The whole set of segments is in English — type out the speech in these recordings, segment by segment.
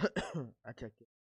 अच्छा क्या?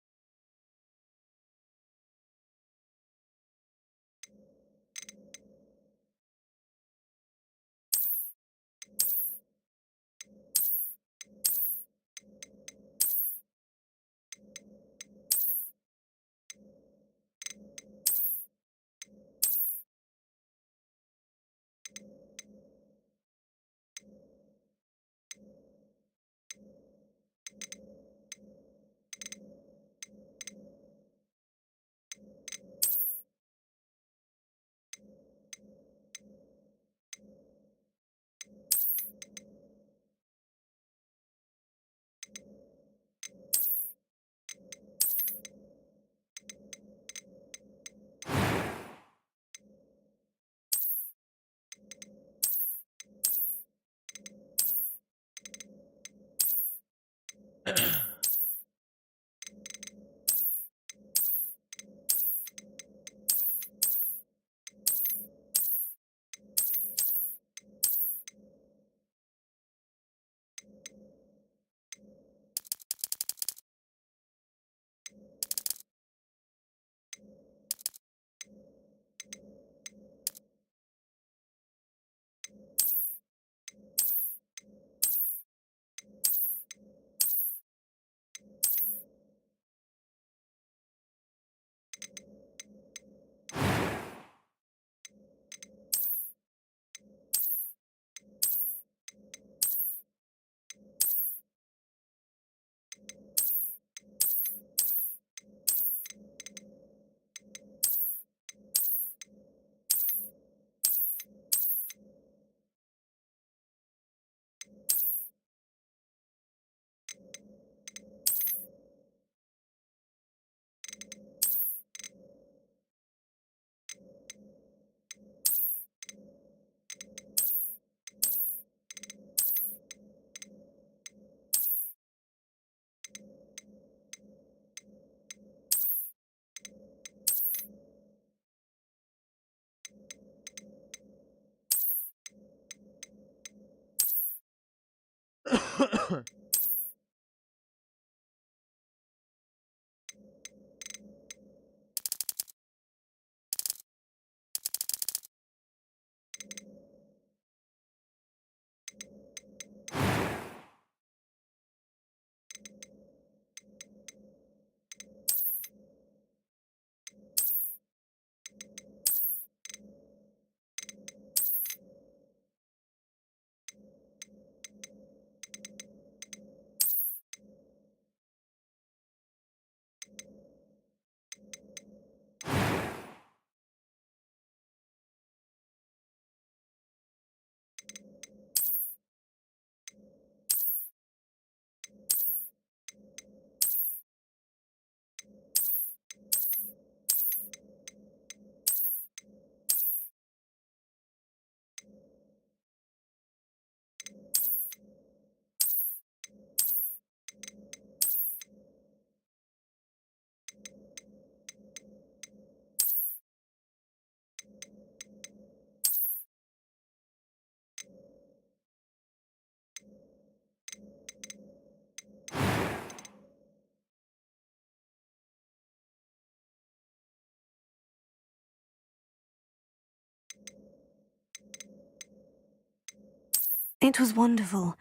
It was wonderful.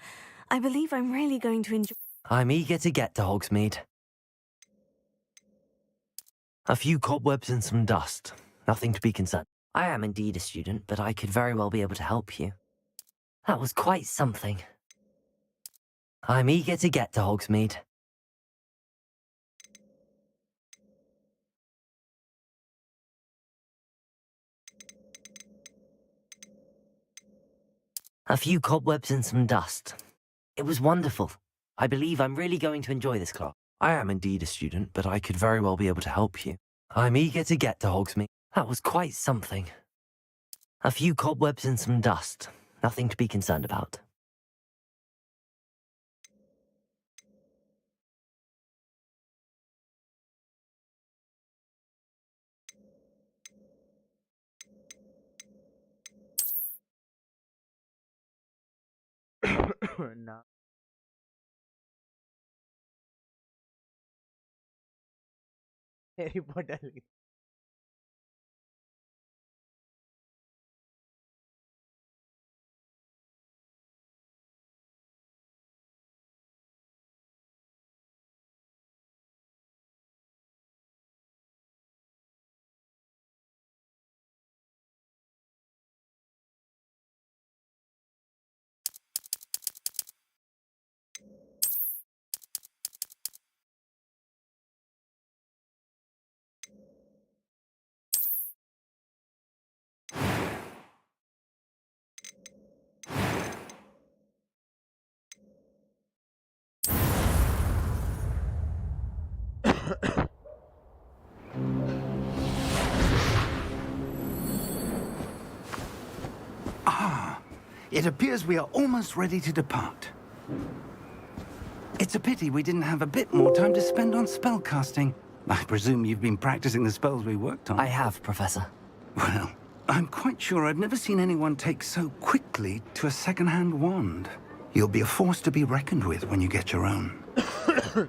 I believe I'm really going to enjoy. I'm eager to get to Hogsmeade. A few cobwebs and some dust. Nothing to be concerned. I am indeed a student, but I could very well be able to help you. That was quite something. I'm eager to get to Hogsmeade. A few cobwebs and some dust. It was wonderful. I believe I'm really going to enjoy this class. I am indeed a student, but I could very well be able to help you. I'm eager to get to Hogsmeade. That was quite something. A few cobwebs and some dust. Nothing to be concerned about. ना Harry Potter की। It appears we are almost ready to depart. It's a pity we didn't have a bit more time to spend on spellcasting. I presume you've been practicing the spells we worked on. I have, Professor. Well, I'm quite sure I've never seen anyone take so quickly to a second-hand wand. You'll be a force to be reckoned with when you get your own.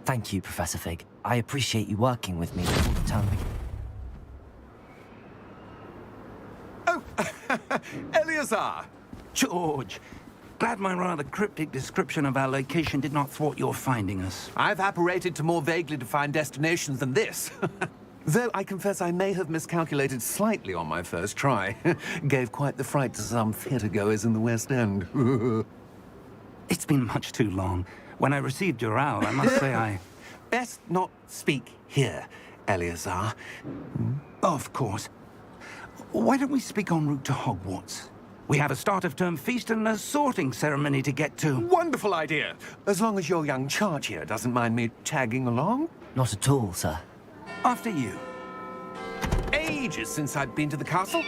Thank you, Professor Fig. I appreciate you working with me all the time. Oh, Eleazar! George, glad my rather cryptic description of our location did not thwart your finding us. I've apparated to more vaguely defined destinations than this. Though I confess I may have miscalculated slightly on my first try. Gave quite the fright to some theatre-goers in the West End. It's been much too long. When I received your owl, I must say I... Best not speak here, Eleazar. Of course. Why don't we speak en route to Hogwarts? We have a start-of-term feast and a sorting ceremony to get to. Wonderful idea! As long as your young charge here doesn't mind me tagging along. Not at all, sir. After you. Ages since I'd been to the castle.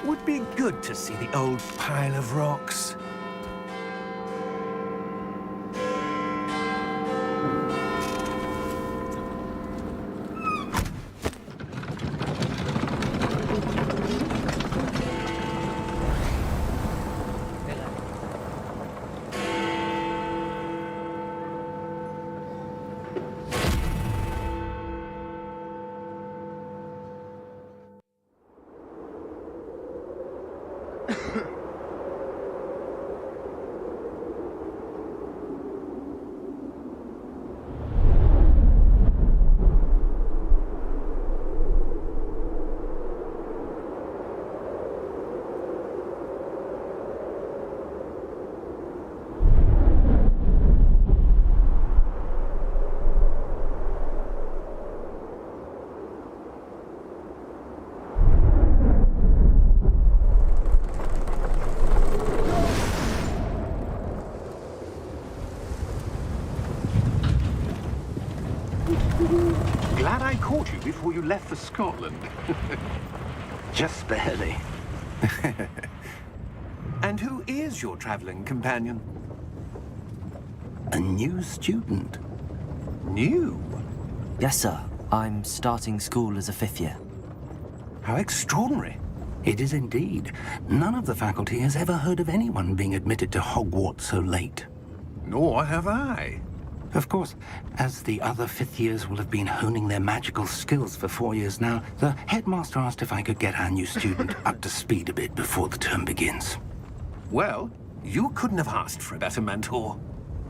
Would be good to see the old pile of rocks. Glad I caught you before you left for Scotland. Just barely. And who is your traveling companion? A new student. New? Yes, sir. I'm starting school as a 5th year. How extraordinary. It is indeed. None of the faculty has ever heard of anyone being admitted to Hogwarts so late. Nor have I. Of course, as the other 5th years will have been honing their magical skills for 4 years now, the headmaster asked if I could get our new student up to speed a bit before the term begins. Well, you couldn't have asked for a better mentor.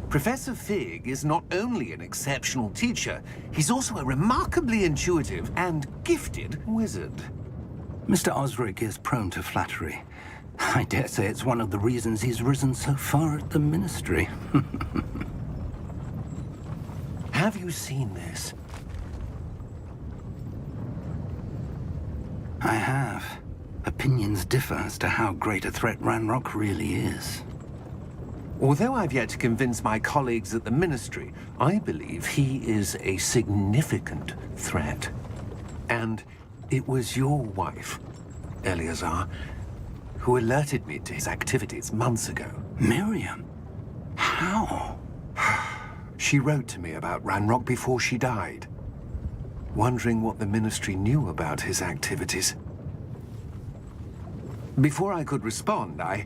Professor Fig is not only an exceptional teacher, he's also a remarkably intuitive and gifted wizard. Mr. Osric is prone to flattery. I dare say it's one of the reasons he's risen so far at the Ministry. Have you seen this? I have. Opinions differ as to how great a threat Ranrock really is. Although I've yet to convince my colleagues at the Ministry, I believe he is a significant threat. And it was your wife, Eleazar, who alerted me to his activities months ago. Miriam? How? She wrote to me about Ranrock before she died, wondering what the Ministry knew about his activities. Before I could respond, I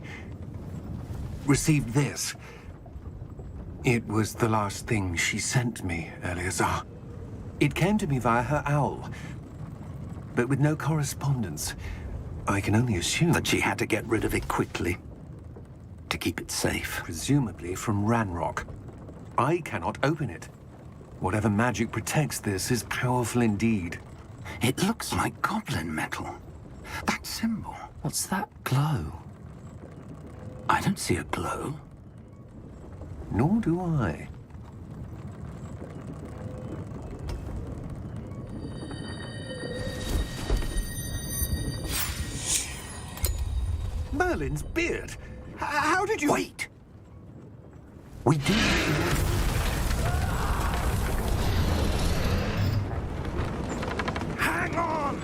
received this. It was the last thing she sent me, Eleazar. It came to me via her owl, but with no correspondence. I can only assume That she had to get rid of it quickly to keep it safe. presumably from Ranrock. I cannot open it. Whatever magic protects this is powerful indeed. It looks like goblin metal. That symbol. What's that glow? I don't see a glow. Nor do I. Merlin's beard! How did you... Wait! We do... Hang on!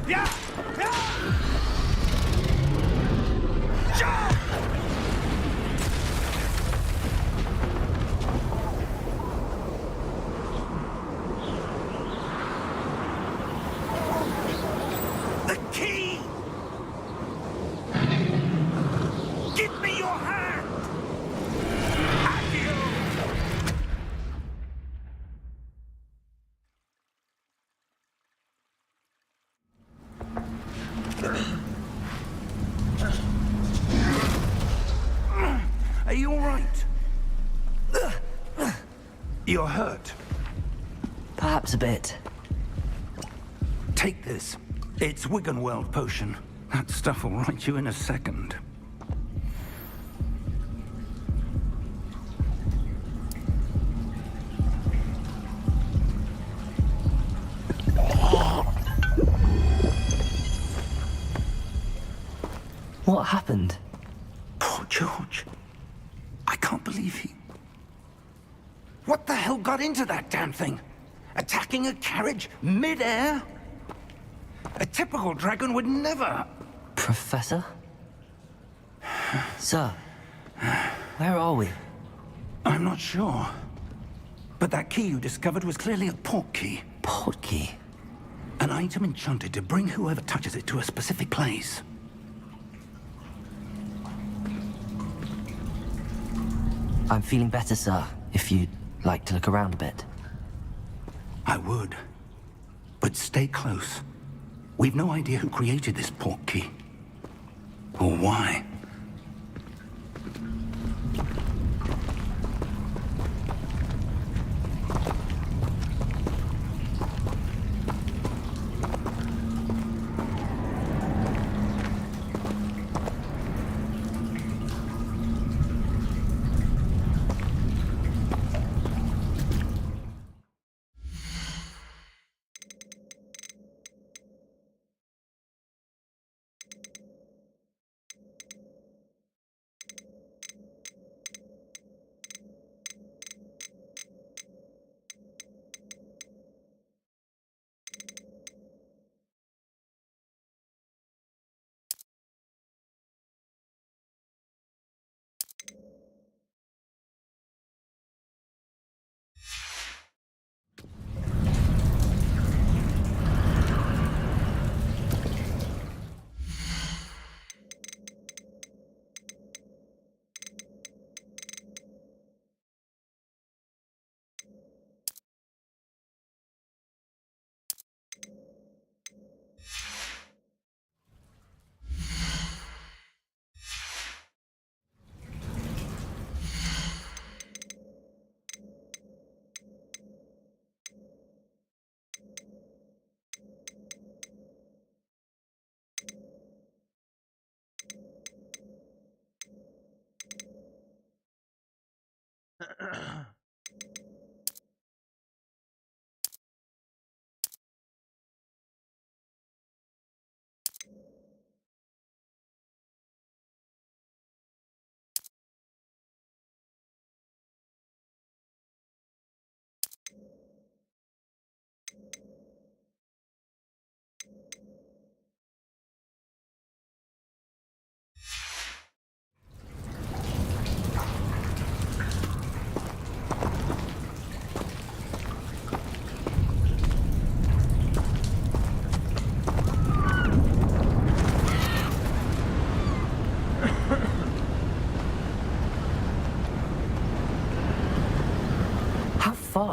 Yeah! Yeah! Jump! The key! Give me your hand! Adieu! Are you all right? You're hurt. Perhaps a bit. Take this. It's Wiggenweld potion. That stuff will right you in a second. What happened? Poor George. I can't believe he... What the hell got into that damn thing? Attacking a carriage mid-air? A typical dragon would never... Professor? Sir, where are we? I'm not sure. But that key you discovered was clearly a port key. Port key? An item enchanted to bring whoever touches it to a specific place. I'm feeling better, sir, if you'd like to look around a bit. I would. But stay close. We've no idea who created this port key. Or why.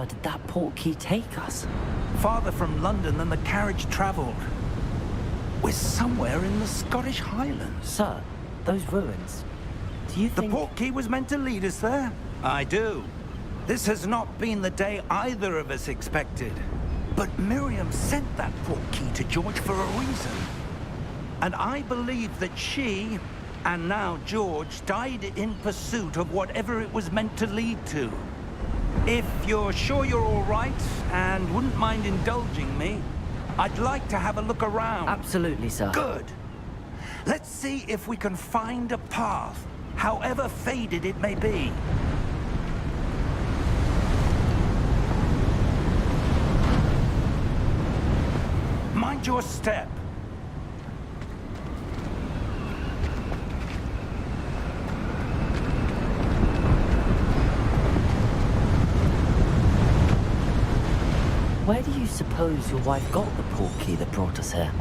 far did that portkey take us? Farther from London than the carriage travelled. We're somewhere in the Scottish Highlands. Sir, those ruins. Do you The think... portkey was meant to lead us there? I do. This has not been the day either of us expected. But Miriam sent that portkey to George for a reason. And I believe that she, and now George, died in pursuit of whatever it was meant to lead to. If you're sure you're all right, and wouldn't mind indulging me, I'd like to have a look around. Absolutely, sir. Good. Let's see if we can find a path, however faded it may be. Mind your step. Where do you suppose your wife got the portkey that brought us here?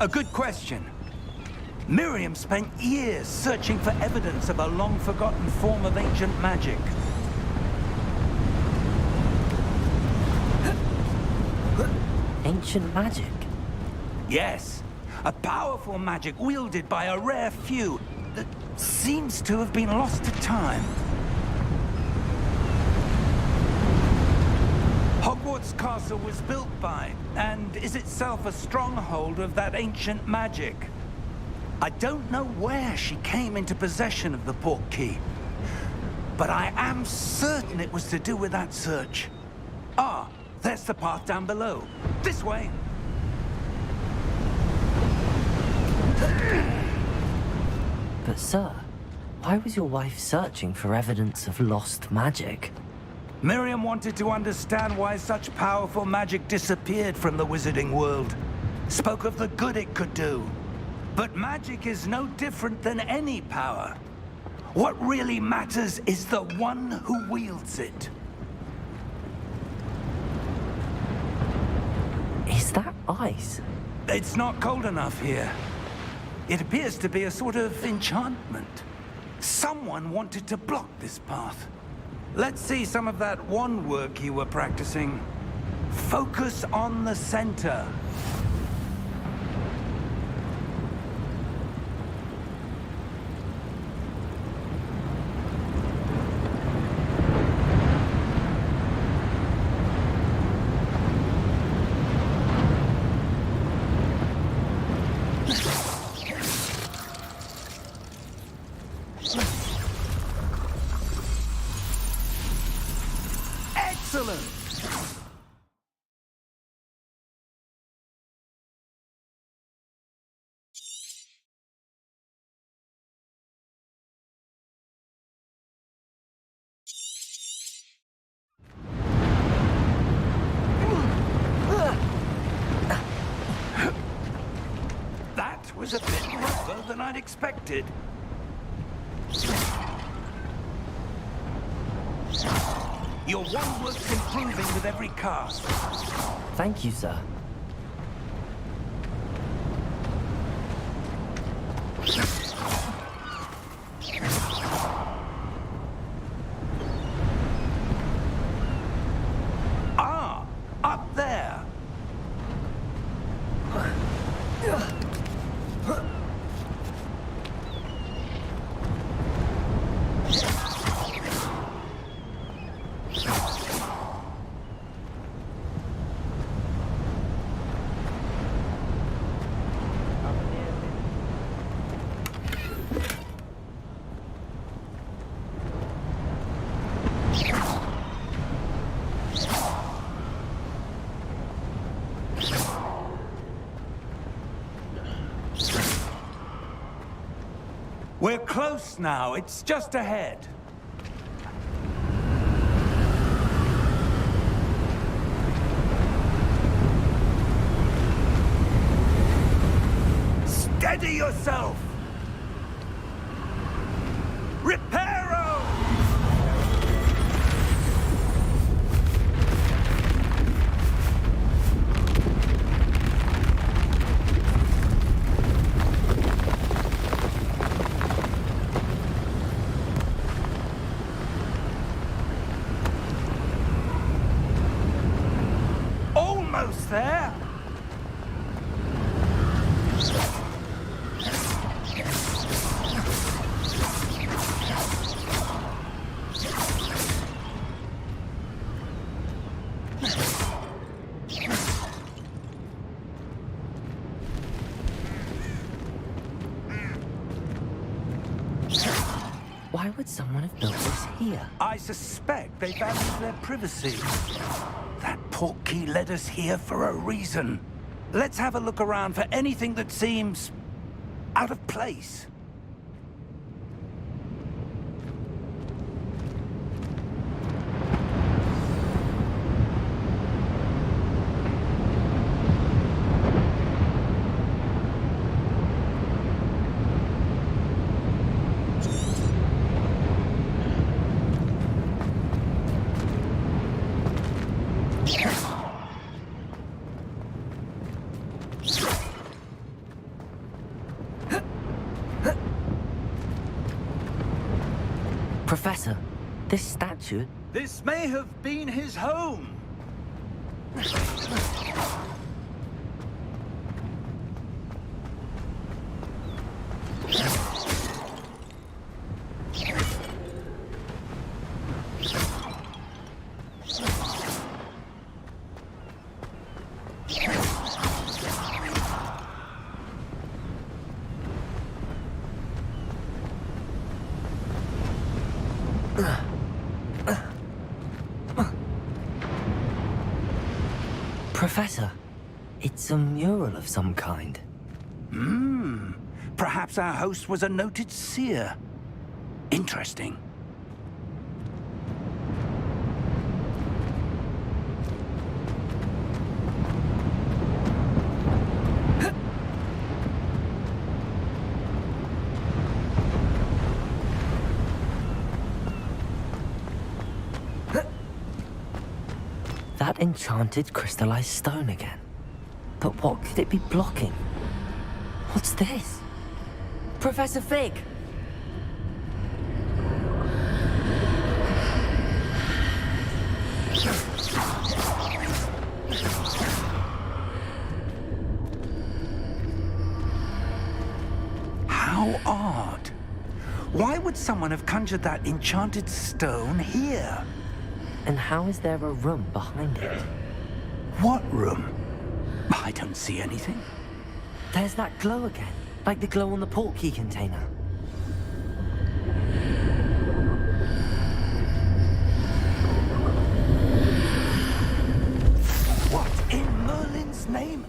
A good question. Miriam spent years searching for evidence of a long-forgotten form of ancient magic. Ancient magic? Yes, a powerful magic wielded by a rare few that seems to have been lost to time. Hogwarts Castle was built by, and is itself a stronghold of that ancient magic. I don't know where she came into possession of the portkey, but I am certain it was to do with that search. Ah, there's the path down below. This way. But sir, why was your wife searching for evidence of lost magic? Miriam wanted to understand why such powerful magic disappeared from the wizarding world. Spoke of the good it could do. But magic is no different than any power. What really matters is the one who wields it. Is that ice? It's not cold enough here. It appears to be a sort of enchantment. Someone wanted to block this path. Let's see some of that wand work you were practicing. Focus on the center. Excellent! That was a bit rougher than I'd expected. Your wand work's improving with every cast. Thank you, sir. Ah, up there. We're close now. It's just ahead. Steady yourself! Reparo! Almost there. Why would someone have built this here? I suspect they value their privacy. That portkey led us here for a reason. Let's have a look around for anything that seems out of place. Professor, this statue... This may have been his home. Professor, it's a mural of some kind. Perhaps our host was a noted seer. Interesting. That enchanted crystallized stone again. But what could it be blocking? What's this? Professor Fig! How odd. Why would someone have conjured that enchanted stone here? And how is there a room behind it? What room? I don't see anything. There's that glow again, like the glow on the portkey container. What in Merlin's name?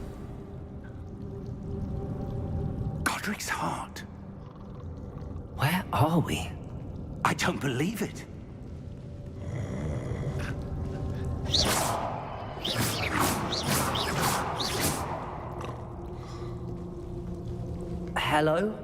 Godric's heart. Where are we? I don't believe it. Hello?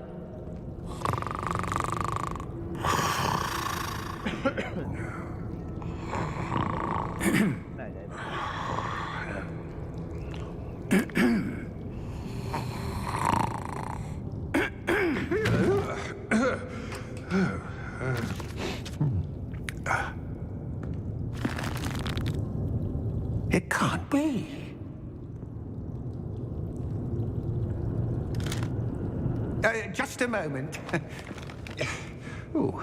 It can't be. Just a moment. Oh.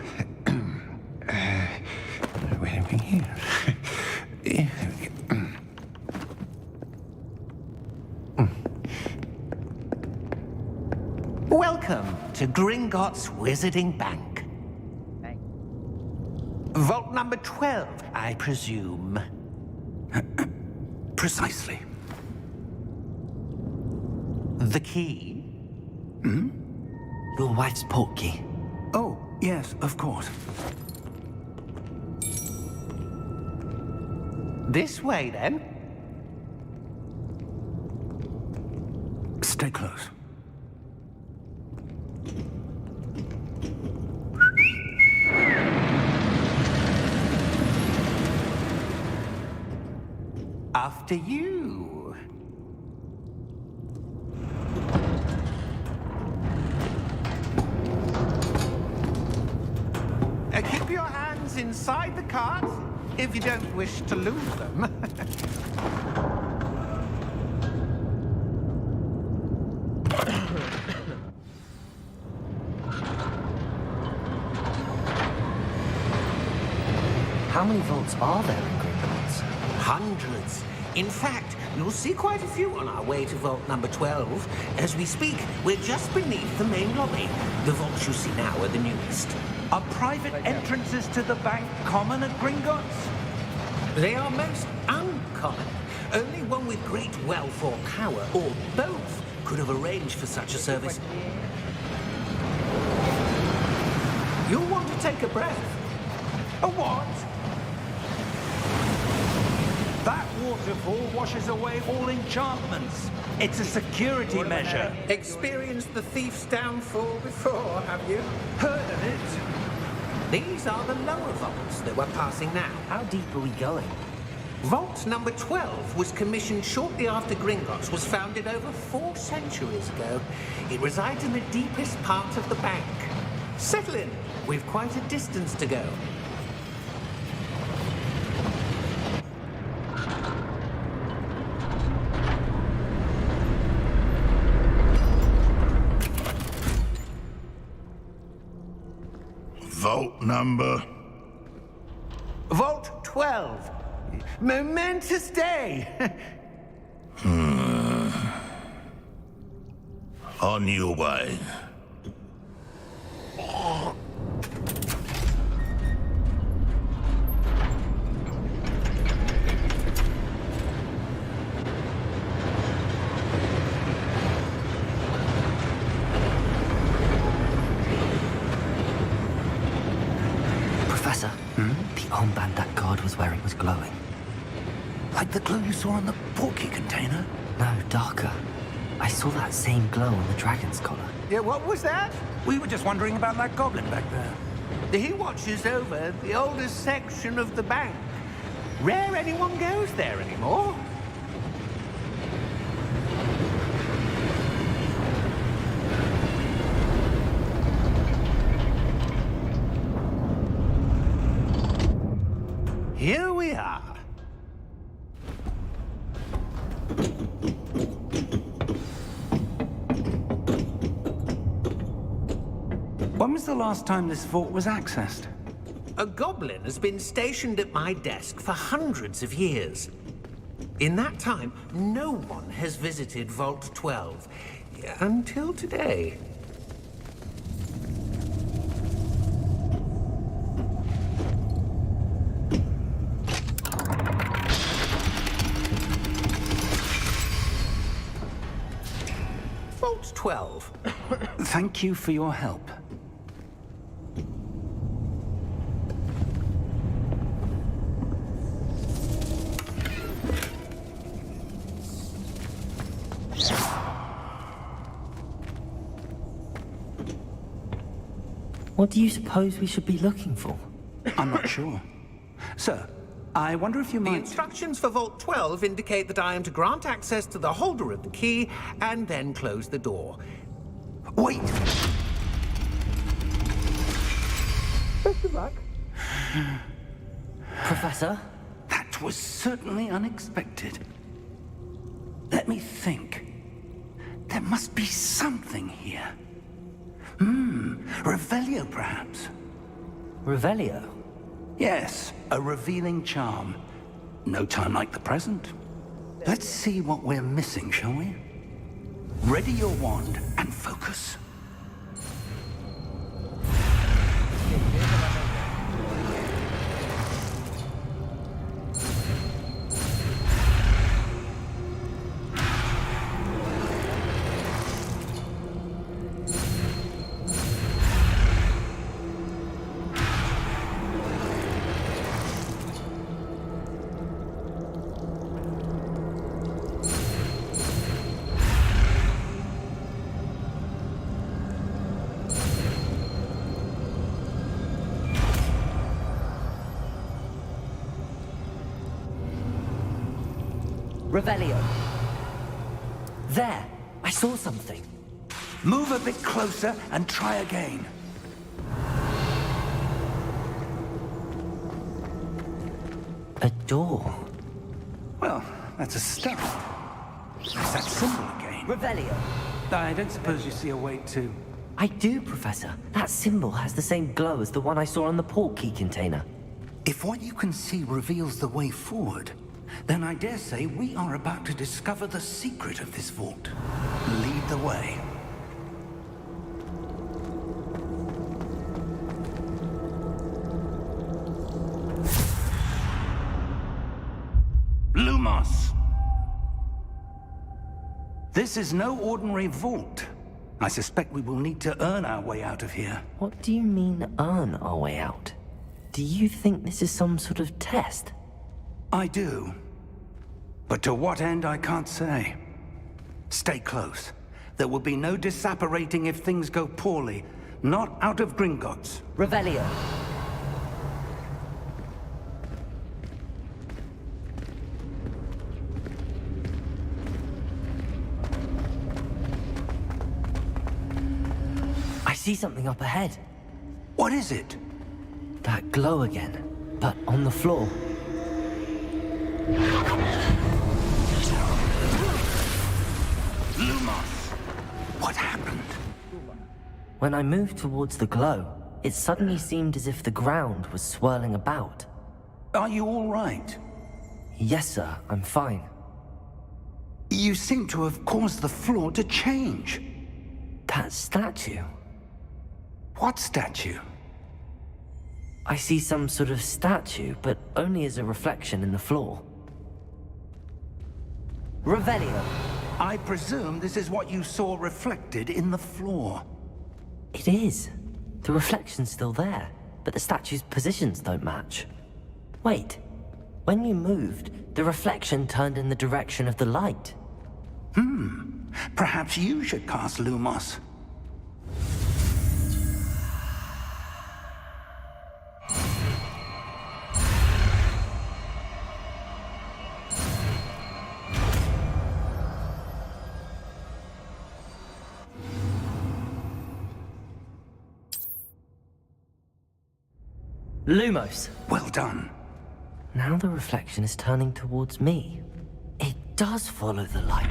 Wait a minute here. Welcome to Gringotts Wizarding Bank. Vault number 12, I presume. Precisely. The key? Your wife's portkey. Oh, yes, of course. This way, then. Stay close. After you. Keep your hands inside the cart if you don't wish to lose them. How many vaults are there in Gringotts? Hundreds. In fact, you'll see quite a few on our way to vault number 12. As we speak, we're just beneath the main lobby. The vaults you see now are the newest. Are private entrances to the bank common at Gringotts? They are most uncommon. Only one with great wealth or power, or both, could have arranged for such a service. You'll want to take a breath. A what? That waterfall washes away all enchantments. It's a security measure. Experienced the thief's downfall before, have you? Heard of it? These are the lower vaults that we're passing now. How deep are we going? Vault number 12 was commissioned shortly after Gringotts was founded over 4 centuries ago. It resides in the deepest part of the bank. Settle in. We've quite a distance to go. Vault number? Vault 12. Momentous day. On your way. Professor, the armband that guard was wearing was glowing. Like the glow you saw on the porky container? No, darker. I saw that same glow on the dragon's collar. Yeah, what was that? We were just wondering about that goblin back there. He watches over the oldest section of the bank. Rare anyone goes there anymore. Here we are. When was the last time this vault was accessed? A goblin has been stationed at my desk for hundreds of years. In that time, no one has visited Vault 12. Until today. Vault 12. Thank you for your help. What do you suppose we should be looking for? I'm not sure. Sir, I wonder if you The might... instructions for Vault 12 indicate that I am to grant access to the holder of the key and then close the door. Wait! Best of luck. Professor? That was certainly unexpected. Let me think. There must be something here. Revelio, perhaps? Revelio? Yes, a revealing charm. No time like the present. Let's see what we're missing, shall we? Ready your wand and focus. Revelio. There! I saw something. Move a bit closer and try again. A door. Well, that's a start. It's that symbol again. Revelio. I don't suppose you see a way to... I do, Professor. That symbol has the same glow as the one I saw on the port key container. If what you can see reveals the way forward, then I dare say we are about to discover the secret of this vault. Lead the way. Lumos! This is no ordinary vault. I suspect we will need to earn our way out of here. What do you mean, earn our way out? Do you think this is some sort of test? I do. But to what end, I can't say. Stay close. There will be no disapparating if things go poorly. Not out of Gringotts. Revelio. I see something up ahead. What is it? That glow again, but on the floor. Lumos! What happened? When I moved towards the glow, it suddenly seemed as if the ground was swirling about. Are you all right? Yes, sir, I'm fine. You seem to have caused the floor to change. That statue. What statue? I see some sort of statue, but only as a reflection in the floor. Revelio. I presume this is what you saw reflected in the floor. It is. The reflection's still there, but the statue's positions don't match. Wait. When you moved, the reflection turned in the direction of the light. Perhaps you should cast Lumos. Lumos. Well done. Now the reflection is turning towards me. It does follow the light.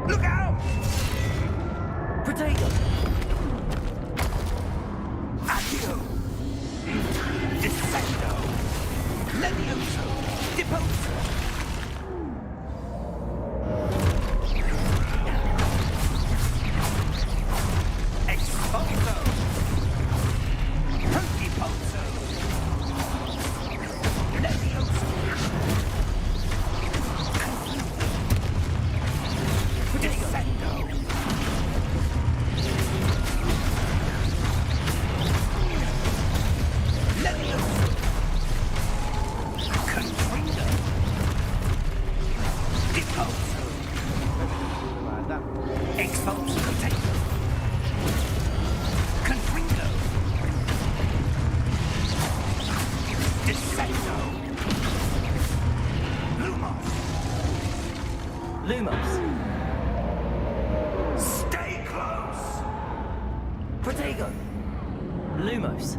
Look out! Protego! Accio! Descendo! Levioso! Deposo! Expulso! Protiposo! Levioso! Descendo! Levioso! Contrindo! Deposo! Expulso! Potato! Contrindo! Descendo! Lumos! Lumos. Stay close! Protego! Lumos.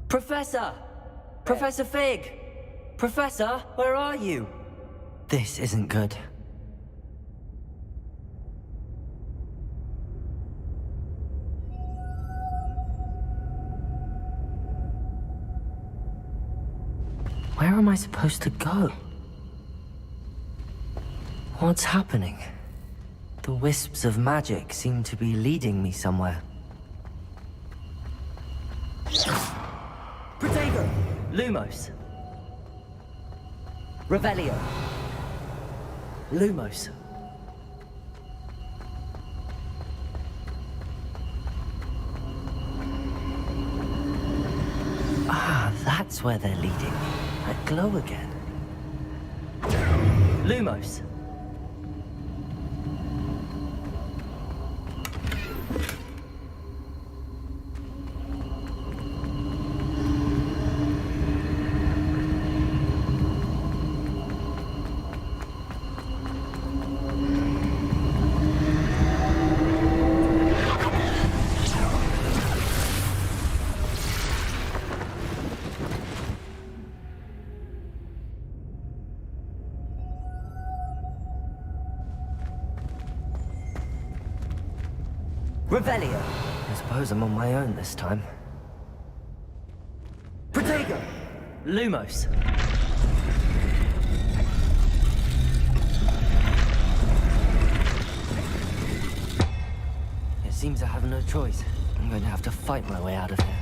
Professor! Professor Fig! Professor, where are you? This isn't good. Where am I supposed to go? What's happening? The wisps of magic seem to be leading me somewhere. Protego! Lumos. Revelio. Lumos. Ah, that's where they're leading me. That glow again. Lumos. Revelio. I suppose I'm on my own this time. Protego. Lumos. It seems I have no choice. I'm going to have to fight my way out of here.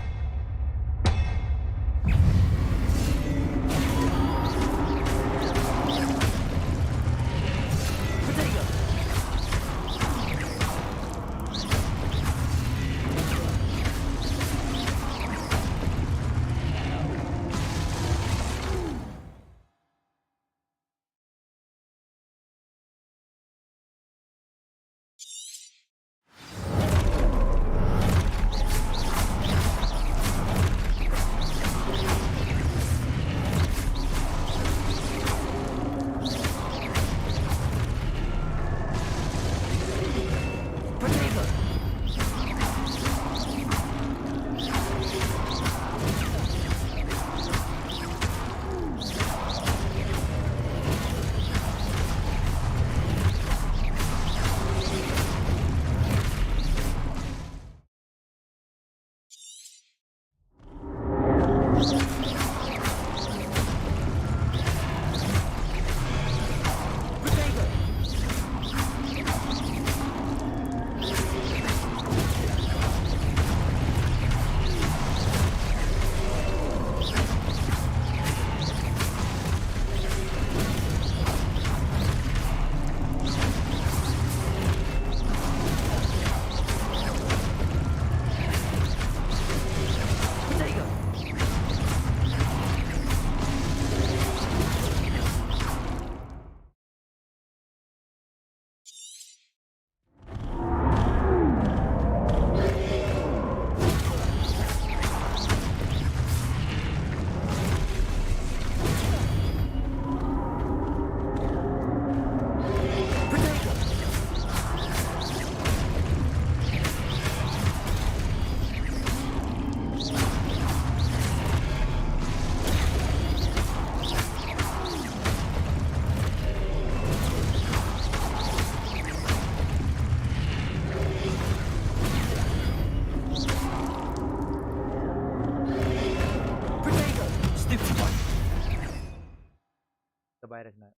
Sabay रखना है.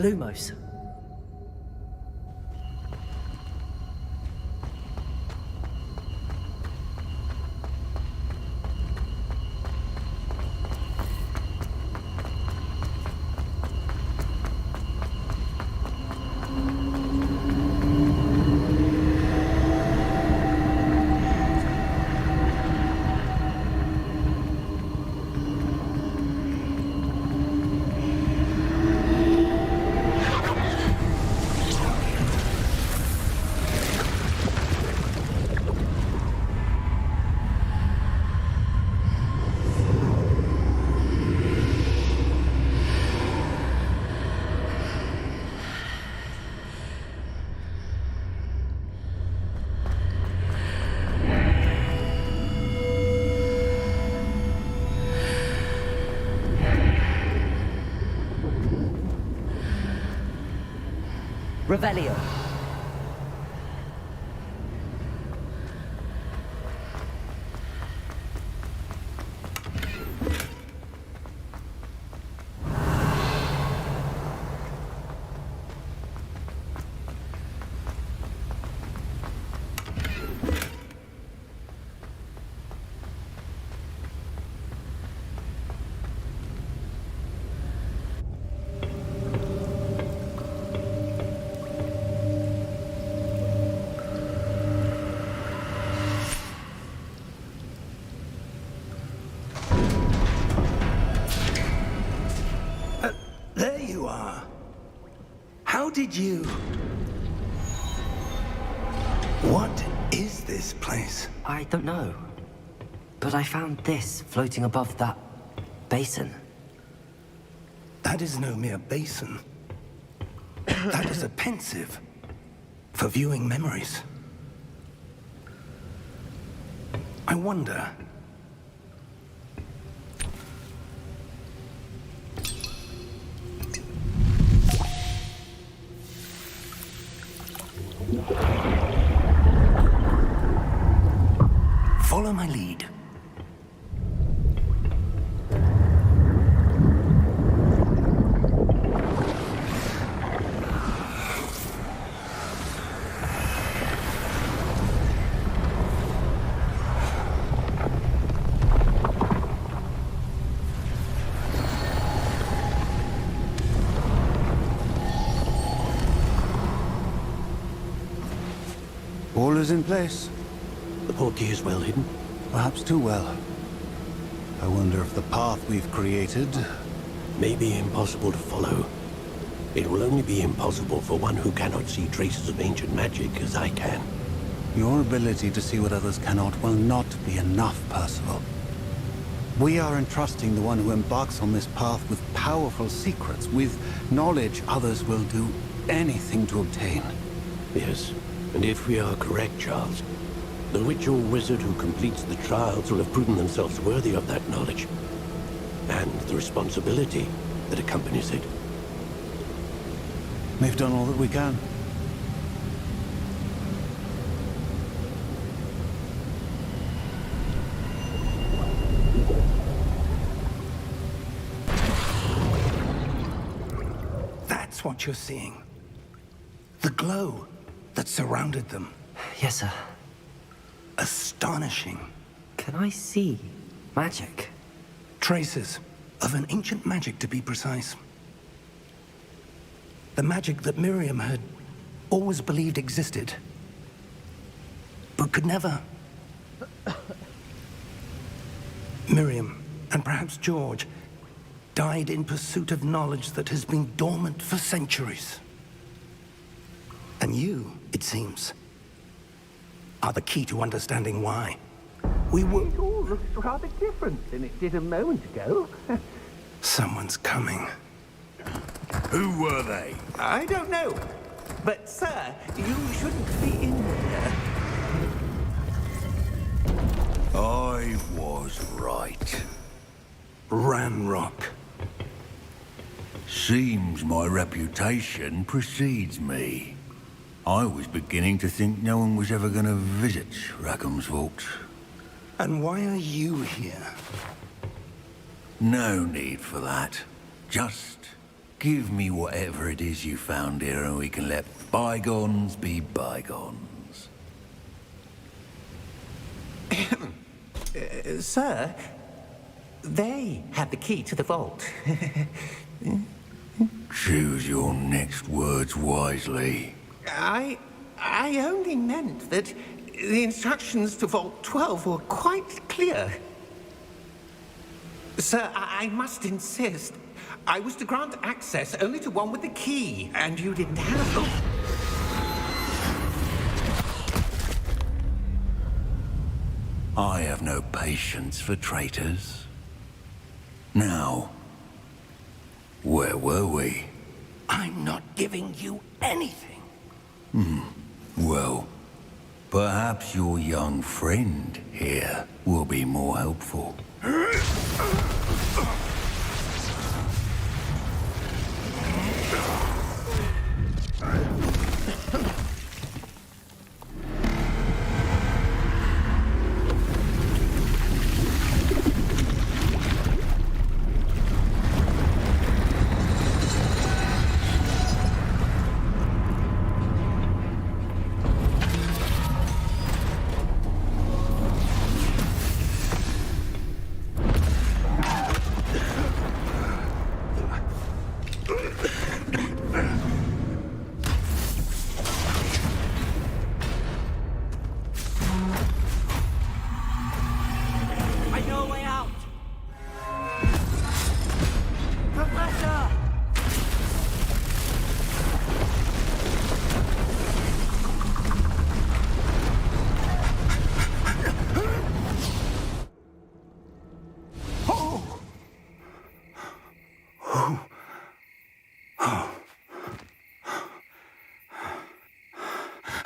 Lumos. Revelio. did you... What is this place? I don't know. But I found this floating above that basin. That is no mere basin. That is a pensive for viewing memories. I wonder... Follow my lead. All is in place. The portkey is well hidden. Perhaps too well. I wonder if the path we've created... May be impossible to follow. It will only be impossible for one who cannot see traces of ancient magic as I can. Your ability to see what others cannot will not be enough, Percival. We are entrusting the one who embarks on this path with powerful secrets, with knowledge others will do anything to obtain. Yes, and if we are correct, Charles, the witch or wizard who completes the trials will have proven themselves worthy of that knowledge, and the responsibility that accompanies it. We've done all that we can. That's what you're seeing. The glow that surrounded them. Yes, sir. Astonishing. Can I see magic? Traces of an ancient magic, to be precise. The magic that Miriam had always believed existed, but could never. Miriam, and perhaps George, died in pursuit of knowledge that has been dormant for centuries. And you, it seems, are the key to understanding why. We were... It all looks rather different than it did a moment ago. Someone's coming. Who were they? I don't know. But, sir, you shouldn't be in here. I was right. Ranrock. Seems my reputation precedes me. I was beginning to think no one was ever going to visit Rackham's vault. And why are you here? No need for that. Just give me whatever it is you found here and we can let bygones be bygones. Sir, they had the key to the vault. Choose your next words wisely. I only meant that the instructions to Vault 12 were quite clear. Sir, I must insist. I was to grant access only to one with the key, and you didn't have them. I have no patience for traitors. Now, where were we? I'm not giving you anything. Well, perhaps your young friend here will be more helpful.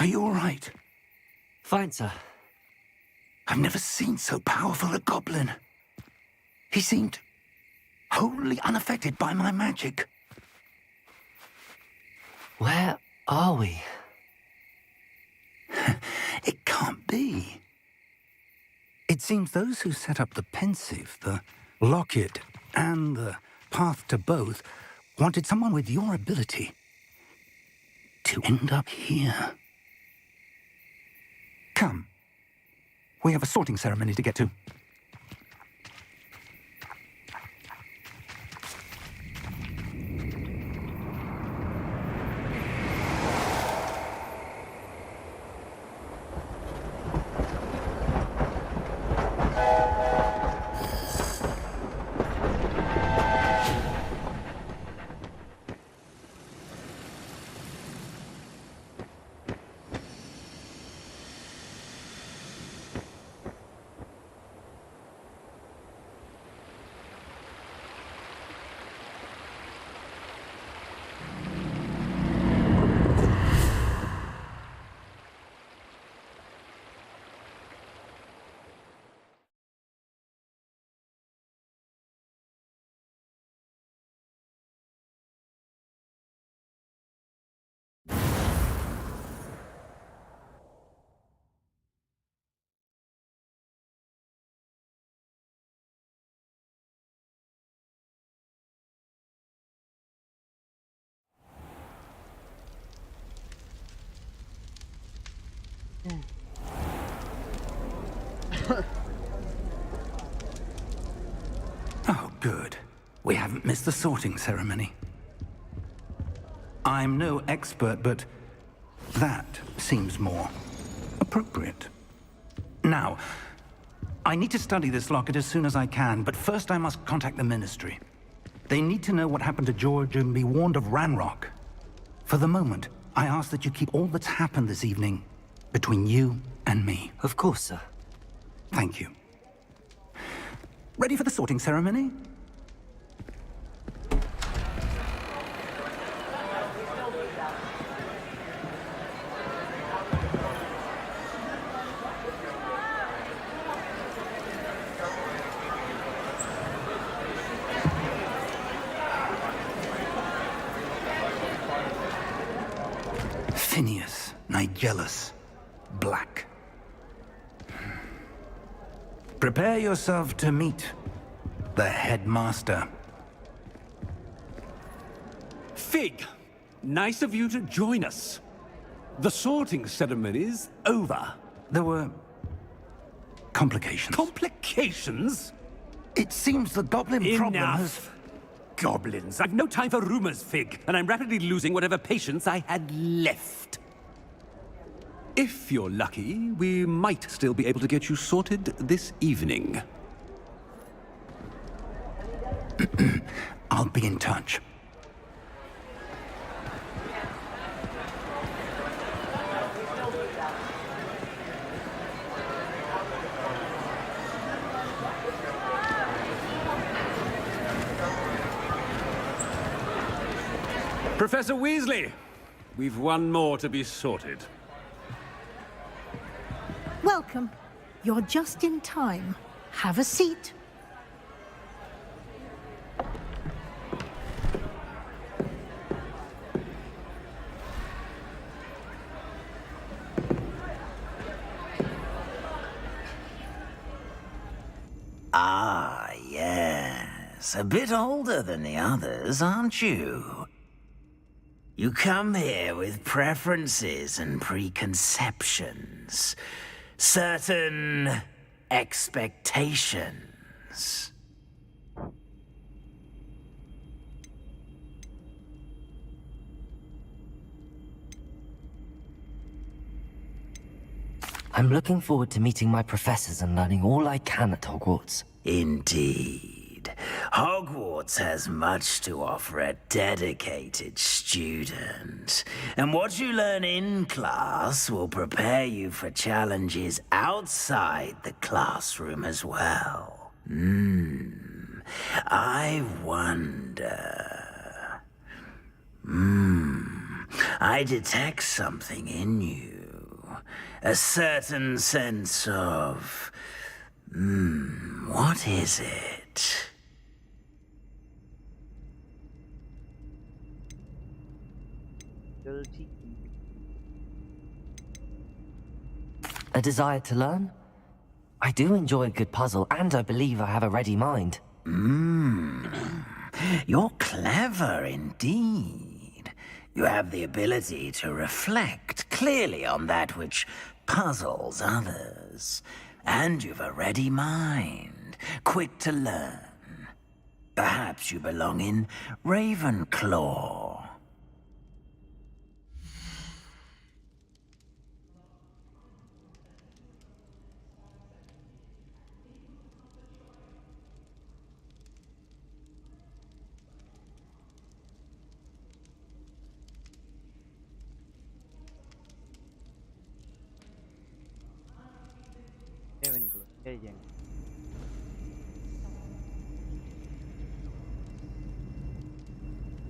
Are you all right? Fine, sir. I've never seen so powerful a goblin. He seemed wholly unaffected by my magic. Where are we? It can't be. It seems those who set up the pensive, the locket, and the path to both wanted someone with your ability to end up here. Come. We have a sorting ceremony to get to. Oh, good. We haven't missed the sorting ceremony. I'm no expert, but that seems more appropriate. Now, I need to study this locket as soon as I can, but first I must contact the Ministry. They need to know what happened to George and be warned of Ranrock. For the moment, I ask that you keep all that's happened this evening between you and me. Of course, sir. Thank you. Ready for the sorting ceremony? Phineas, Nigellus, Black. Prepare yourself to meet the headmaster. Fig, nice of you to join us. The sorting ceremony's over. There were complications. Complications? It seems the goblin problem has... Enough. Goblins. I've no time for rumors, Fig, and I'm rapidly losing whatever patience I had left. If you're lucky, we might still be able to get you sorted this evening. I'll be in touch. Professor Weasley, we've one more to be sorted. Welcome. You're just in time. Have a seat. Ah, yes. A bit older than the others, aren't you? You come here with preferences and preconceptions. Certain expectations. I'm looking forward to meeting my professors and learning all I can at Hogwarts. Indeed. Hogwarts has much to offer a dedicated student. And what you learn in class will prepare you for challenges outside the classroom as well. I wonder... I detect something in you. A certain sense of... what is it? A desire to learn? I do enjoy a good puzzle, and I believe I have a ready mind. You're clever indeed. You have the ability to reflect clearly on that which puzzles others. And you've a ready mind, quick to learn. Perhaps you belong in Ravenclaw.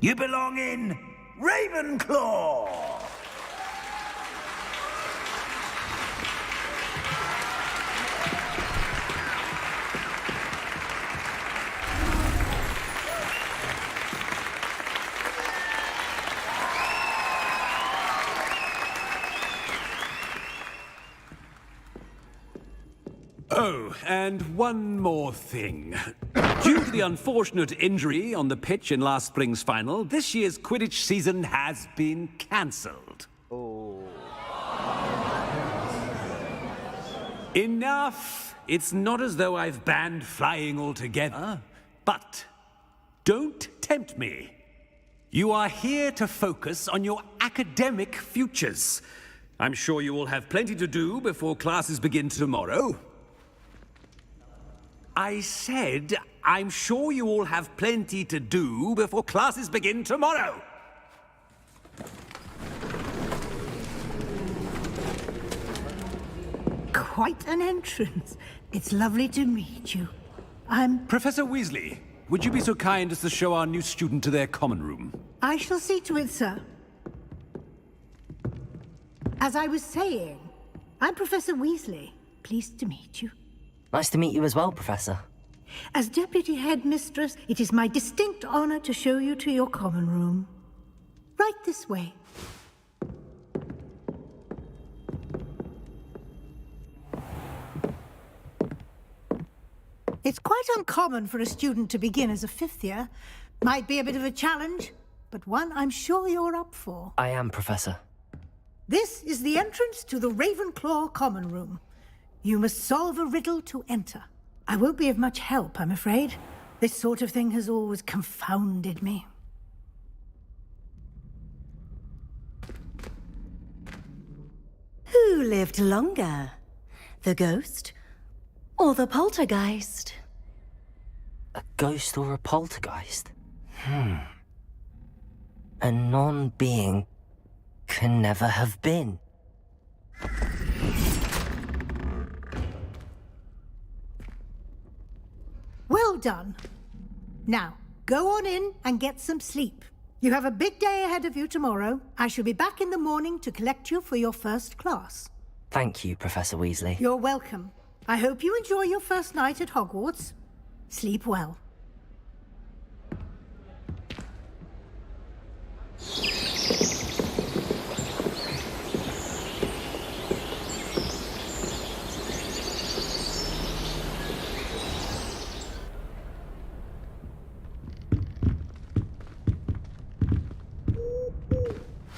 You belong in Ravenclaw! Oh, and one more thing. Due to the unfortunate injury on the pitch in last spring's final, this year's Quidditch season has been cancelled. Enough! It's not as though I've banned flying altogether. But don't tempt me. You are here to focus on your academic futures. I'm sure you will have plenty to do before classes begin tomorrow. I said, I'm sure you all have plenty to do before classes begin tomorrow. Quite an entrance. It's lovely to meet you. I'm... Professor Weasley, would you be so kind as to show our new student to their common room? I shall see to it, sir. As I was saying, I'm Professor Weasley. Pleased to meet you. Nice to meet you as well, Professor. As Deputy Headmistress, it is my distinct honor to show you to your common room. Right this way. It's quite uncommon for a student to begin as a fifth year. Might be a bit of a challenge, but one I'm sure you're up for. I am, Professor. This is the entrance to the Ravenclaw common room. You must solve a riddle to enter. I won't be of much help, I'm afraid. This sort of thing has always confounded me. Who lived longer? The ghost or the poltergeist? A ghost or a poltergeist? A non-being can never have been. Well done. Now, go on in and get some sleep. You have a big day ahead of you tomorrow. I shall be back in the morning to collect you for your first class. Thank you, Professor Weasley. You're welcome. I hope you enjoy your first night at Hogwarts. Sleep well.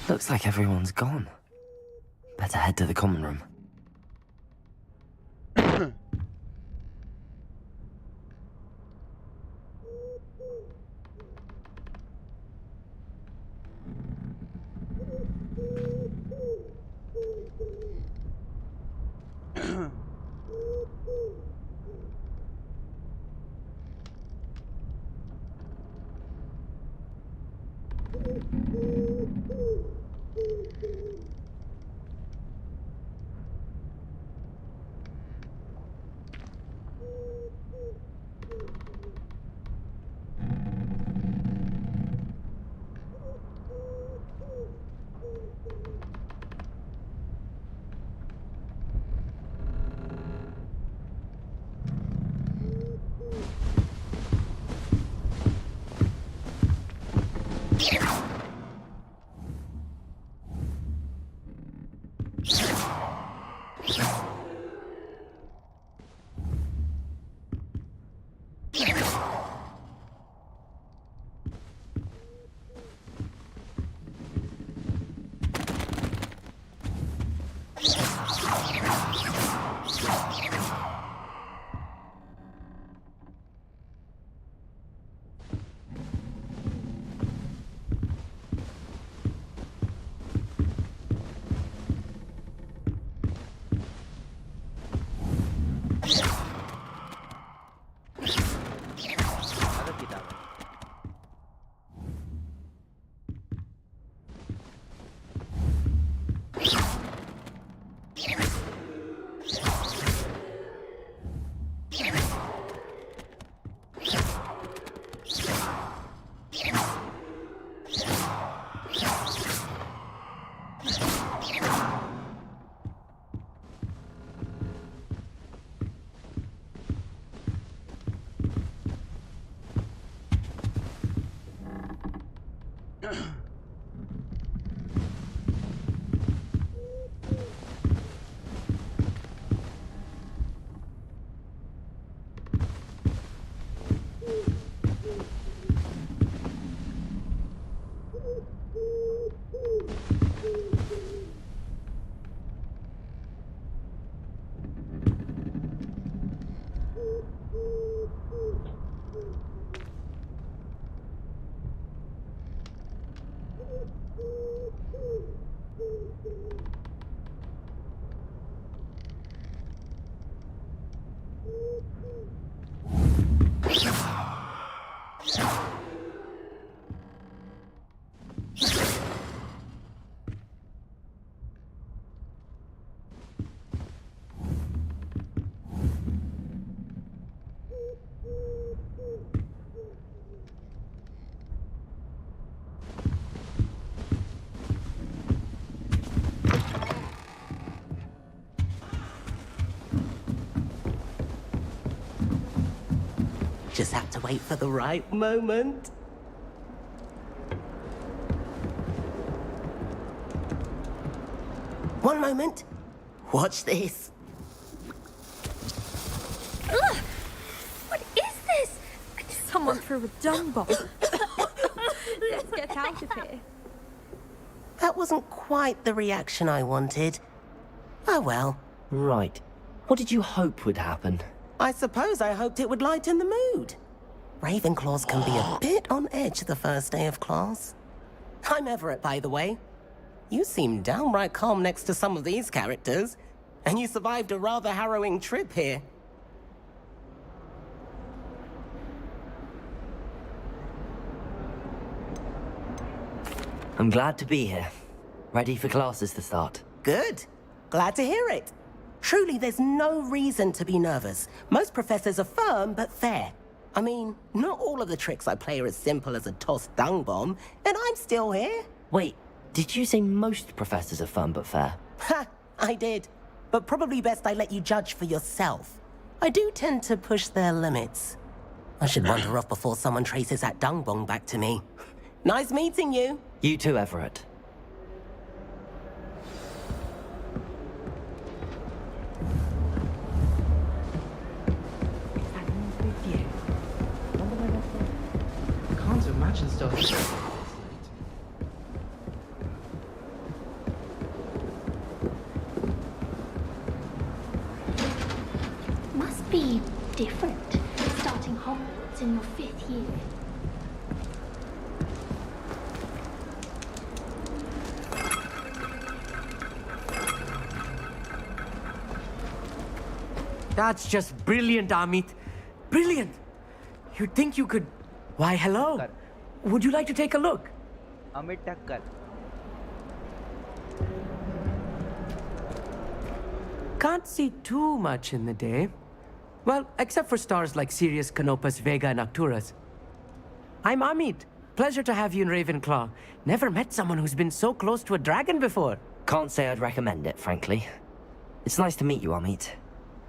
Looks like everyone's gone. Better head to the common room. Just have to wait for the right moment. One moment. Watch this. Ugh! What is this? Someone threw a dung bomb. Let's get out of here. That wasn't quite the reaction I wanted. Oh well. Right. What did you hope would happen? I suppose I hoped it would lighten the mood. Ravenclaws can be a bit on edge the first day of class. I'm Everett, by the way. You seem downright calm next to some of these characters, and you survived a rather harrowing trip here. I'm glad to be here. Ready for classes to start. Good. Glad to hear it. Truly, there's no reason to be nervous. Most professors are firm but fair. I mean, not all of the tricks I play are as simple as a tossed dung bomb, and I'm still here. Wait, did you say most professors are firm but fair? Ha! I did. But probably best I let you judge for yourself. I do tend to push their limits. I should wander off before someone traces that dung bomb back to me. Nice meeting you. You too, Everett. Can't imagine stuff. Must be different, starting Hogwarts in your 5th year. That's just brilliant, Amit. Brilliant! You'd think you could... Why, hello. Would you like to take a look? Amit Takkar. Can't see too much in the day. Well, except for stars like Sirius, Canopus, Vega, and Arcturus. I'm Amit. Pleasure to have you in Ravenclaw. Never met someone who's been so close to a dragon before. Can't say I'd recommend it, frankly. It's nice to meet you, Amit.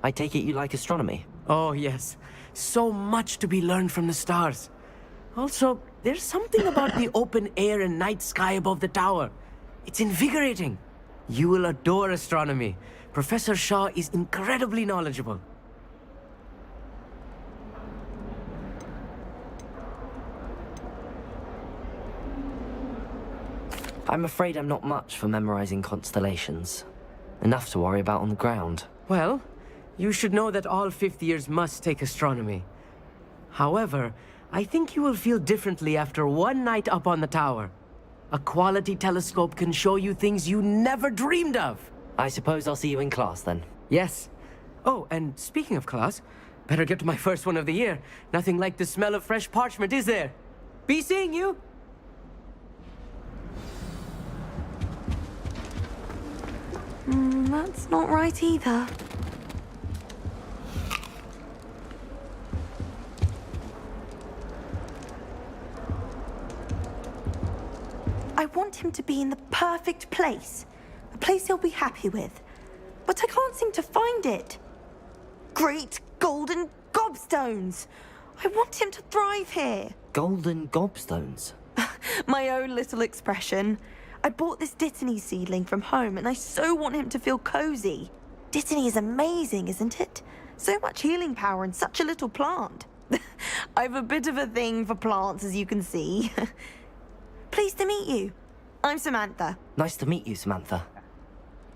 I take it you like astronomy? Oh, yes. So much to be learned from the stars. Also, there's something about the open air and night sky above the tower. It's invigorating. You will adore astronomy. Professor Shaw is incredibly knowledgeable. I'm afraid I'm not much for memorizing constellations. Enough to worry about on the ground. Well, you should know that all 5th years must take astronomy. However, I think you will feel differently after one night up on the tower. A quality telescope can show you things you never dreamed of. I suppose I'll see you in class then. Yes. Oh, and speaking of class, better get to my first one of the year. Nothing like the smell of fresh parchment, is there? Be seeing you! That's not right either. I want him to be in the perfect place. A place he'll be happy with. But I can't seem to find it. Great golden gobstones! I want him to thrive here. Golden gobstones? My own little expression. I bought this Dittany seedling from home and I so want him to feel cozy. Dittany is amazing, isn't it? So much healing power in such a little plant. I've a bit of a thing for plants, as you can see. Pleased to meet you. I'm Samantha. Nice to meet you, Samantha.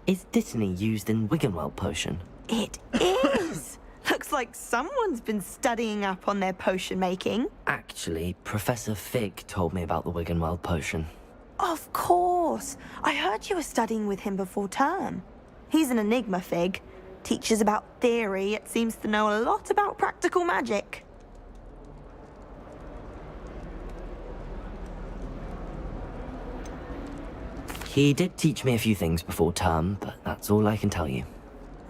Is Dittany used in Wiggenweld potion? It is! Looks like someone's been studying up on their potion making. Actually, Professor Fig told me about the Wiggenweld potion. Of course. I heard you were studying with him before term. He's an enigma, Fig. Teaches about theory, yet seems to know a lot about practical magic. He did teach me a few things before term, but that's all I can tell you.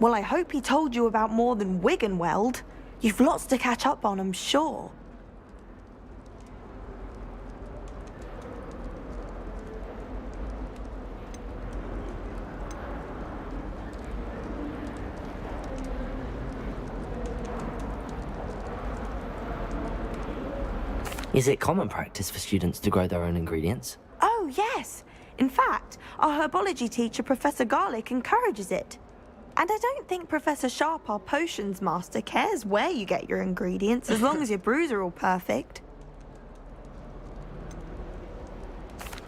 Well, I hope he told you about more than Wiggenweld. You've lots to catch up on, I'm sure. Is it common practice for students to grow their own ingredients? Oh, yes. In fact, our herbology teacher, Professor Garlick, encourages it. And I don't think Professor Sharp, our potions master, cares where you get your ingredients, as long as your brews are all perfect.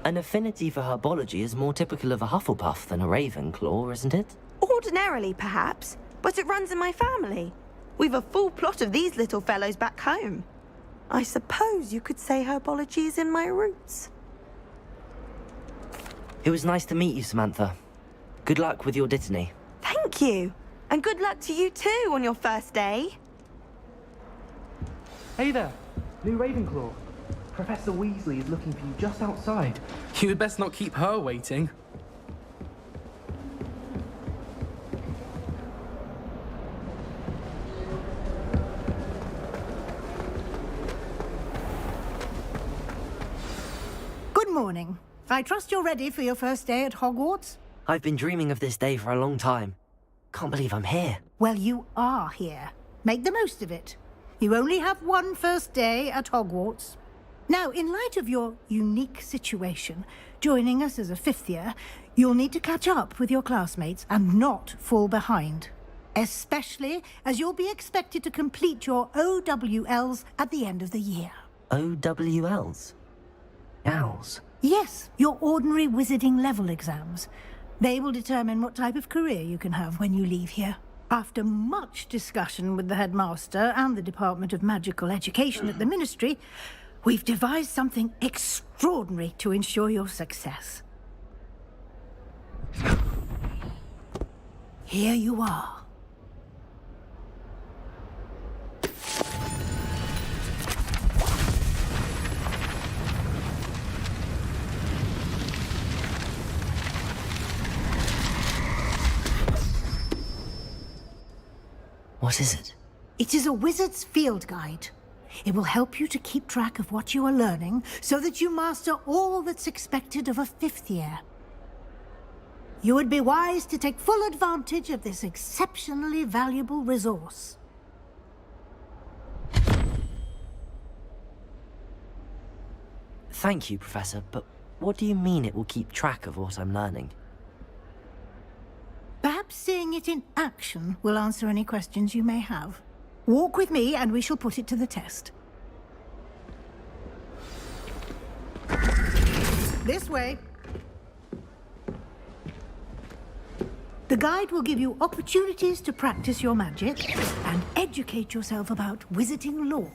An affinity for herbology is more typical of a Hufflepuff than a Ravenclaw, isn't it? Ordinarily, perhaps, but it runs in my family. We've a full plot of these little fellows back home. I suppose you could say herbology is in my roots. It was nice to meet you, Samantha. Good luck with your Dittany. Thank you. And good luck to you too on your first day. Hey there, new Ravenclaw. Professor Weasley is looking for you just outside. You had best not keep her waiting. Good morning. I trust you're ready for your first day at Hogwarts? I've been dreaming of this day for a long time. Can't believe I'm here. Well, you are here. Make the most of it. You only have one first day at Hogwarts. Now, in light of your unique situation, joining us as a fifth year, you'll need to catch up with your classmates and not fall behind. Especially as you'll be expected to complete your OWLs at the end of the year. OWLs? Owls? Yes, your ordinary wizarding level exams. They will determine what type of career you can have when you leave here. After much discussion with the headmaster and the Department of Magical Education at the Ministry, we've devised something extraordinary to ensure your success. Here you are. What is it? It is a wizard's field guide. It will help you to keep track of what you are learning so that you master all that's expected of a fifth year. You would be wise to take full advantage of this exceptionally valuable resource. Thank you, Professor, but what do you mean it will keep track of what I'm learning? Perhaps seeing it in action will answer any questions you may have. Walk with me and we shall put it to the test. This way. The guide will give you opportunities to practice your magic and educate yourself about wizarding lore.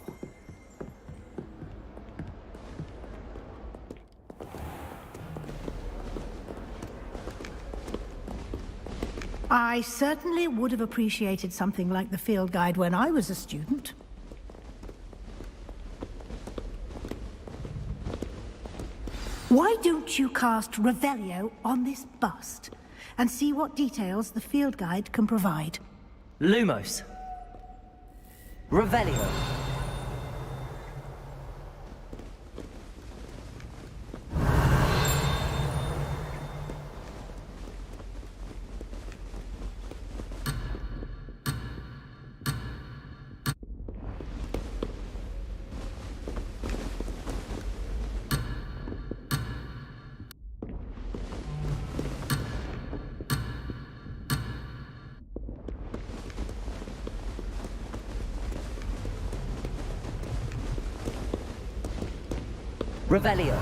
I certainly would have appreciated something like the field guide when I was a student. Why don't you cast Revelio on this bust and see what details the field guide can provide? Lumos. Revelio. Revelio.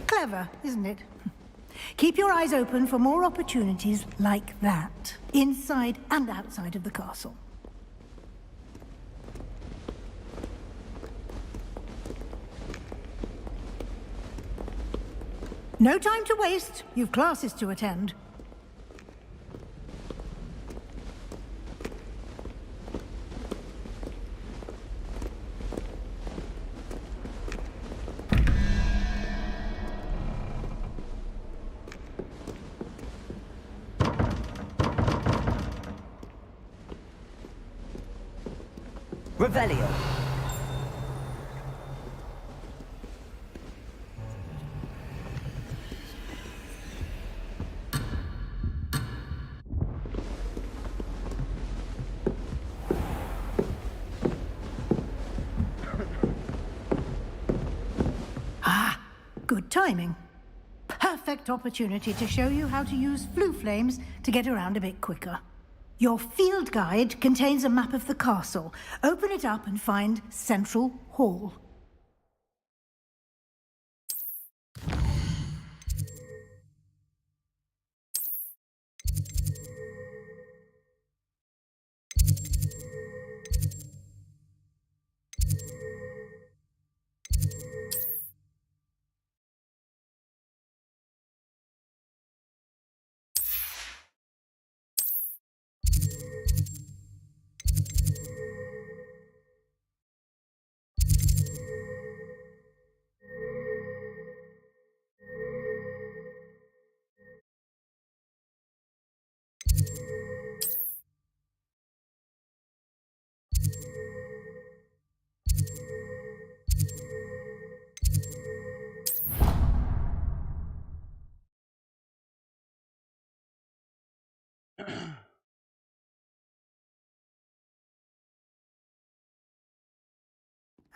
Clever, isn't it? Keep your eyes open for more opportunities like that, inside and outside of the castle. No time to waste. You've classes to attend. Revelio. Good timing. Perfect opportunity to show you how to use flue flames to get around a bit quicker. Your field guide contains a map of the castle. Open it up and find Central Hall.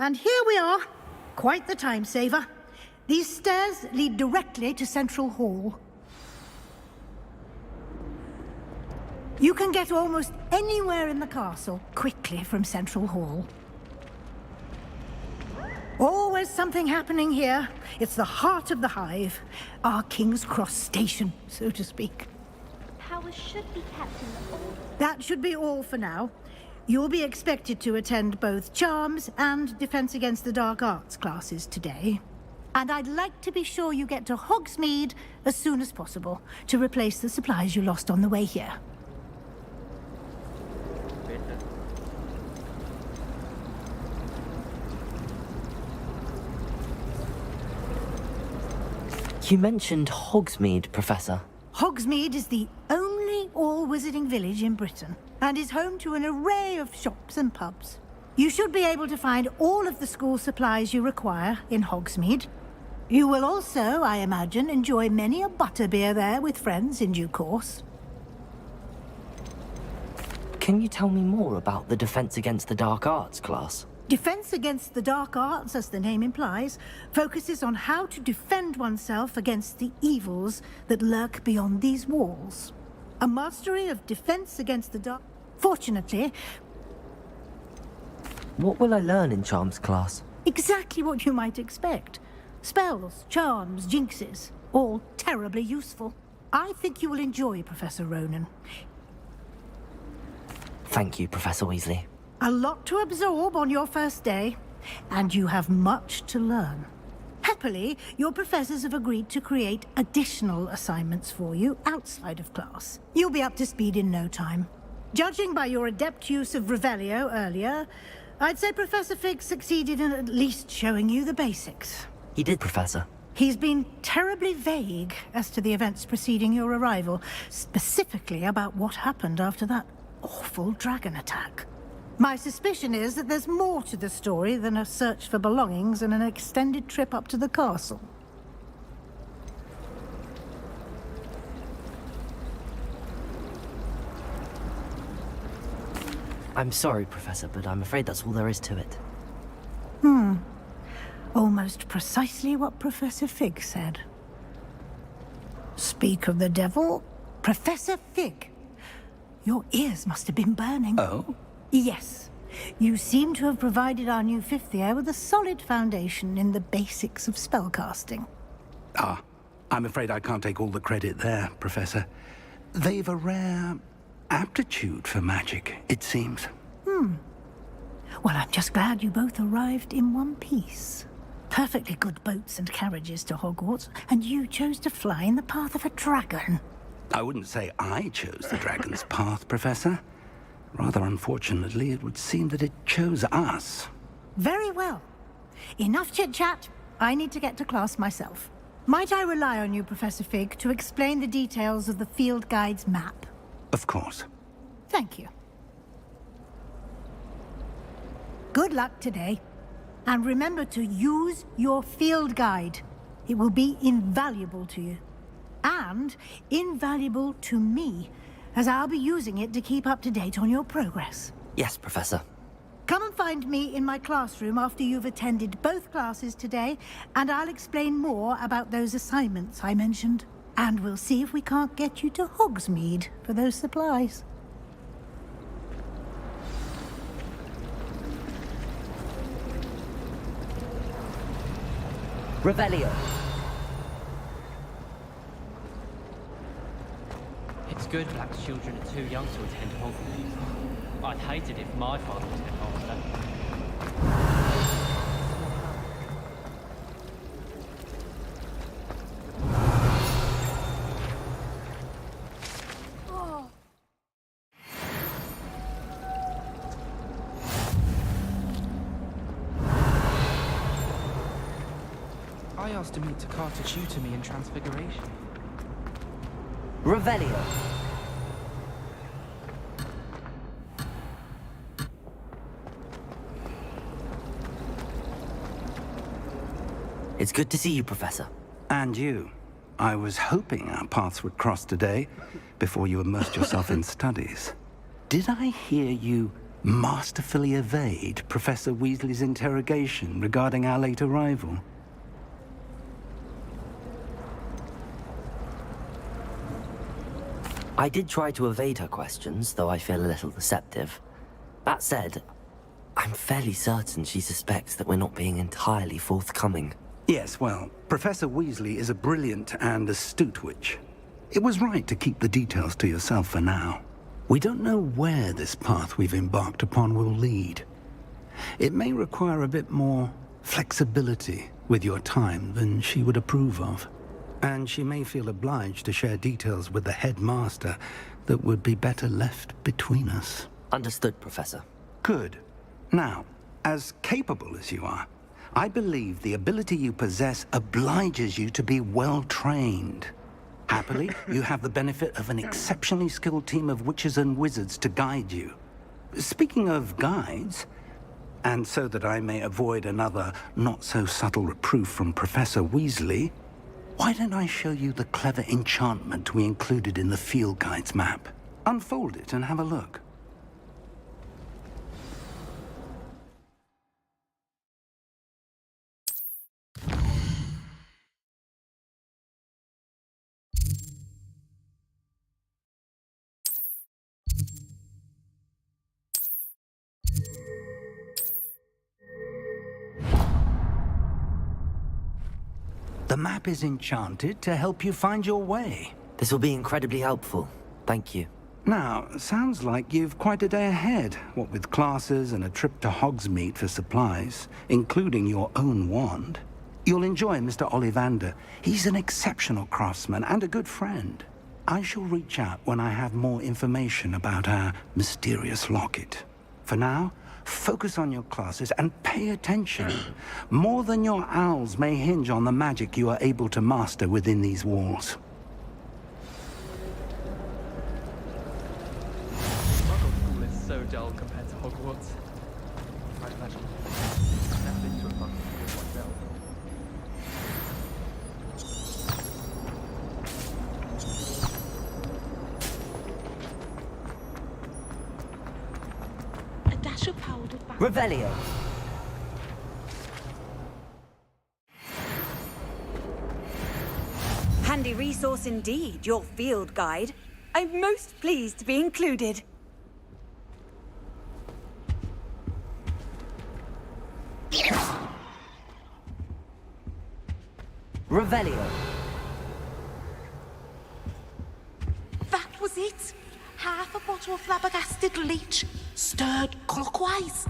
And here we are. Quite the time saver. These stairs lead directly to Central Hall. You can get almost anywhere in the castle quickly from Central Hall. Always something happening here. It's the heart of the hive. Our King's Cross station, so to speak. Powers should be kept in the old. That should be all for now. You'll be expected to attend both Charms and Defense Against the Dark Arts classes today. And I'd like to be sure you get to Hogsmeade as soon as possible to replace the supplies you lost on the way here. You mentioned Hogsmeade, Professor. Hogsmeade is the only all-wizarding village in Britain and is home to an array of shops and pubs. You should be able to find all of the school supplies you require in Hogsmeade. You will also, I imagine, enjoy many a butterbeer there with friends in due course. Can you tell me more about the Defense Against the Dark Arts class? Defense Against the Dark Arts, as the name implies, focuses on how to defend oneself against the evils that lurk beyond these walls. A mastery of defense against the dark... Fortunately... What will I learn in Charms class? Exactly what you might expect. Spells, charms, jinxes, all terribly useful. I think you will enjoy Professor Ronan. Thank you, Professor Weasley. A lot to absorb on your first day, and you have much to learn. Happily, your professors have agreed to create additional assignments for you outside of class. You'll be up to speed in no time. Judging by your adept use of Revelio earlier, I'd say Professor Fig succeeded in at least showing you the basics. He did, Professor. He's been terribly vague as to the events preceding your arrival, specifically about what happened after that awful dragon attack. My suspicion is that there's more to the story than a search for belongings and an extended trip up to the castle. I'm sorry, Professor, but I'm afraid that's all there is to it. Almost precisely what Professor Fig said. Speak of the devil, Professor Fig. Your ears must have been burning. Oh? Yes. You seem to have provided our new fifth year with a solid foundation in the basics of spellcasting. Ah, I'm afraid I can't take all the credit there, Professor. They've a rare aptitude for magic, it seems. Well, I'm just glad you both arrived in one piece. Perfectly good boats and carriages to Hogwarts, and you chose to fly in the path of a dragon. I wouldn't say I chose the dragon's path, Professor. Rather unfortunately, it would seem that it chose us. Very well. Enough chit-chat. I need to get to class myself. Might I rely on you, Professor Fig, to explain the details of the field guide's map? Of course. Thank you. Good luck today. And remember to use your field guide. It will be invaluable to you. And invaluable to me, as I'll be using it to keep up to date on your progress. Yes, Professor. Come and find me in my classroom after you've attended both classes today, and I'll explain more about those assignments I mentioned. And we'll see if we can't get you to Hogsmeade for those supplies. Revelio. It's good black children are too young to attend Hogwarts. I'd hate it if my father was headmaster. I asked him to Carter tutor me in Transfiguration. Revelio. It's good to see you, Professor. And you. I was hoping our paths would cross today, before you immersed yourself in studies. Did I hear you masterfully evade Professor Weasley's interrogation regarding our late arrival? I did try to evade her questions, though I feel a little deceptive. That said, I'm fairly certain she suspects that we're not being entirely forthcoming. Yes, well, Professor Weasley is a brilliant and astute witch. It was right to keep the details to yourself for now. We don't know where this path we've embarked upon will lead. It may require a bit more flexibility with your time than she would approve of. And she may feel obliged to share details with the headmaster that would be better left between us. Understood, Professor. Good. Now, as capable as you are, I believe the ability you possess obliges you to be well-trained. Happily, you have the benefit of an exceptionally skilled team of witches and wizards to guide you. Speaking of guides, and so that I may avoid another not-so-subtle reproof from Professor Weasley, why don't I show you the clever enchantment we included in the field guide's map? Unfold it and have a look. The map is enchanted to help you find your way. This will be incredibly helpful. Thank you. Now, sounds like you've quite a day ahead, what with classes and a trip to Hogsmeade for supplies, including your own wand. You'll enjoy Mr. Ollivander. He's an exceptional craftsman and a good friend. I shall reach out when I have more information about our mysterious locket. For now, focus on your classes and pay attention. More than your owls may hinge on the magic you are able to master within these walls. Muggle school is so dull compared to Hogwarts. I imagine I've never been to a Muggle school myself. A dash of powdered back. Revelio. Handy resource indeed, your field guide. I'm most pleased to be included. Revelio. That was it. Half a bottle of flabbergasted leech, stirred clockwise.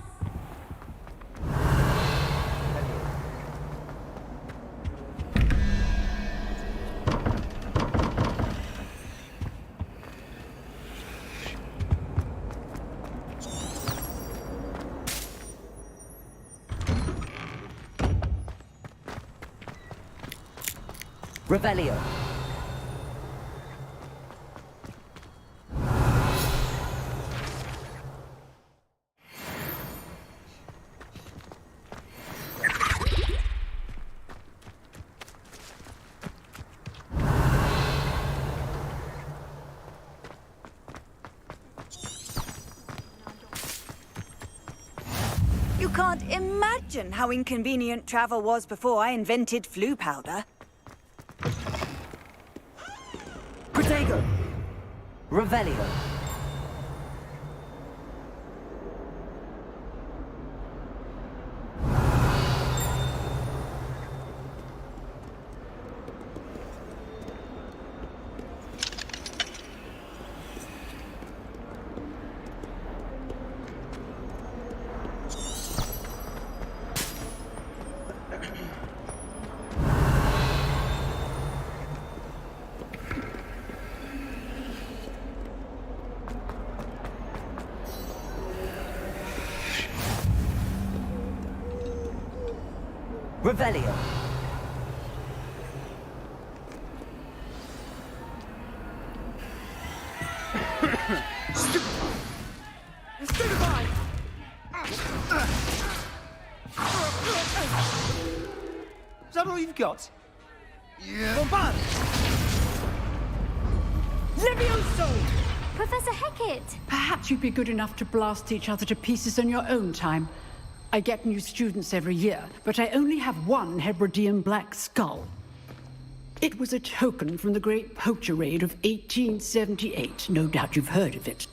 Revelio. You can't imagine how inconvenient travel was before I invented flu powder. Protego. Revelio. Revelio. Stupefy! Is that all you've got? Yeah. Bombard! Levioso! Professor Hecat! Perhaps you'd be good enough to blast each other to pieces in your own time. I get new students every year, but I only have one Hebridean black skull. It was a token from the Great Poacher Raid of 1878. No doubt you've heard of it.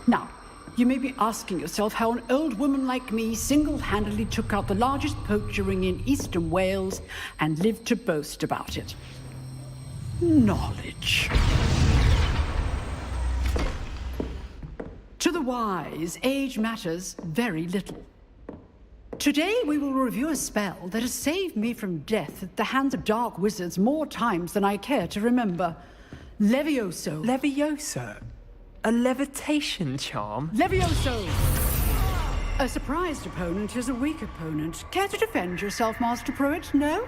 Now, you may be asking yourself how an old woman like me single-handedly took out the largest poacher ring in eastern Wales and lived to boast about it. Knowledge. To the wise, age matters very little. Today we will review a spell that has saved me from death at the hands of dark wizards more times than I care to remember. Levioso. Levioso? A levitation charm? Levioso! A surprised opponent is a weak opponent. Care to defend yourself, Master Pruitt? No?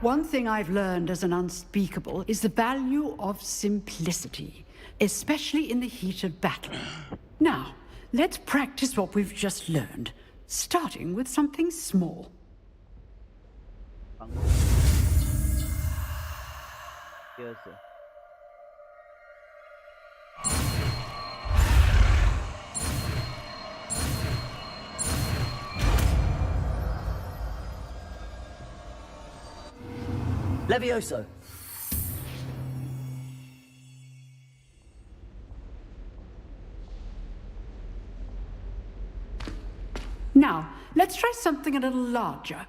One thing I've learned as an unspeakable is the value of simplicity, especially in the heat of battle. Now, let's practice what we've just learned, starting with something small. Yes, sir. Levioso. Now, let's try something a little larger.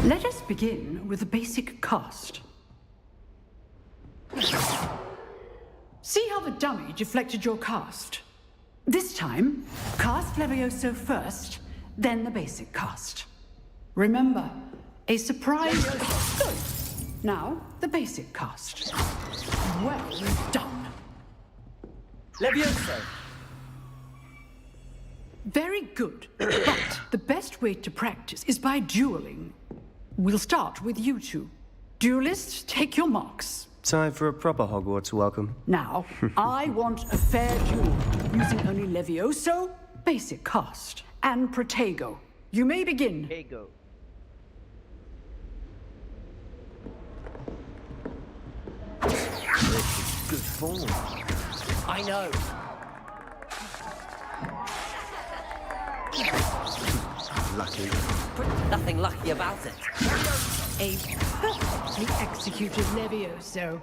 Let us begin with the basic cast. See how the dummy deflected your cast? This time, cast Levioso first, then the basic cast. Remember, a surprise... Good. Now, the basic cast. Well done. Levioso! Very good. But the best way to practice is by dueling. We'll start with you two. Duelists, take your marks. Time for a proper Hogwarts welcome. Now, I want a fair duel, using only Levioso, basic cast, and Protego. You may begin. Protego. Good form. I know. Lucky. Nothing lucky about it. A perfectly executed Levioso.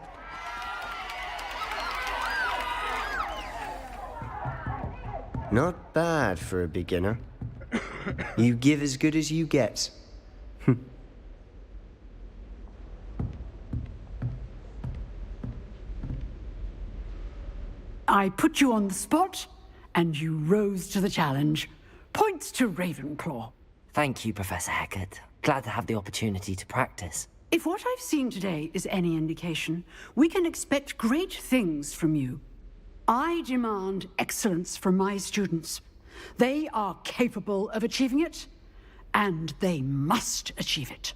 Not bad for a beginner. You give as good as you get. I put you on the spot, and you rose to the challenge. Points to Ravenclaw. Thank you, Professor Hecat. Glad to have the opportunity to practice. If what I've seen today is any indication, we can expect great things from you. I demand excellence from my students. They are capable of achieving it, and they must achieve it.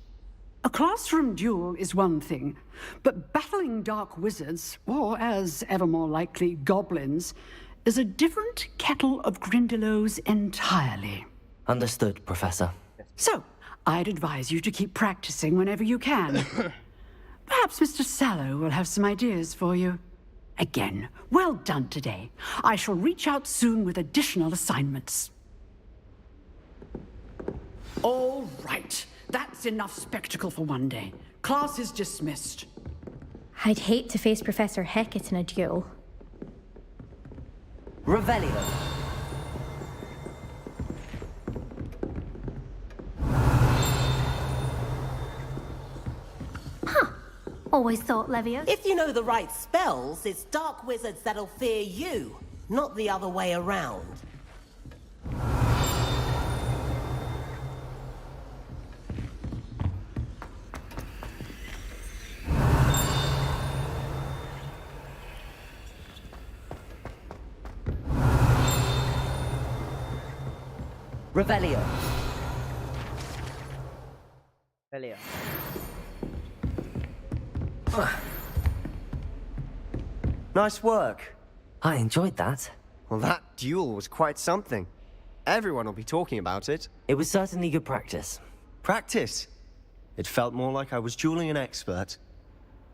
A classroom duel is one thing, but battling dark wizards, or as ever more likely, goblins, is a different kettle of Grindylows entirely. Understood, Professor. So, I'd advise you to keep practicing whenever you can. Perhaps Mr. Sallow will have some ideas for you. Again, well done today. I shall reach out soon with additional assignments. All right. That's enough spectacle for one day. Class is dismissed. I'd hate to face Professor Hecat in a duel. Revelio. Always thought Levioso. If you know the right spells, it's dark wizards that'll fear you, not the other way around. Revelio. Revelio. Nice work. I enjoyed that. Well, that duel was quite something. Everyone will be talking about it. It was certainly good practice. Practice? It felt more like I was dueling an expert.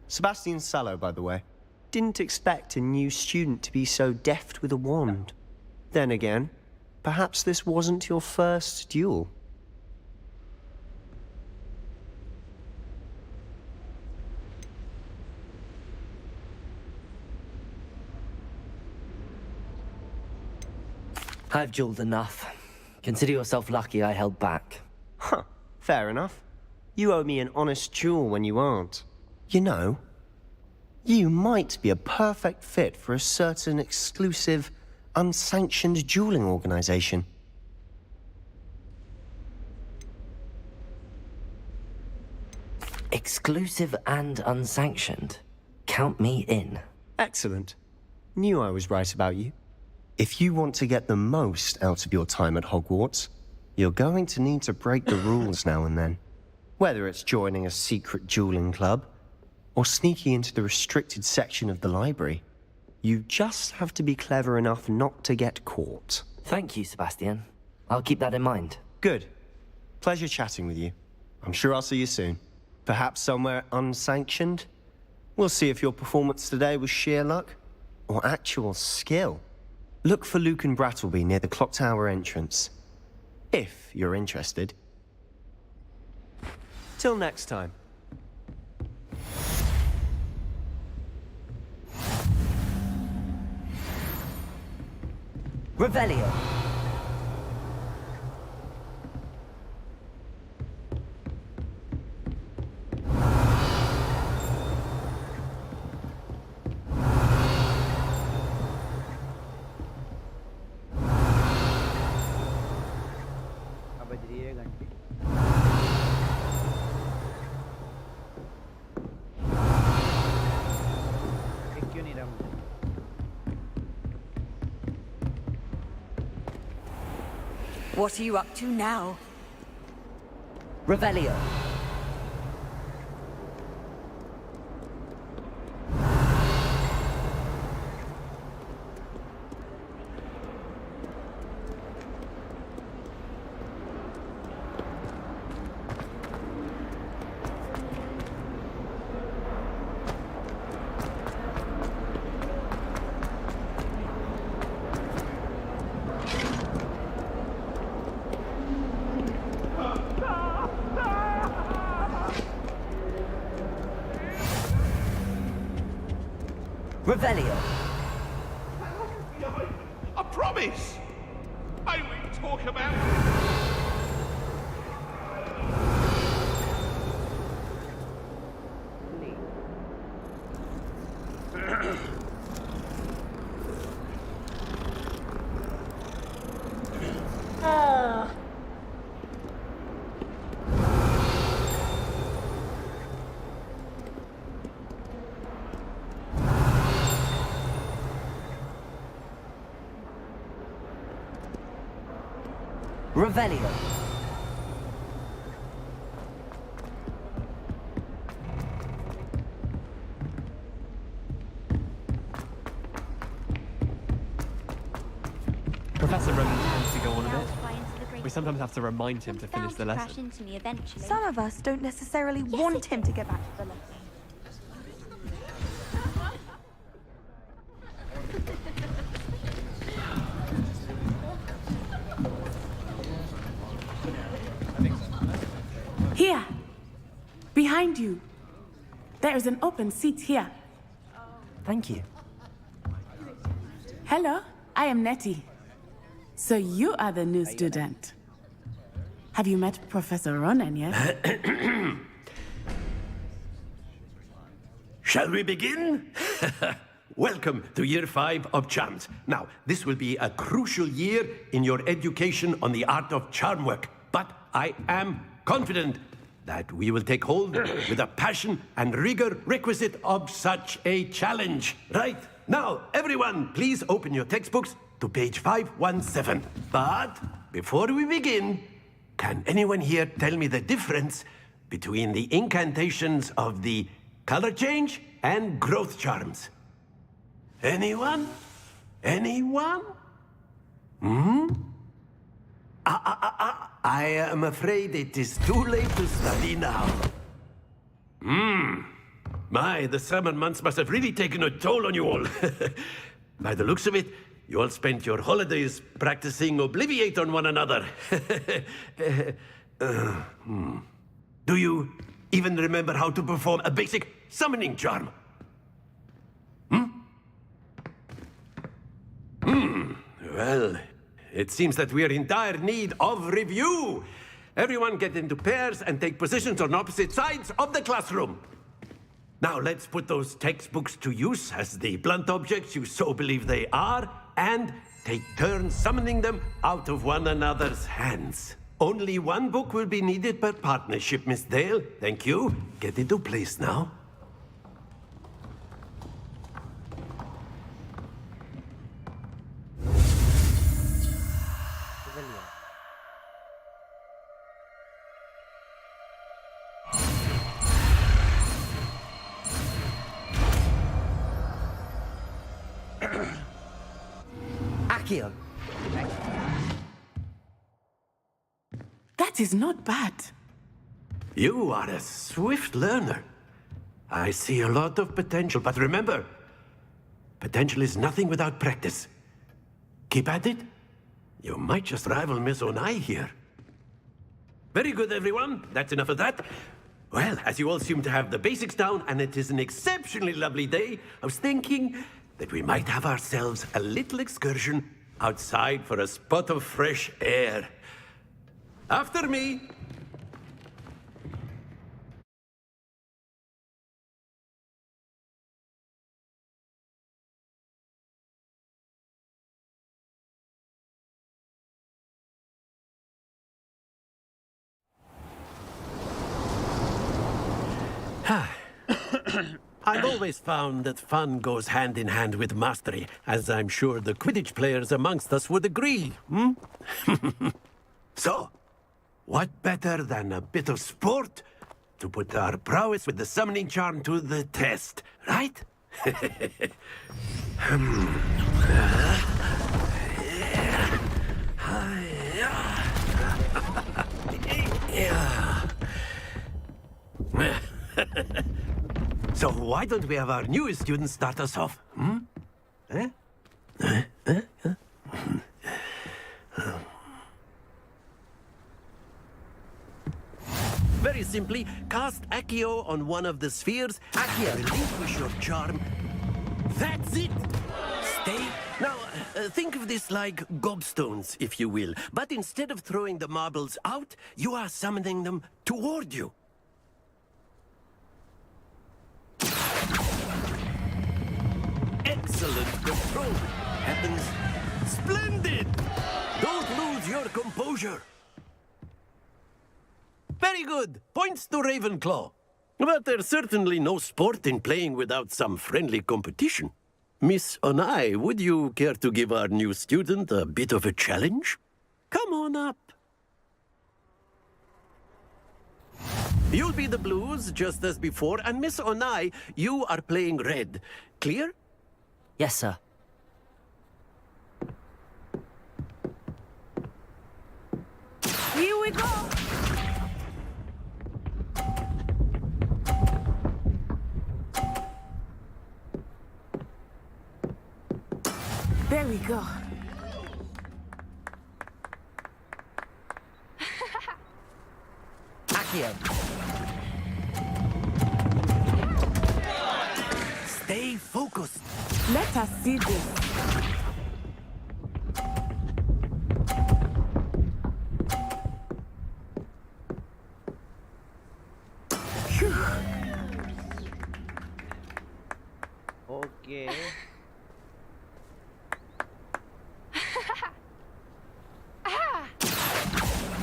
Sebastian Sallow, by the way. Didn't expect a new student to be so deft with a wand. Then again, perhaps this wasn't your first duel. I've dueled enough. Consider yourself lucky I held back. Huh, fair enough. You owe me an honest duel when you aren't. You know, you might be a perfect fit for a certain exclusive, unsanctioned dueling organization. Exclusive and unsanctioned. Count me in. Excellent. Knew I was right about you. If you want to get the most out of your time at Hogwarts, you're going to need to break the rules now and then. Whether it's joining a secret dueling club, or sneaking into the restricted section of the library, you just have to be clever enough not to get caught. Thank you, Sebastian. I'll keep that in mind. Good. Pleasure chatting with you. I'm sure I'll see you soon. Perhaps somewhere unsanctioned? We'll see if your performance today was sheer luck, or actual skill. Look for Luke and Brattleby near the clock tower entrance, if you're interested. Till next time. Revelio. What are you up to now? Revelio. Revelio. I promise! I will talk about Revelio. Professor Roman tends to go on a bit. We sometimes have to remind him to finish the lesson. Some of us don't necessarily want him to get back to the lesson. Here! Behind you! There is an open seat here. Thank you. Hello, I am Nettie. So you are the new student. Have you met Professor Ronan yet? Shall we begin? Welcome to Year 5 of Charms. Now, this will be a crucial year in your education on the art of charm work, but I am confident that we will take hold with the passion and rigor requisite of such a challenge. Right, now, everyone, please open your textbooks to page 517. But before we begin, can anyone here tell me the difference between the incantations of the color change and growth charms? Anyone? Anyone? Hmm? I am afraid it is too late to study now. My, the summer months must have really taken a toll on you all. By the looks of it, you all spent your holidays practicing Obliviate on one another. Do you even remember how to perform a basic summoning charm? Well, it seems that we are in dire need of review. Everyone get into pairs and take positions on opposite sides of the classroom. Now let's put those textbooks to use as the blunt objects you so believe they are, and take turns summoning them out of one another's hands. Only one book will be needed per partnership, Miss Dale. Thank you. Get into place now. Accio. That is not bad. You are a swift learner. I see a lot of potential, but remember, potential is nothing without practice. Keep at it. You might just rival Miss Onai here. Very good, everyone. That's enough of that. Well, as you all seem to have the basics down, and it is an exceptionally lovely day, I was thinking that we might have ourselves a little excursion outside for a spot of fresh air. After me. I've always found that fun goes hand in hand with mastery, as I'm sure the Quidditch players amongst us would agree, hmm? So, what better than a bit of sport to put our prowess with the summoning charm to the test, right? So why don't we have our newest student start us off, hmm? Very simply, cast Accio on one of the spheres. Accio, relinquish your charm. That's it! Stay. Now, think of this like gobstones, if you will. But instead of throwing the marbles out, you are summoning them toward you. Excellent control. Heavens, splendid! Don't lose your composure. Very good. Points to Ravenclaw. But there's certainly no sport in playing without some friendly competition. Miss Onai, would you care to give our new student a bit of a challenge? Come on up. You'll be the blues, just as before, and Miss Onai, you are playing red. Clear? Yes, sir. Here we go! There we go. Accio. Stay focused. Let us see this. Okay.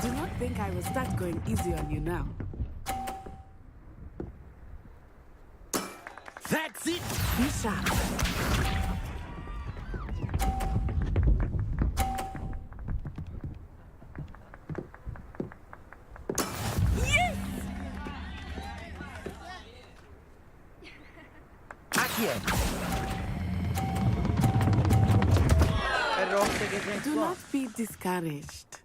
Do not think I will start going easy on you now. That's it! Be sharp. Yes! Accio. Do not be discouraged.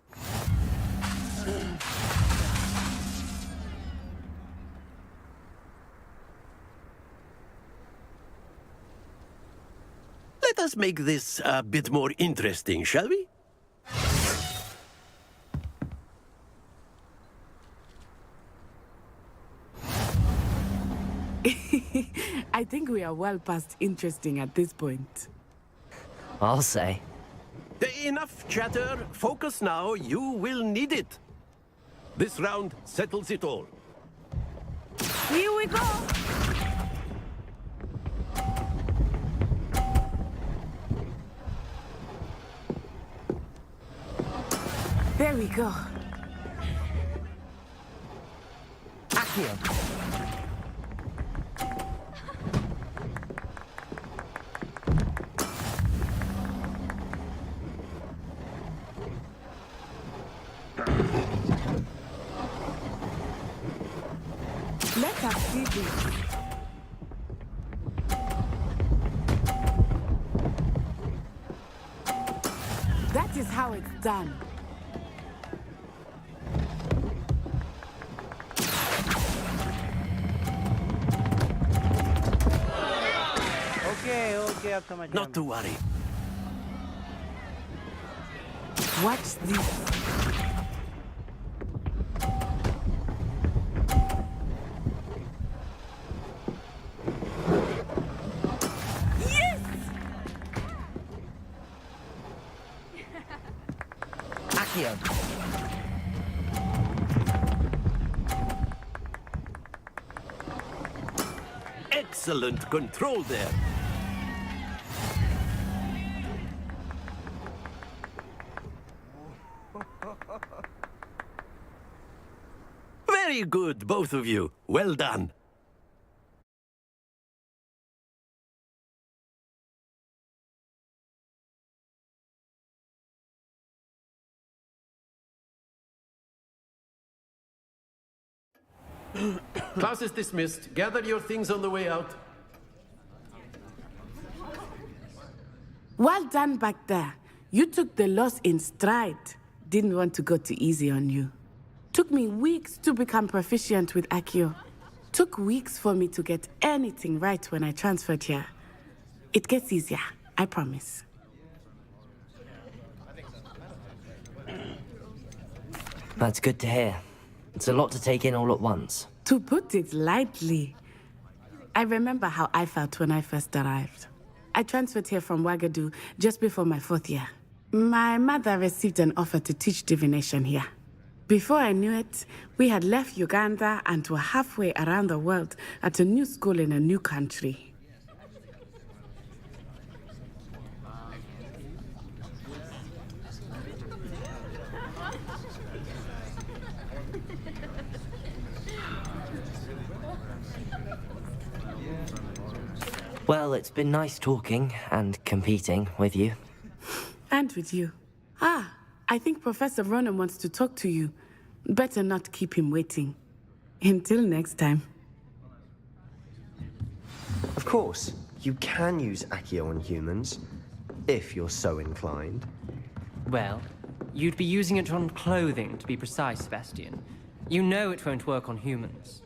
Let us make this a bit more interesting, shall we? I think we are well past interesting at this point. I'll say. Enough chatter. Focus now. You will need it. This round settles it all. Here we go! There we go. Accio. Let us see this. That is how it's done. Okay, अब समझ Not to worry. Watch this. Yes! Accio. Excellent control there. Very good, both of you. Well done. Class is dismissed. Gather your things on the way out. Well done back there. You took the loss in stride. Didn't want to go too easy on you. Took me weeks to become proficient with Accio. Took weeks for me to get anything right when I transferred here. It gets easier, I promise. That's good to hear. It's a lot to take in all at once. To put it lightly, I remember how I felt when I first arrived. I transferred here from Ouagadougou just before my 4th year. My mother received an offer to teach divination here. Before I knew it, we had left Uganda and were halfway around the world at a new school in a new country. Well, it's been nice talking and competing with you. And with you. Ah, I think Professor Ronan wants to talk to you. Better not keep him waiting. Until next time. Of course, you can use Accio on humans, if you're so inclined. Well, you'd be using it on clothing, to be precise, Sebastian. You know it won't work on humans.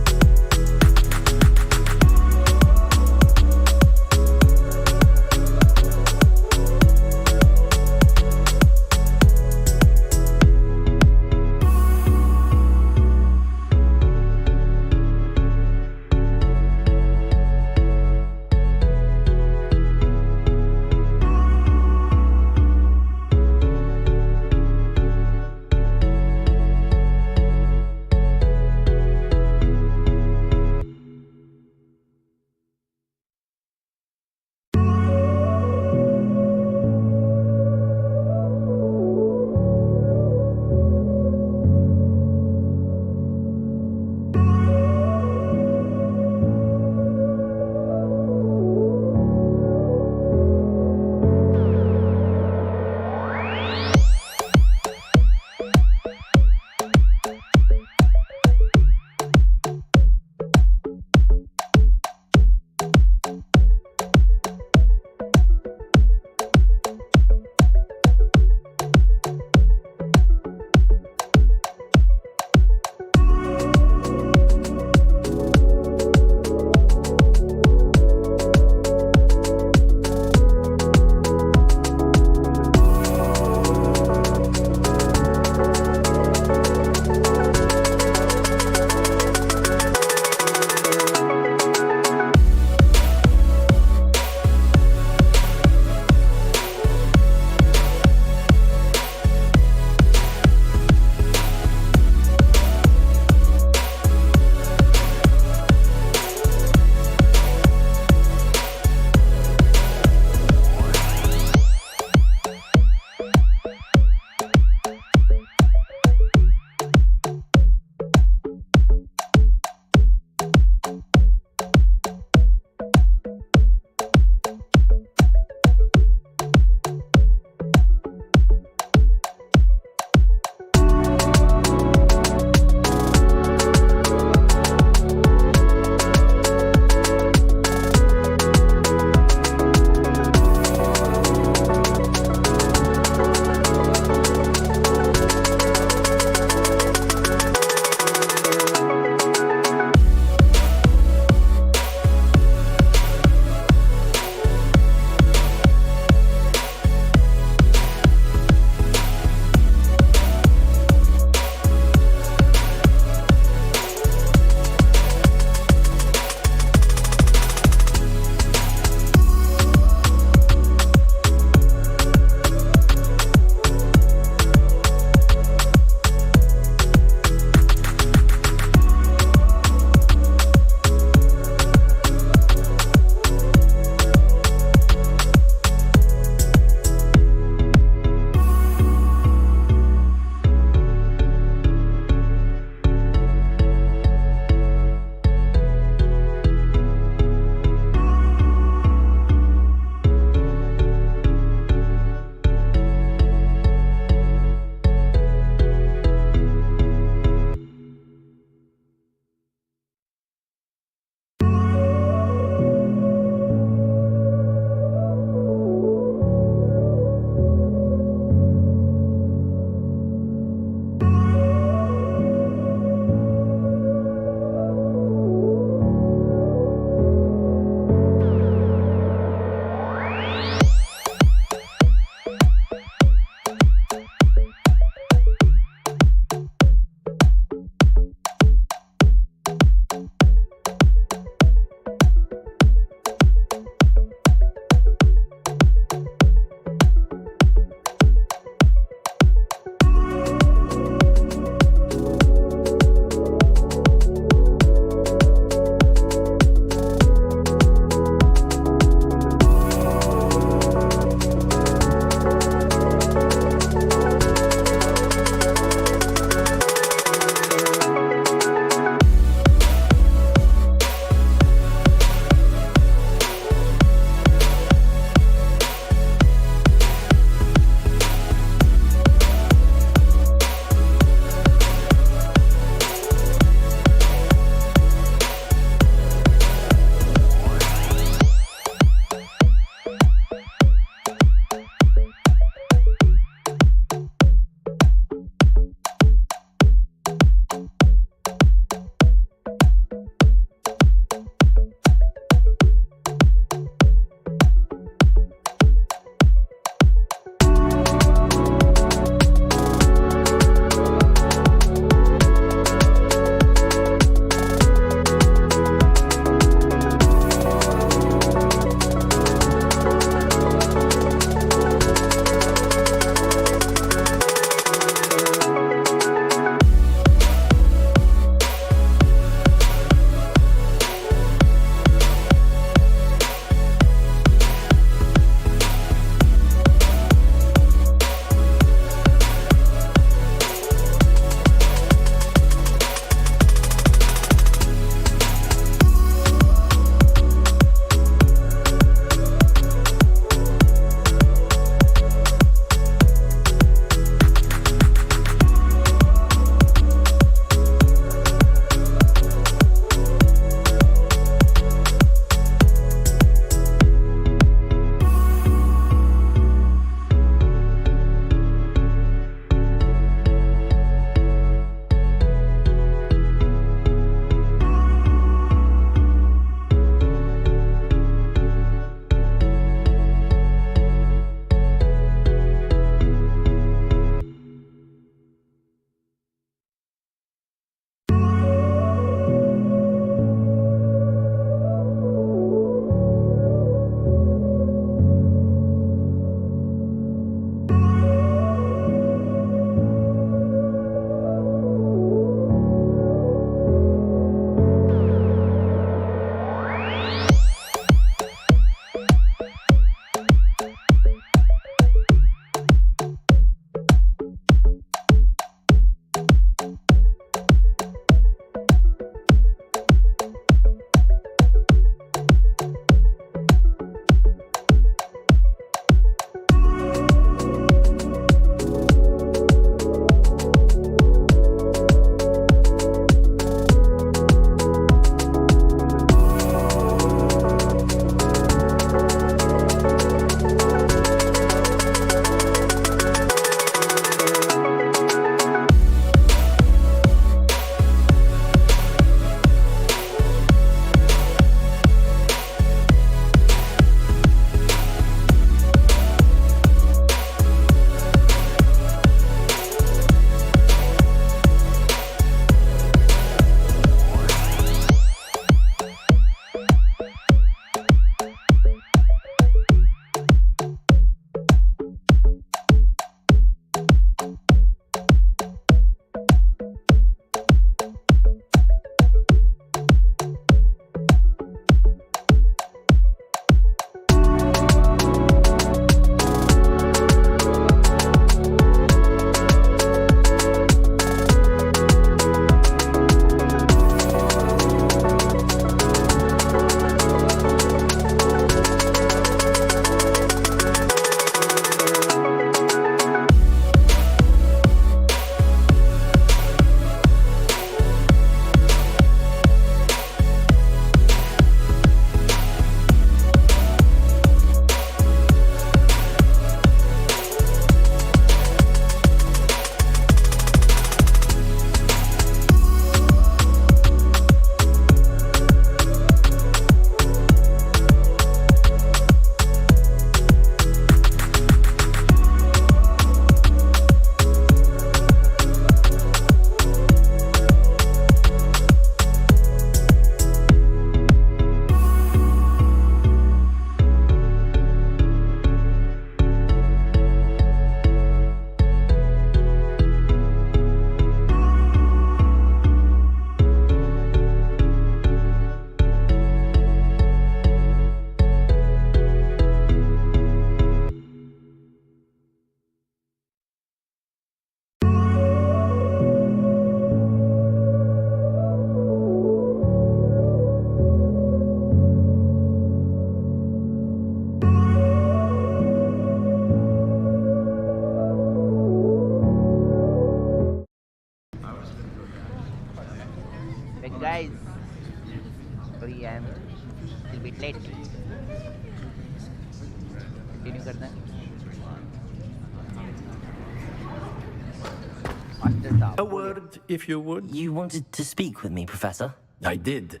A word, if you would. You wanted to speak with me, Professor? I did.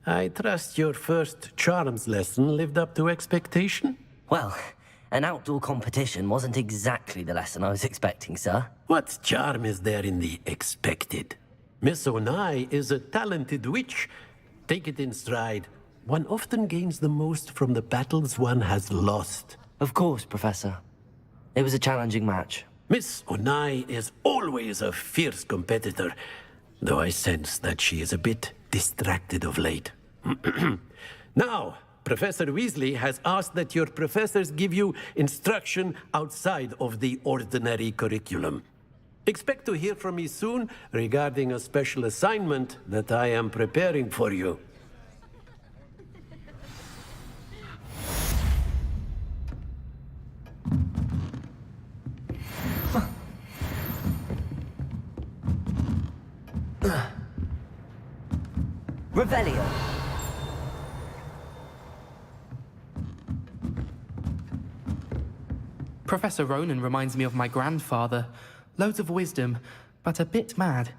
I trust your first charms lesson lived up to expectation? Well, an outdoor competition wasn't exactly the lesson I was expecting, sir. What charm is there in the expected? Miss Onai is a talented witch. Take it in stride. One often gains the most from the battles one has lost. Of course, Professor. It was a challenging match. Miss Onai is always a fierce competitor, though I sense that she is a bit distracted of late. Now, Professor Weasley has asked that your professors give you instruction outside of the ordinary curriculum. Expect to hear from me soon regarding a special assignment that I am preparing for you. Revelio. Professor Ronan reminds me of my grandfather. Loads of wisdom, but a bit mad.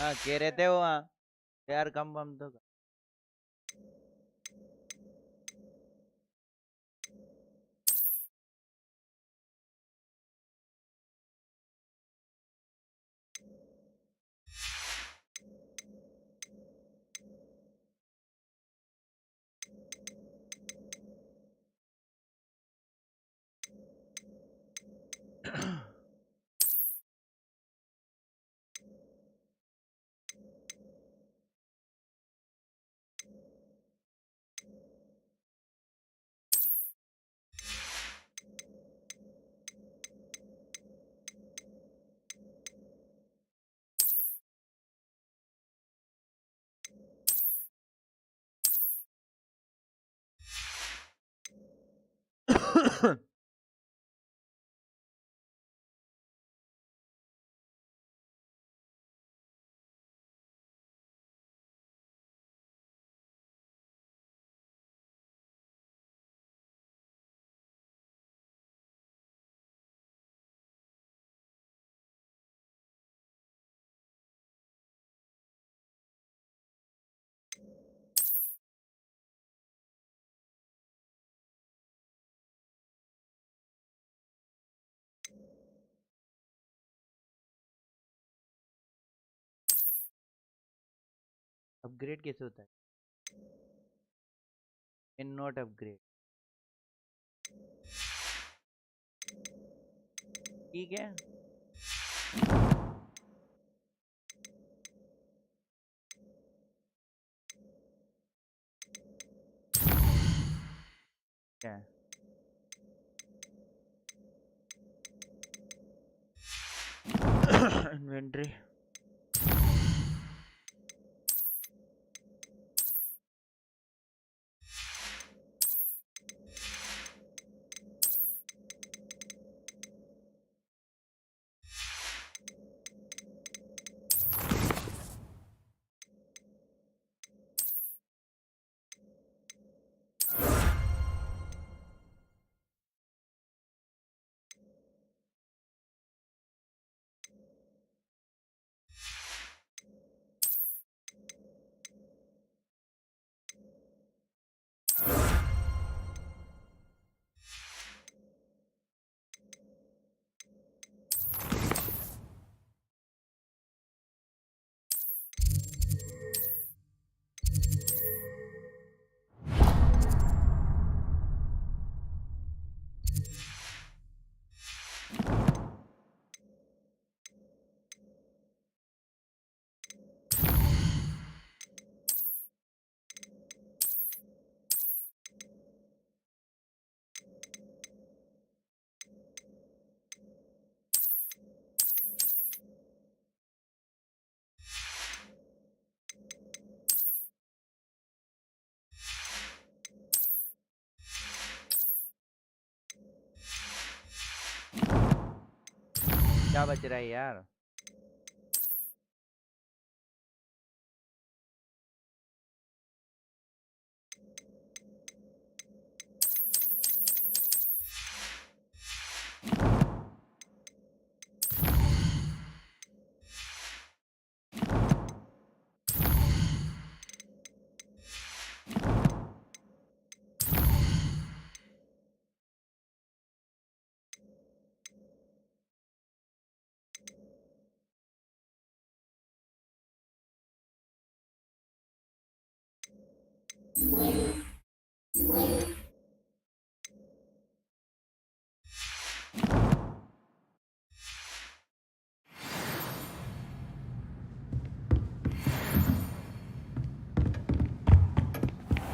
हाँ कह रहे थे वो यार कम बम तो upgrade कैसे होता है Cannot upgrade. ठीक है. क्या? Inventory. क्या बच रहा है यार?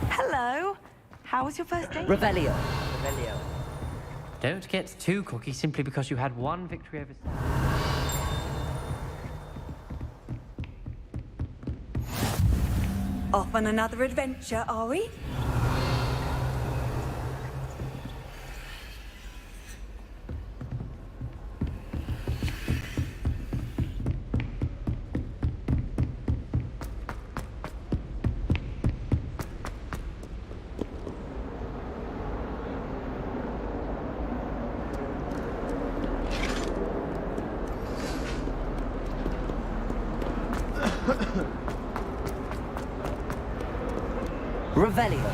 Hello. How was your first day? Revelio. Revelio. Don't get too cocky simply because you had one victory over. Off on another adventure, are we? Revelio.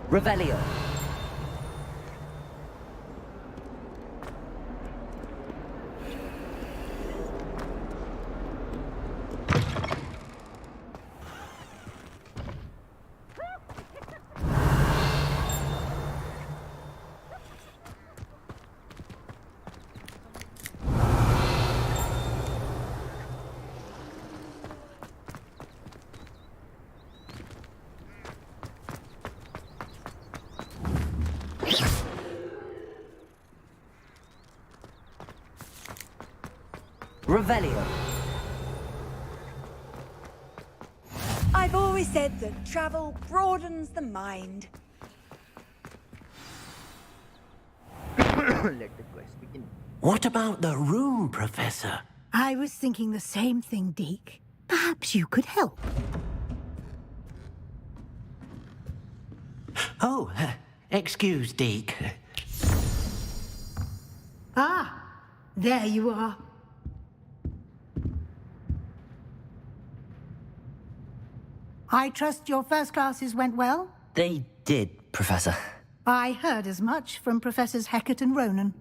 Revelio. Revelio. I've always said that travel broadens the mind. Let the quest begin. What about the room, Professor? I was thinking the same thing, Deke. Perhaps you could help. Oh, excuse, Deke. Ah, there you are. I trust your first classes went well? They did, Professor. I heard as much from Professors Hecat and Ronan.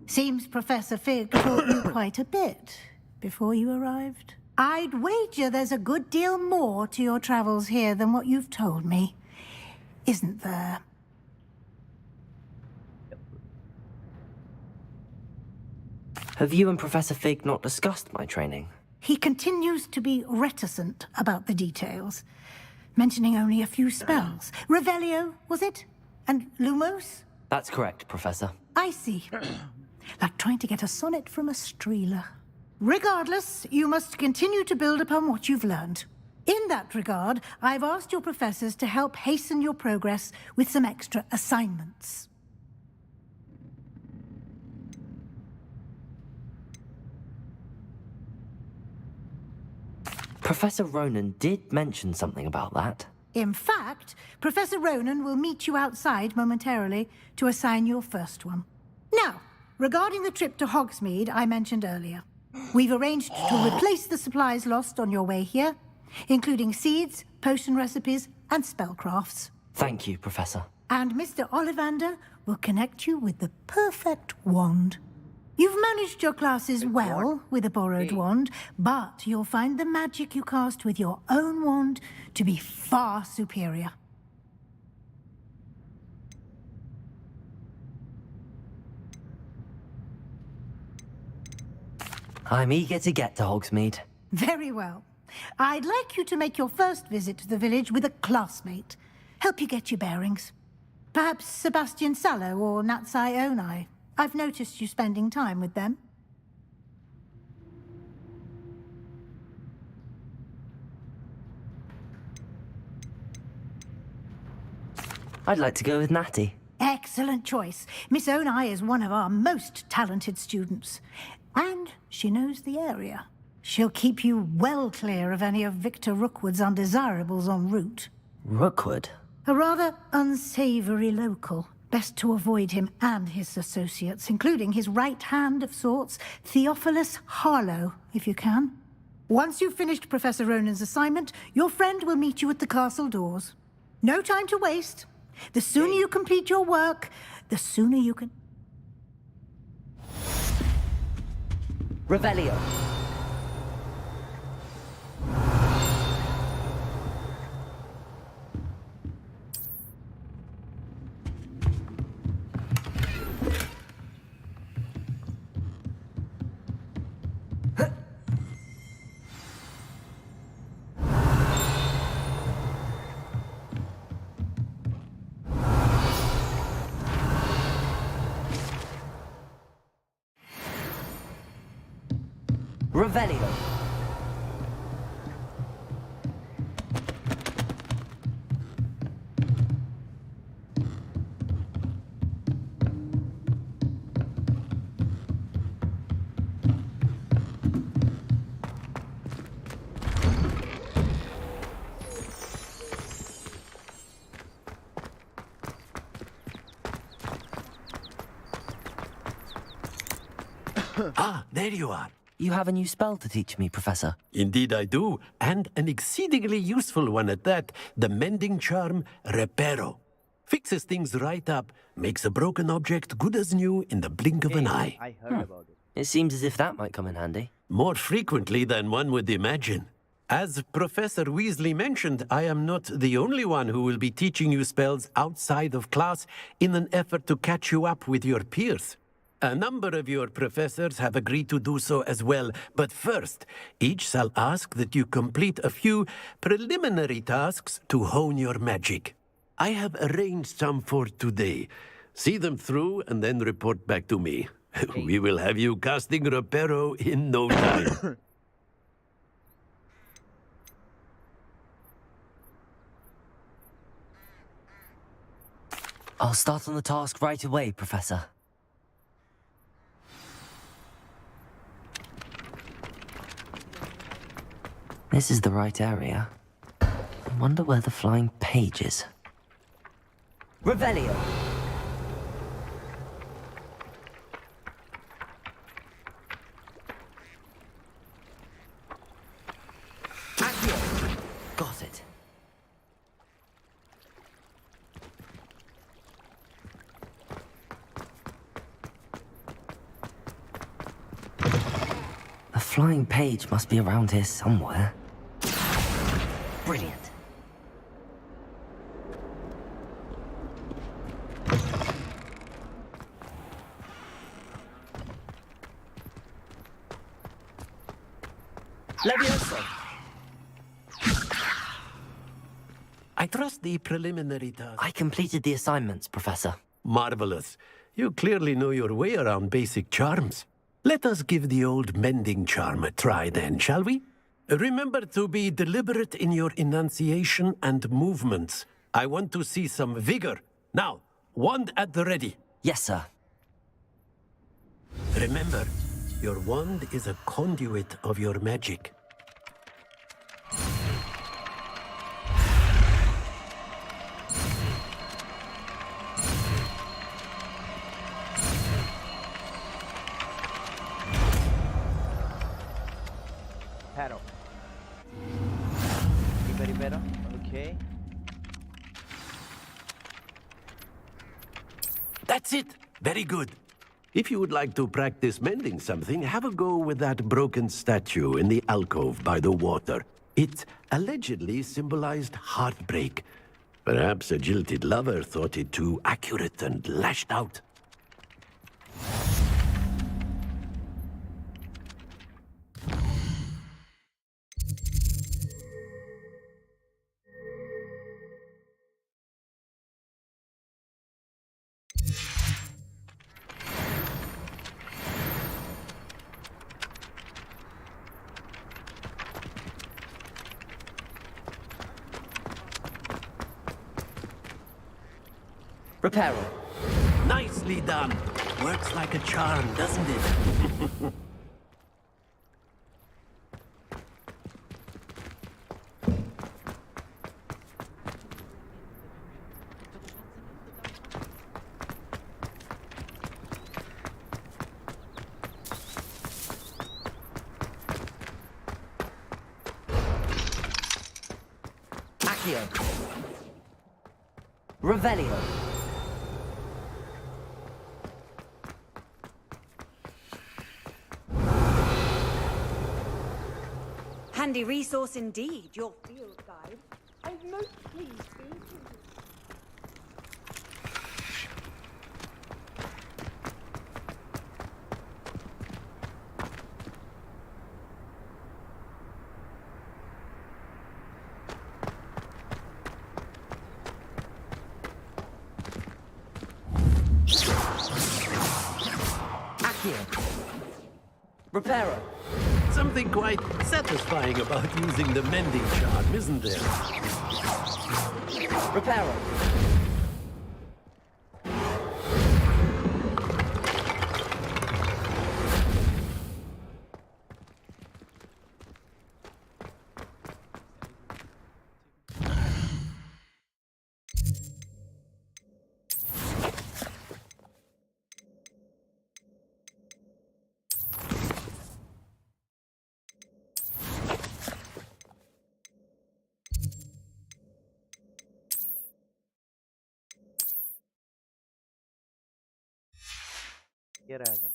Seems Professor Fig taught you quite a bit before you arrived. I'd wager there's a good deal more to your travels here than what you've told me. Isn't there? Have you and Professor Fig not discussed my training? He continues to be reticent about the details, mentioning only a few spells. Revelio, was it? And Lumos? That's correct, Professor. I see. Like trying to get a sonnet from a streeler. Regardless, you must continue to build upon what you've learned. In that regard, I've asked your professors to help hasten your progress with some extra assignments. Professor Ronan did mention something about that. In fact, Professor Ronan will meet you outside momentarily to assign your first one. Now, regarding the trip to Hogsmeade I mentioned earlier, we've arranged to replace the supplies lost on your way here, including seeds, potion recipes, and spellcrafts. Thank you, Professor. And Mr. Ollivander will connect you with the perfect wand. You've managed your classes well with a borrowed wand, but you'll find the magic you cast with your own wand to be far superior. I'm eager to get to Hogsmeade. Very well. I'd like you to make your first visit to the village with a classmate. Help you get your bearings. Perhaps Sebastian Sallow or Natsai Onai. I've noticed you spending time with them. I'd like to go with Natty. Excellent choice. Miss Onai is one of our most talented students. And she knows the area. She'll keep you well clear of any of Victor Rookwood's undesirables en route. Rookwood? A rather unsavory local. Best to avoid him and his associates, including his right hand of sorts, Theophilus Harlow, if you can. Once you've finished Professor Ronan's assignment, your friend will meet you at the castle doors. No time to waste. The sooner you complete your work, the sooner you can... Revelio. Revelio. Ah, there you are. You have a new spell to teach me, Professor. Indeed I do, and an exceedingly useful one at that. The mending charm, Reparo. Fixes things right up, makes a broken object good as new in the blink of an eye. I heard about it. It seems as if that might come in handy. More frequently than one would imagine. As Professor Weasley mentioned, I am not the only one who will be teaching you spells outside of class in an effort to catch you up with your peers. A number of your professors have agreed to do so as well, but first, each shall ask that you complete a few preliminary tasks to hone your magic. I have arranged some for today. See them through and then report back to me. We will have you casting Reparo in no time. I'll start on the task right away, Professor. This is the right area. I wonder where the flying page is. Revelio. Accio. Got it. A flying page must be around here somewhere. Brilliant. Levioso. I trust the preliminary task. I completed the assignments, Professor. Marvelous. You clearly know your way around basic charms. Let us give the old mending charm a try then, shall we? Remember to be deliberate in your enunciation and movements. I want to see some vigor. Now, wand at the ready. Yes, sir. Remember, your wand is a conduit of your magic. Pero. Pero. Okay. That's it. Very good. If you would like to practice mending something, have a go with that broken statue in the alcove by the water. It allegedly symbolized heartbreak. Perhaps a jilted lover thought it too accurate and lashed out. Reparo. Nicely done. Works like a charm, doesn't it? Accio. Revelio. Handy resource indeed, your field guide. I'm most pleased to introduce. Accio. Reparo. Something quite satisfying about using the mending charm, isn't there? Reparo. ये रहेगा.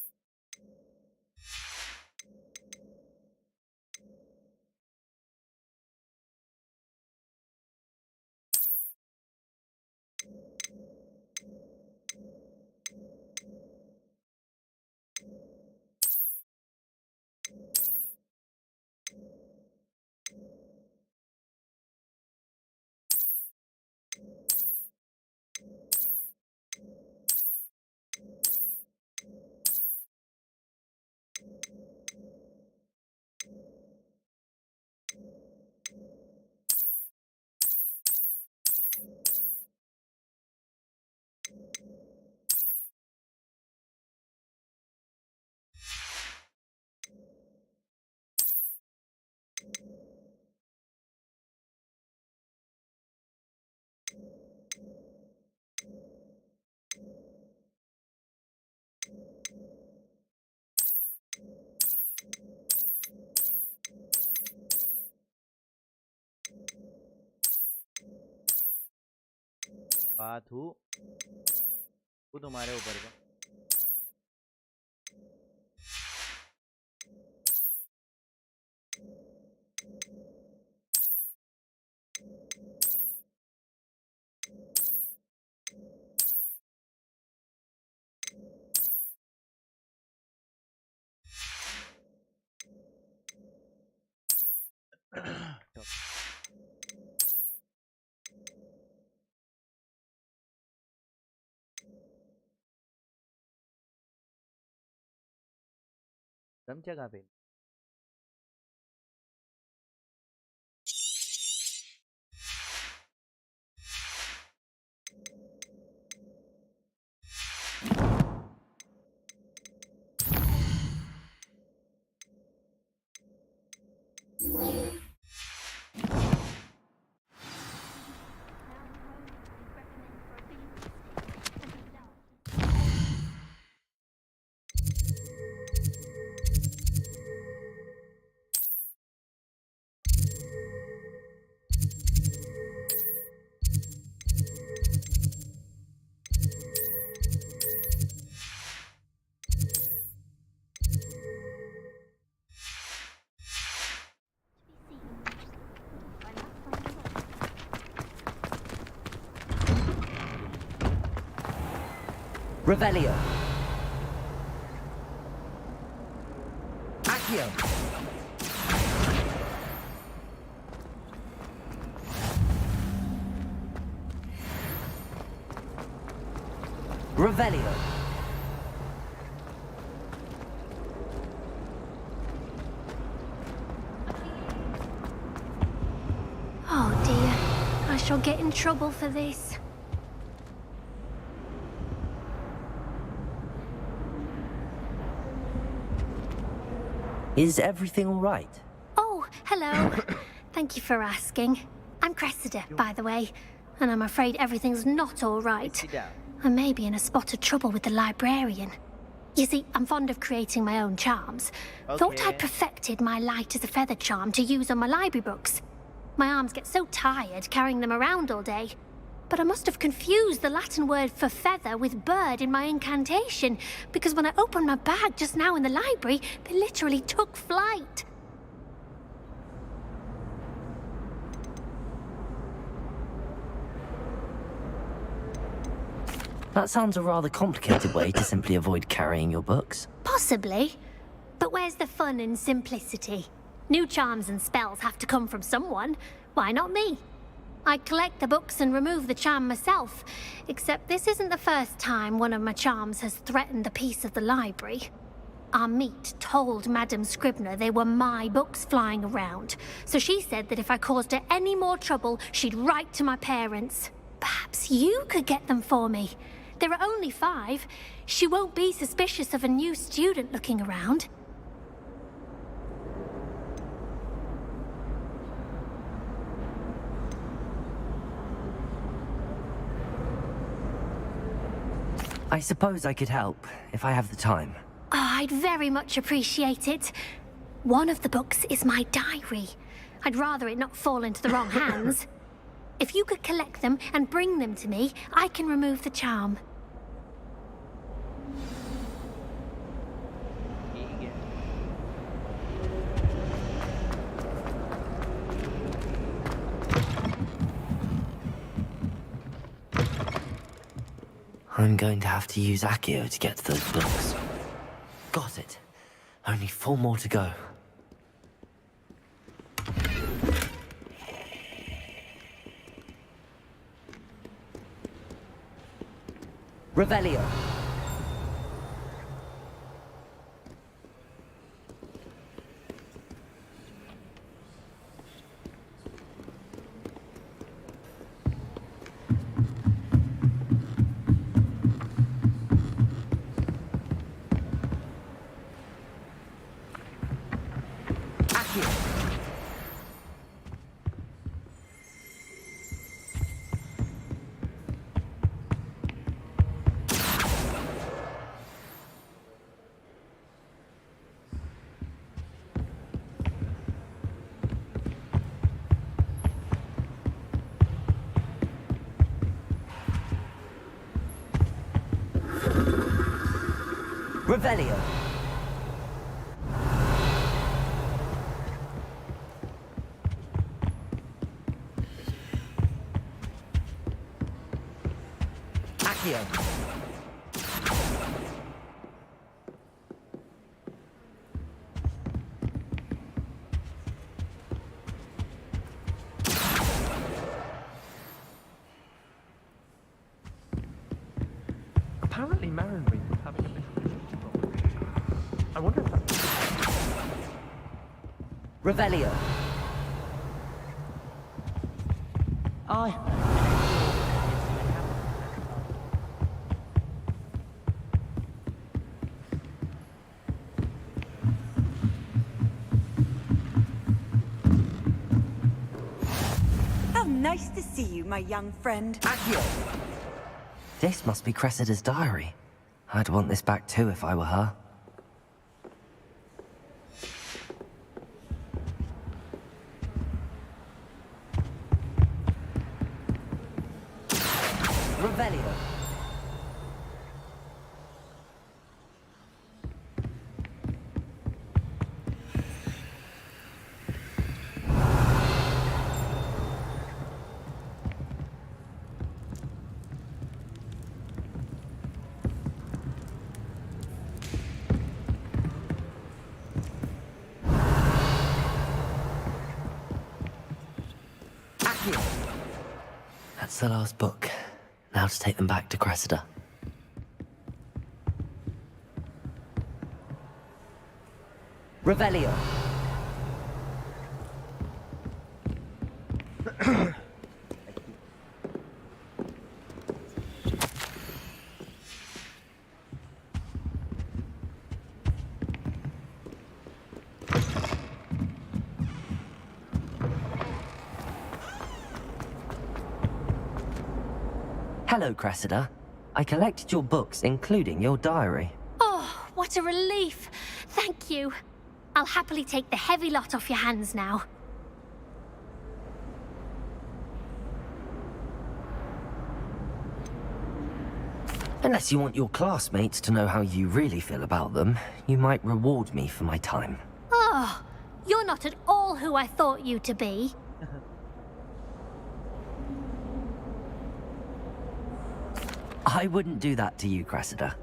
पाथू वो तुम्हारे ऊपर का समझा कहाँ पे Revelio. Accio. Revelio. Oh dear, I shall get in trouble for this. Is everything all right? Oh, hello. Thank you for asking. I'm Cressida, by the way, and I'm afraid everything's not all right. I may be in a spot of trouble with the librarian. You see, I'm fond of creating my own charms. Thought I'd perfected my light as a feather charm to use on my library books. My arms get so tired carrying them around all day. But I must have confused the Latin word for feather with bird in my incantation, because when I opened my bag just now in the library, they literally took flight. That sounds a rather complicated way to simply avoid carrying your books. Possibly. But where's the fun in simplicity? New charms and spells have to come from someone. Why not me? I collect the books and remove the charm myself, except this isn't the first time one of my charms has threatened the peace of the library. Our meet told Madame Scribner they were my books flying around, so she said that if I caused her any more trouble, she'd write to my parents. Perhaps you could get them for me. There are only 5. She won't be suspicious of a new student looking around. I suppose I could help, if I have the time. Oh, I'd very much appreciate it. One of the books is my diary. I'd rather it not fall into the wrong hands. If you could collect them and bring them to me, I can remove the charm. I'm going to have to use Accio to get to those books. Got it. Only 4 more to go. Revelio. Revelio. Accio. Apparently, Marinry was having a bit of a problem. I wonder if that's... Revelio. How nice to see you, my young friend. Accio. This must be Cressida's diary. I'd want this back too if I were her. Revelio. That's the last book. Now to take them back to Cressida. Revelio. Hello, Cressida. I collected your books, including your diary. Oh, what a relief. Thank you. I'll happily take the heavy lot off your hands now. Unless you want your classmates to know how you really feel about them, you might reward me for my time. Oh, you're not at all who I thought you to be. I wouldn't do that to you, Cressida.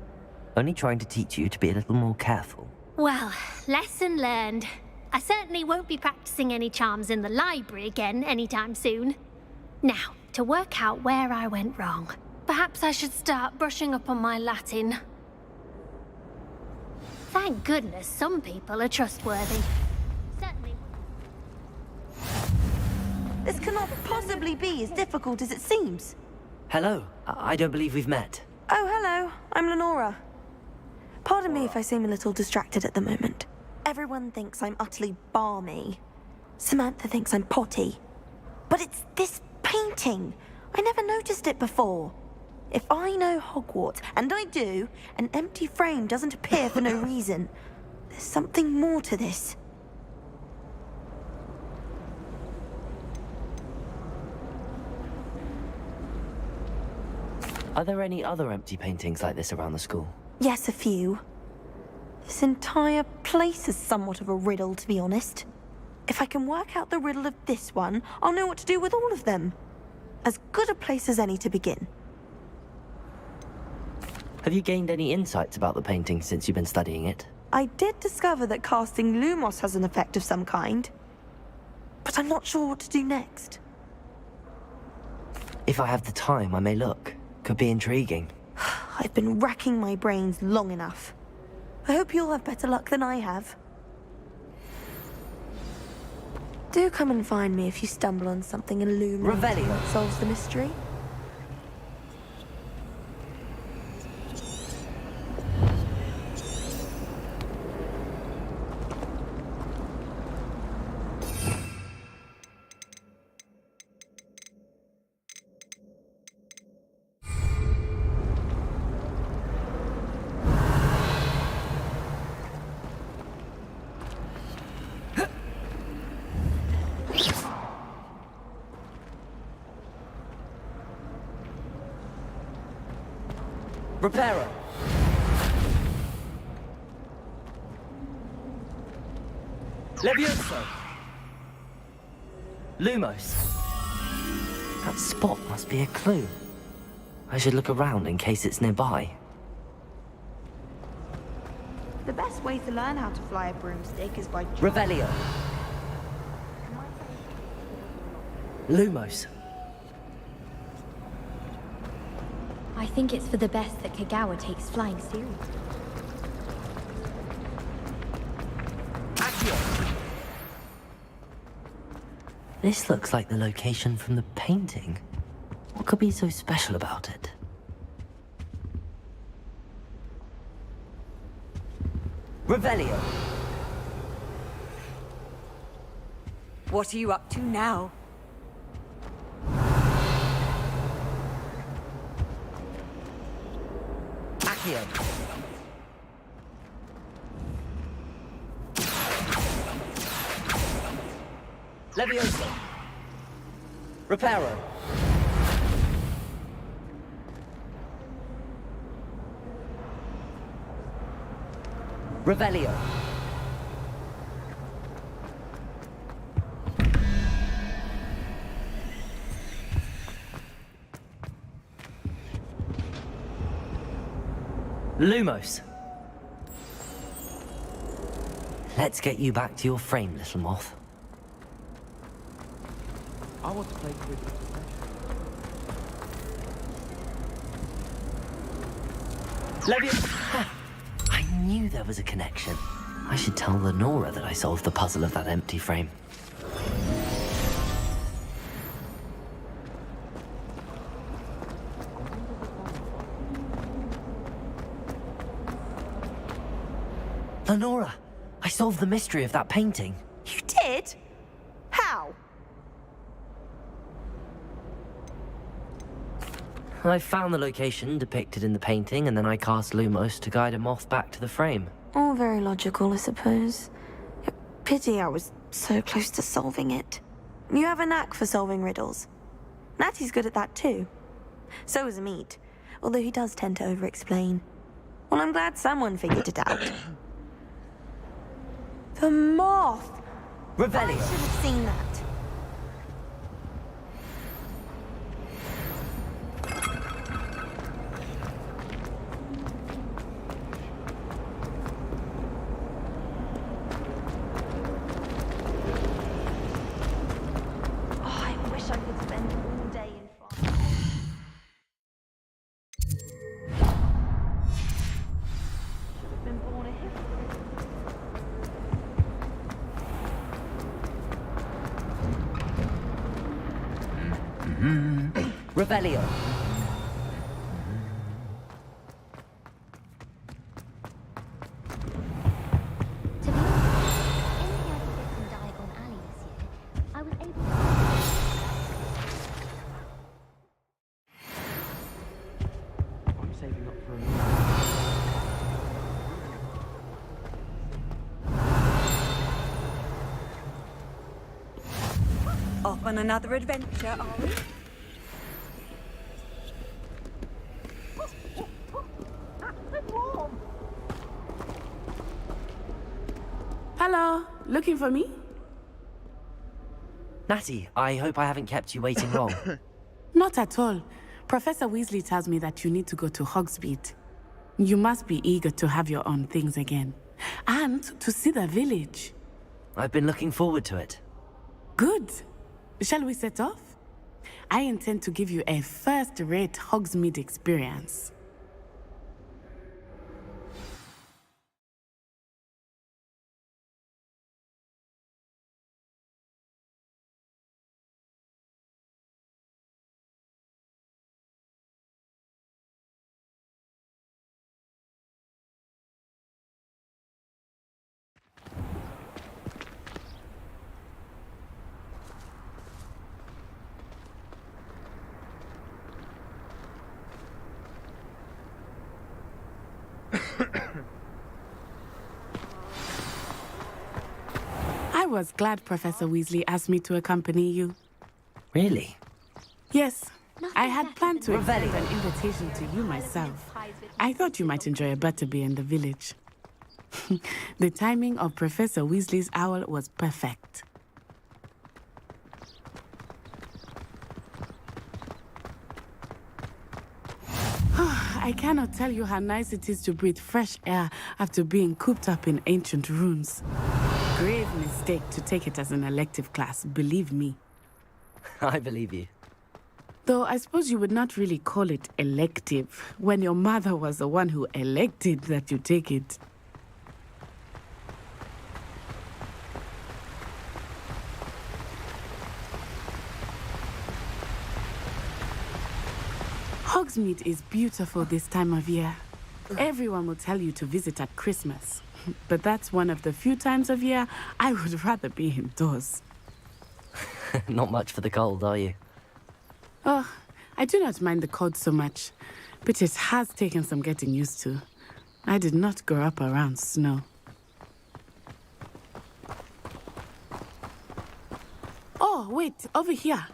Only trying to teach you to be a little more careful. Well, lesson learned. I certainly won't be practicing any charms in the library again anytime soon. Now, to work out where I went wrong. Perhaps I should start brushing up on my Latin. Thank goodness some people are trustworthy. Certainly. This cannot possibly be as difficult as it seems. Hello. I don't believe we've met. Oh, hello. I'm Lenora. Pardon me if I seem a little distracted at the moment. Everyone thinks I'm utterly balmy. Samantha thinks I'm potty. But it's this painting. I never noticed it before. If I know Hogwarts, and I do, an empty frame doesn't appear for no reason. There's something more to this. Are there any other empty paintings like this around the school? Yes, a few. This entire place is somewhat of a riddle, to be honest. If I can work out the riddle of this one, I'll know what to do with all of them. As good a place as any to begin. Have you gained any insights about the painting since you've been studying it? I did discover that casting Lumos has an effect of some kind. But I'm not sure what to do next. If I have the time, I may look. Could be intriguing. I've been racking my brains long enough. I hope you'll have better luck than I have. Do come and find me if you stumble on something illuminating that solves the mystery. Reparo. Levioso! Lumos! That spot must be a clue. I should look around in case it's nearby. The best way to learn how to fly a broomstick is by... Revelio! Lumos! I think it's for the best that Kagawa takes flying seriously. This looks like the location from the painting. What could be so special about it? Revelio! What are you up to now? Accio! Levioso! Reparo! Revelio! Lumos! Let's get you back to your frame, little moth. I want to play with Levioso! I knew there was a connection. I should tell Lenora that I solved the puzzle of that empty frame. Lenora, I solved the mystery of that painting. You did? How? I found the location depicted in the painting, and then I cast Lumos to guide a moth back to the frame. All very logical, I suppose. Pity I was so close to solving it. You have a knack for solving riddles. Natty's good at that too. So is Amit, although he does tend to over-explain. Well, I'm glad someone figured it out. The moth! Revelio! I should have seen that. Revelio! I'm saving up for Off on another adventure, are we? Hello, looking for me? Natty, I hope I haven't kept you waiting long. Not at all. Professor Weasley tells me that you need to go to Hogsmeade. You must be eager to have your own things again. And to see the village. I've been looking forward to it. Good. Shall we set off? I intend to give you a first-rate Hogsmeade experience. I was glad Professor Weasley asked me to accompany you. Really? Yes. I had planned to extend an invitation to you myself. I thought you might enjoy a butterbeer in the village. The timing of Professor Weasley's owl was perfect. I cannot tell you how nice it is to breathe fresh air after being cooped up in ancient rooms. Grave mistake to take it as an elective class, believe me. I believe you. Though I suppose you would not really call it elective when your mother was the one who elected that you take it. Hogsmeade is beautiful this time of year. Everyone will tell you to visit at Christmas. But that's one of the few times of year I would rather be indoors. Not much for the cold, are you? Oh, I do not mind the cold so much, but it has taken some getting used to. I did not grow up around snow. Oh, wait, over here.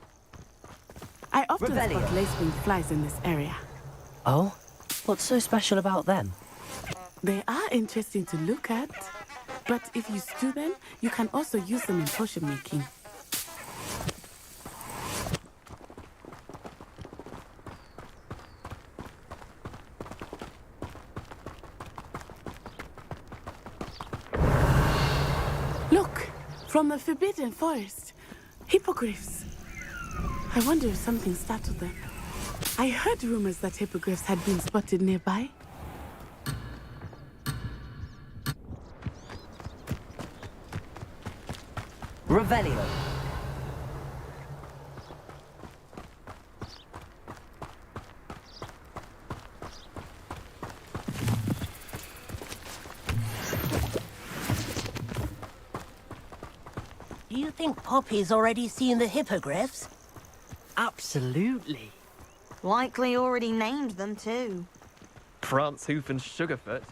I often spot lacewing flies in this area. Oh? What's so special about them? They are interesting to look at, but if you stew them, you can also use them in potion making. Look, from the Forbidden Forest, hippogriffs. I wonder if something startled them. I heard rumors that hippogriffs had been spotted nearby. Revelio. Do you think Poppy's already seen the hippogriffs? Absolutely. Likely already named them too. Prance, Hoof, and Sugarfoot.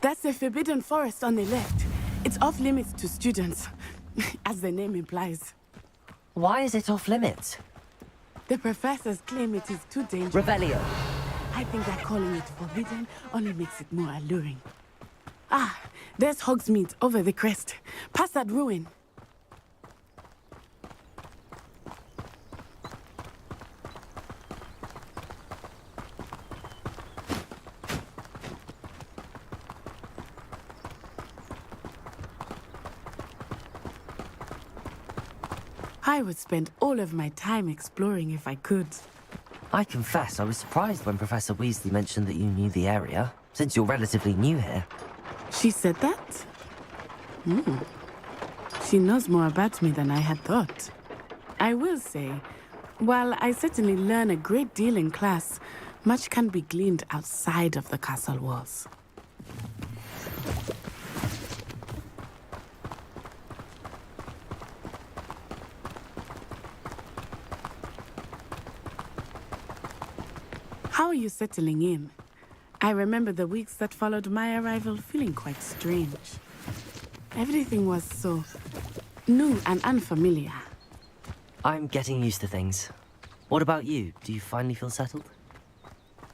That's the Forbidden Forest on the left. It's off limits to students, as the name implies. Why is it off limits? The professors claim it is too dangerous. Revelio. I think that calling it forbidden only makes it more alluring. Ah, there's Hogsmeade over the crest. Past that ruin. I would spend all of my time exploring if I could. I confess I was surprised when Professor Weasley mentioned that you knew the area, since you're relatively new here. She said that? She knows more about me than I had thought. I will say, while I certainly learn a great deal in class, much can be gleaned outside of the castle walls. How are you settling in? I remember the weeks that followed my arrival feeling quite strange. Everything was so new and unfamiliar. I'm getting used to things. What about you? Do you finally feel settled?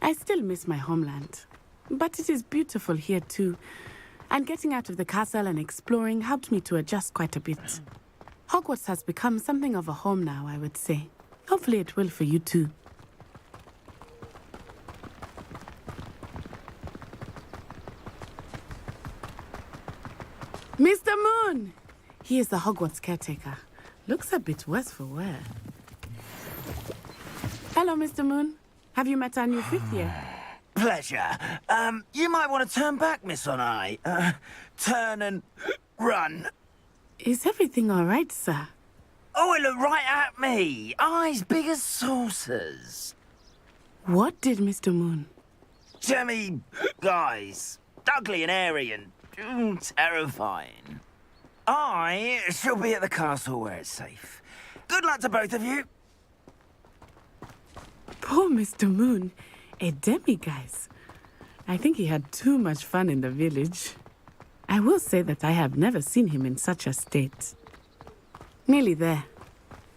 I still miss my homeland, but it is beautiful here too. And getting out of the castle and exploring helped me to adjust quite a bit. Hogwarts has become something of a home now, I would say. Hopefully it will for you too. Mr. Moon! He is the Hogwarts caretaker. Looks a bit worse for wear. Hello, Mr. Moon. Have you met our new fifth year? Pleasure. You might want to turn back, Miss Onai. Turn and run. Is everything all right, sir? Oh, it looked right at me. Eyes big as saucers. What did Mr. Moon? Jemmy guys. Ugly and airy and terrifying. I shall be at the castle where it's safe. Good luck to both of you. Poor Mr. Moon. A demiguise. I think he had too much fun in the village. I will say that I have never seen him in such a state. Nearly there.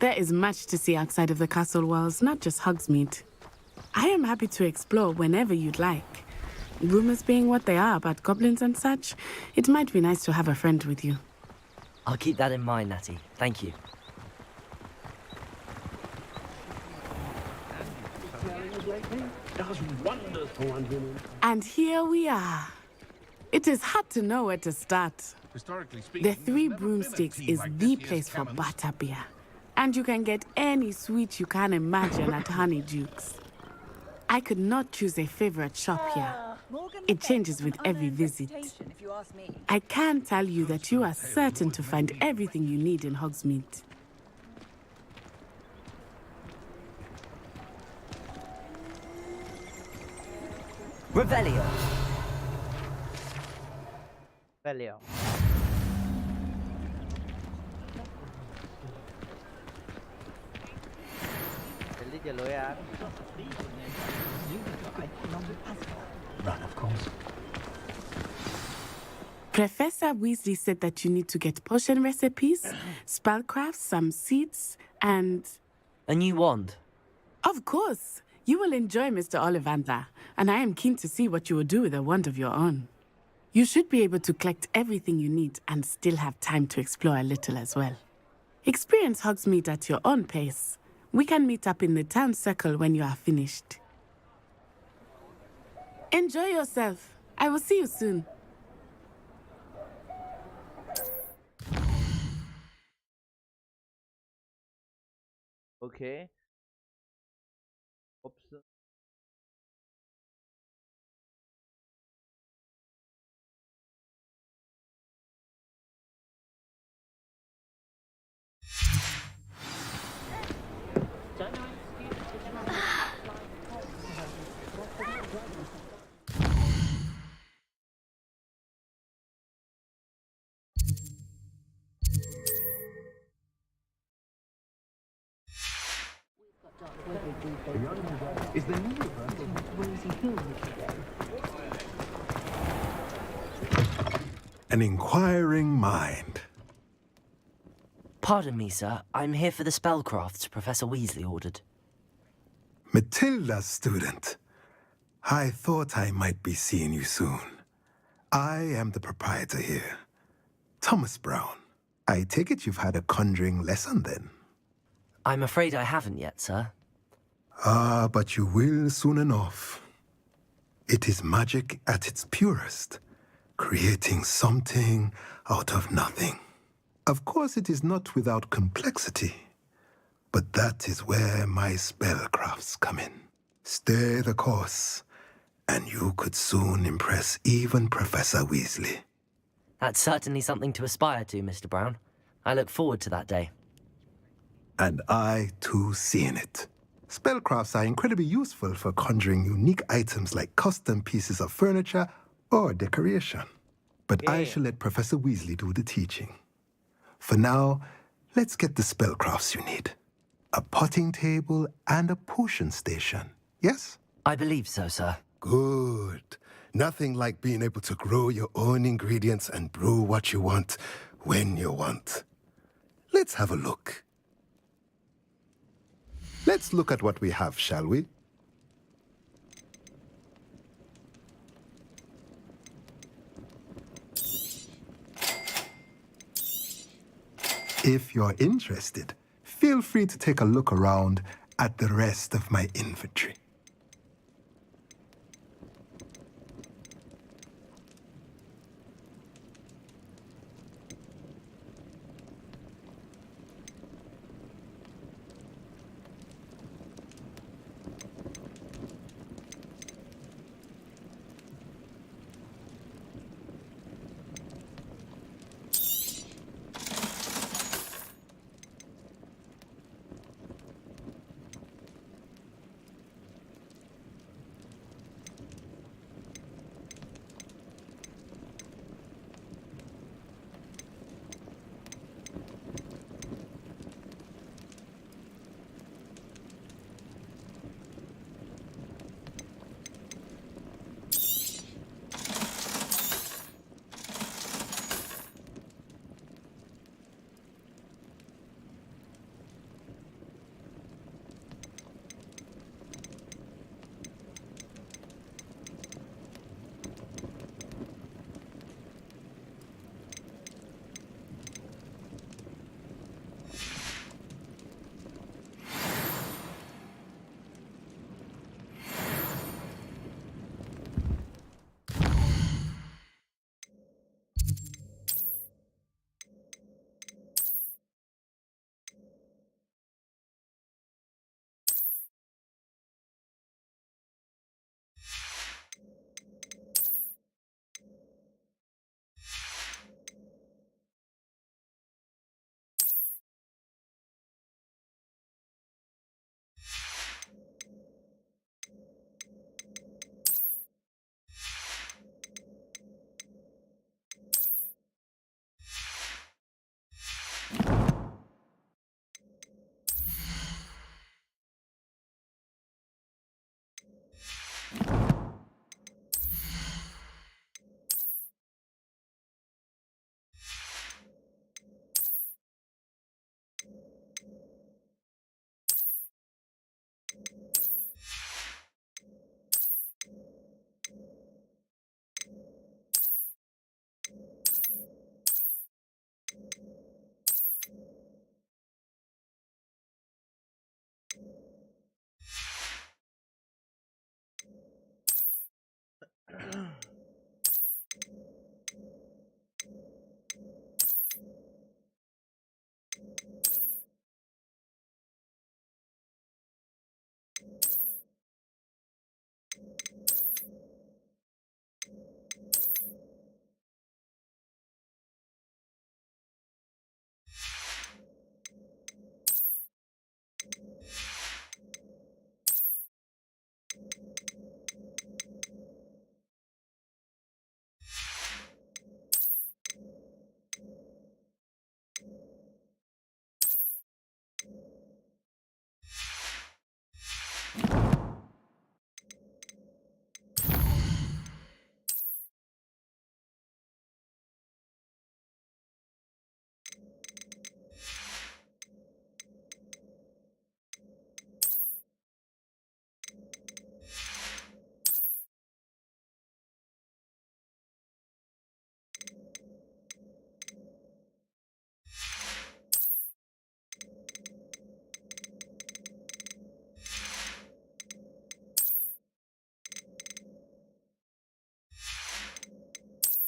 There is much to see outside of the castle walls, not just Hogsmeade. I am happy to explore whenever you'd like. Rumors being what they are about goblins and such, it might be nice to have a friend with you. I'll keep that in mind, Natty. Thank you. And here we are. It is hard to know where to start. The Three Broomsticks is the place for butterbeer. And you can get any sweet you can imagine at Honeydukes. I could not choose a favorite shop here. It changes with every visit. I can tell you that you are certain to find everything you need in Hogsmeade. Revelio. Revelio. जल्दी चलो यार. Run, of course. Professor Weasley said that you need to get potion recipes, spellcrafts, some seeds, and... A new wand? Of course. You will enjoy Mr. Ollivander, and I am keen to see what you will do with a wand of your own. You should be able to collect everything you need and still have time to explore a little as well. Experience Hogsmeade at your own pace. We can meet up in the town circle when you are finished. Enjoy yourself. I will see you soon. Okay. Oops. Is the new version An inquiring mind. Pardon me, sir. I'm here for the spellcrafts Professor Weasley ordered. Matilda, student. I thought I might be seeing you soon. I am the proprietor here, Thomas Brown. I take it you've had a conjuring lesson then? I'm afraid I haven't yet, sir. Ah, but you will soon enough. It is magic at its purest, creating something out of nothing. Of course, it is not without complexity, but that is where my spellcrafts come in. Stay the course, and you could soon impress even Professor Weasley. That's certainly something to aspire to, Mr. Brown. I look forward to that day. And I, too, see in it. Spellcrafts are incredibly useful for conjuring unique items like custom pieces of furniture or decoration. But I shall let Professor Weasley do the teaching. For now, let's get the spellcrafts you need. A potting table and a potion station, yes? I believe so, sir. Good. Nothing like being able to grow your own ingredients and brew what you want when you want. Let's have a look. Let's look at what we have, shall we? If you're interested, feel free to take a look around at the rest of my inventory.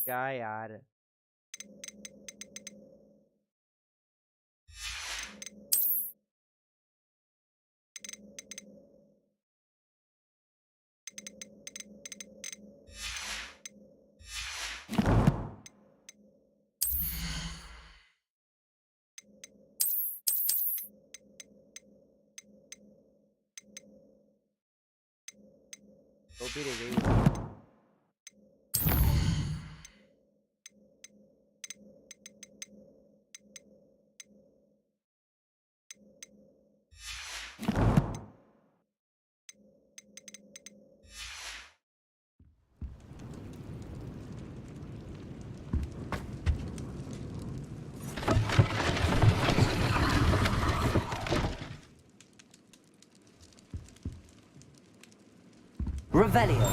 क्या यार टोपी रह गई Revelio.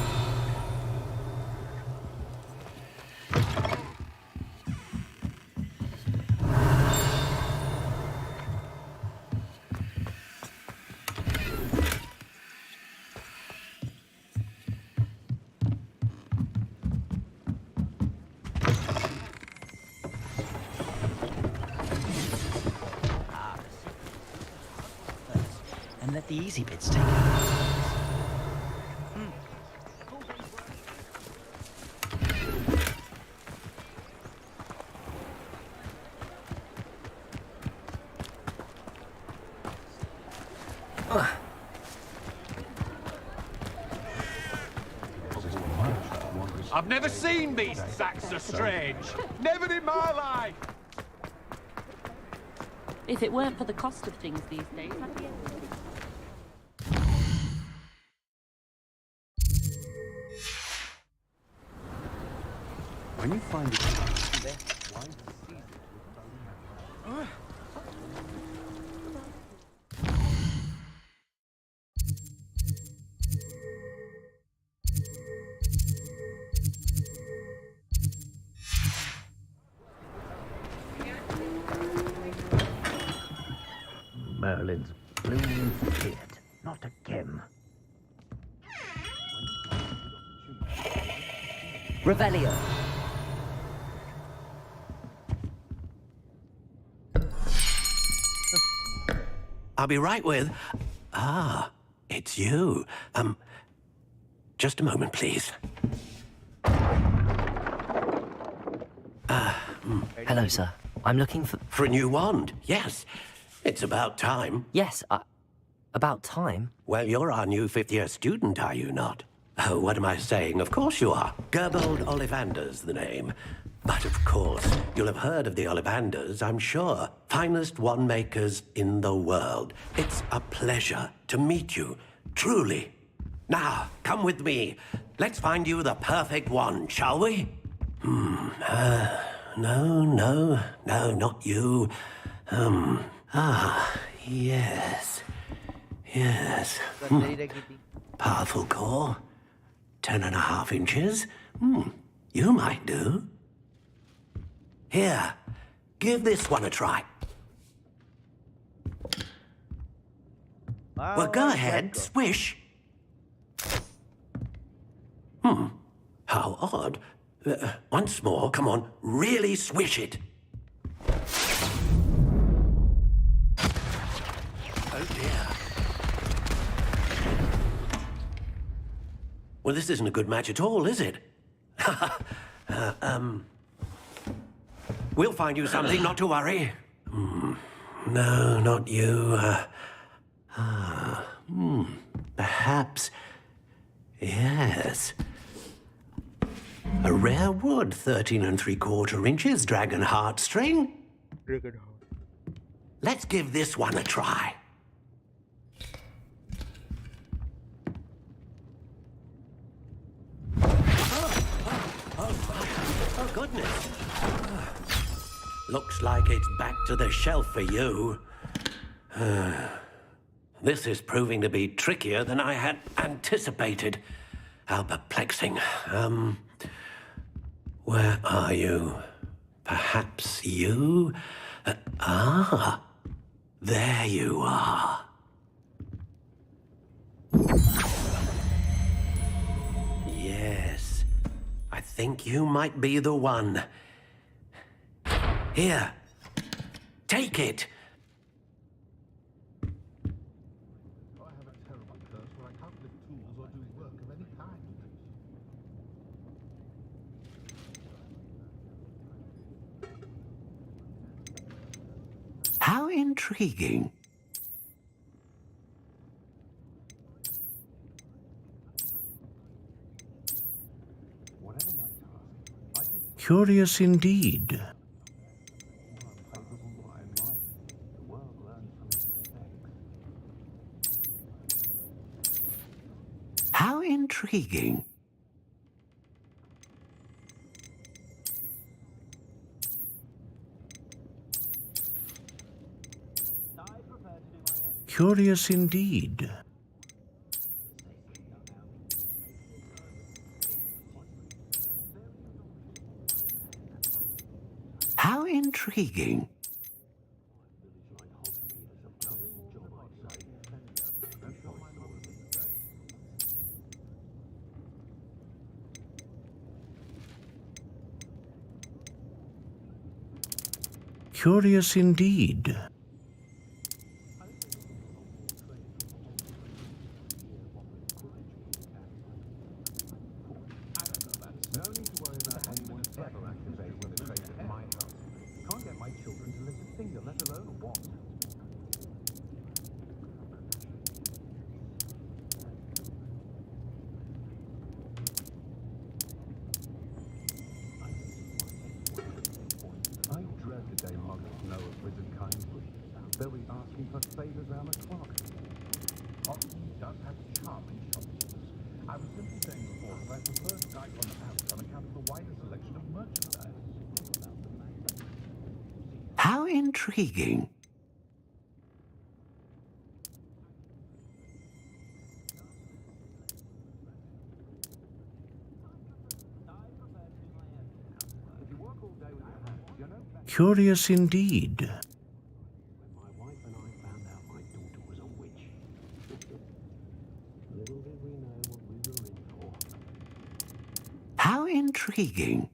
And let the easy bits take over. I've never seen these sacks so strange. Never in my life. If it weren't for the cost of things these days, I'd be... When you find it, Merlin's blooming beard, not again. Revelio. I'll be right with... Ah, it's you. Just a moment, please. Hello, sir. I'm looking for... For a new wand, yes. It's about time. Yes, about time? Well, you're our new fifth-year student, are you not? Oh, what am I saying? Of course you are. Gerbold Ollivander's the name. But of course, you'll have heard of the Ollivanders, I'm sure. Finest wand makers in the world. It's a pleasure to meet you, truly. Now, come with me. Let's find you the perfect wand, shall we? No, not you. Yes. Powerful core. 10.5 inches. You might do. Here, give this one a try. Well, go ahead, swish. How odd. Once more, come on, really swish it. Oh dear. Well, this isn't a good match at all, is it? We'll find you something, not to worry. No, not you. Perhaps. Yes. A rare wood, 13 3/4 inches, dragon heartstring. Let's give this one a try. Oh, goodness. Looks like it's back to the shelf for you. This is proving to be trickier than I had anticipated. How perplexing. Where are you? Perhaps you? There you are. Yes, I think you might be the one. Here, take it. How intriguing. Curious indeed. How intriguing. Curious indeed. How intriguing. Curious indeed. They'll be asking for favors round the clock. Austin does have charming shopkeepers. I was simply saying before that I prefer to dine on the house on account of the wider selection of merchandise. How intriguing. Curious indeed. How intriguing.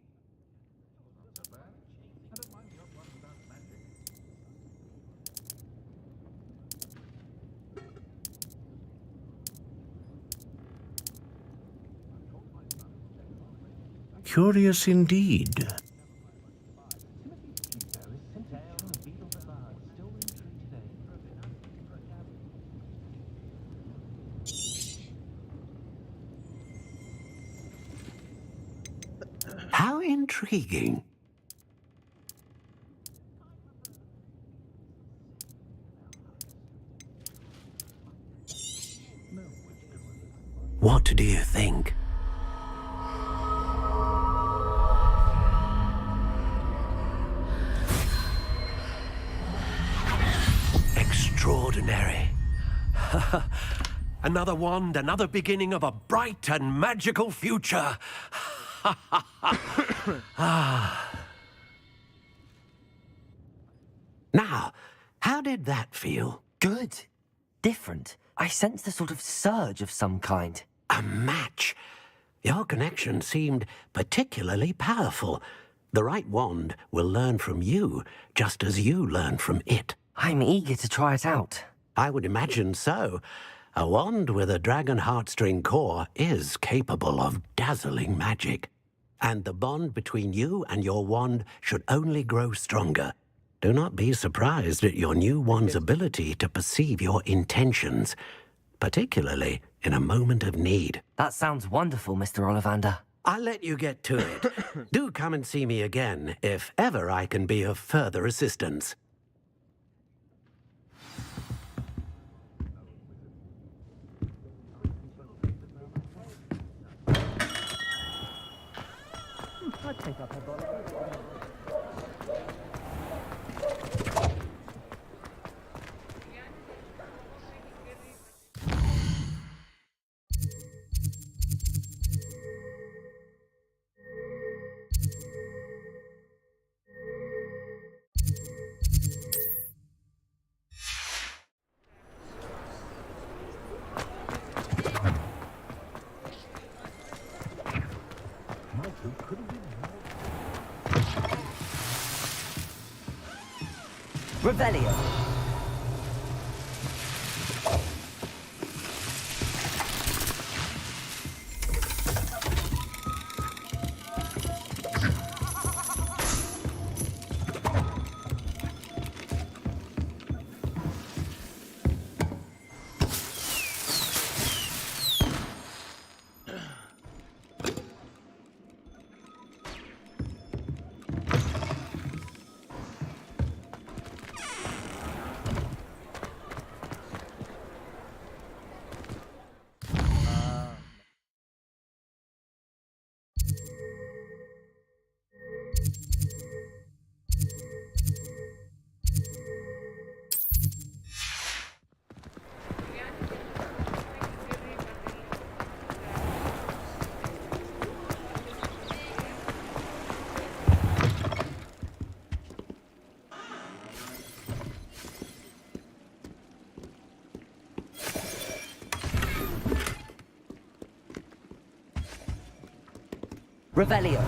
Curious indeed. How intriguing. What do you think? Extraordinary. Another wand, another beginning of a bright and magical future. Now, how did that feel? Good. Different. I sensed a sort of surge of some kind. A match. Your connection seemed particularly powerful. The right wand will learn from you, just as you learn from it. I'm eager to try it out. I would imagine so. A wand with a dragon heartstring core is capable of dazzling magic. And the bond between you and your wand should only grow stronger. Do not be surprised at your new wand's ability to perceive your intentions, particularly in a moment of need. That sounds wonderful, Mr. Ollivander. I'll let you get to it. Do come and see me again if ever I can be of further assistance. I'd take up her bottle. Revelio. Revelio.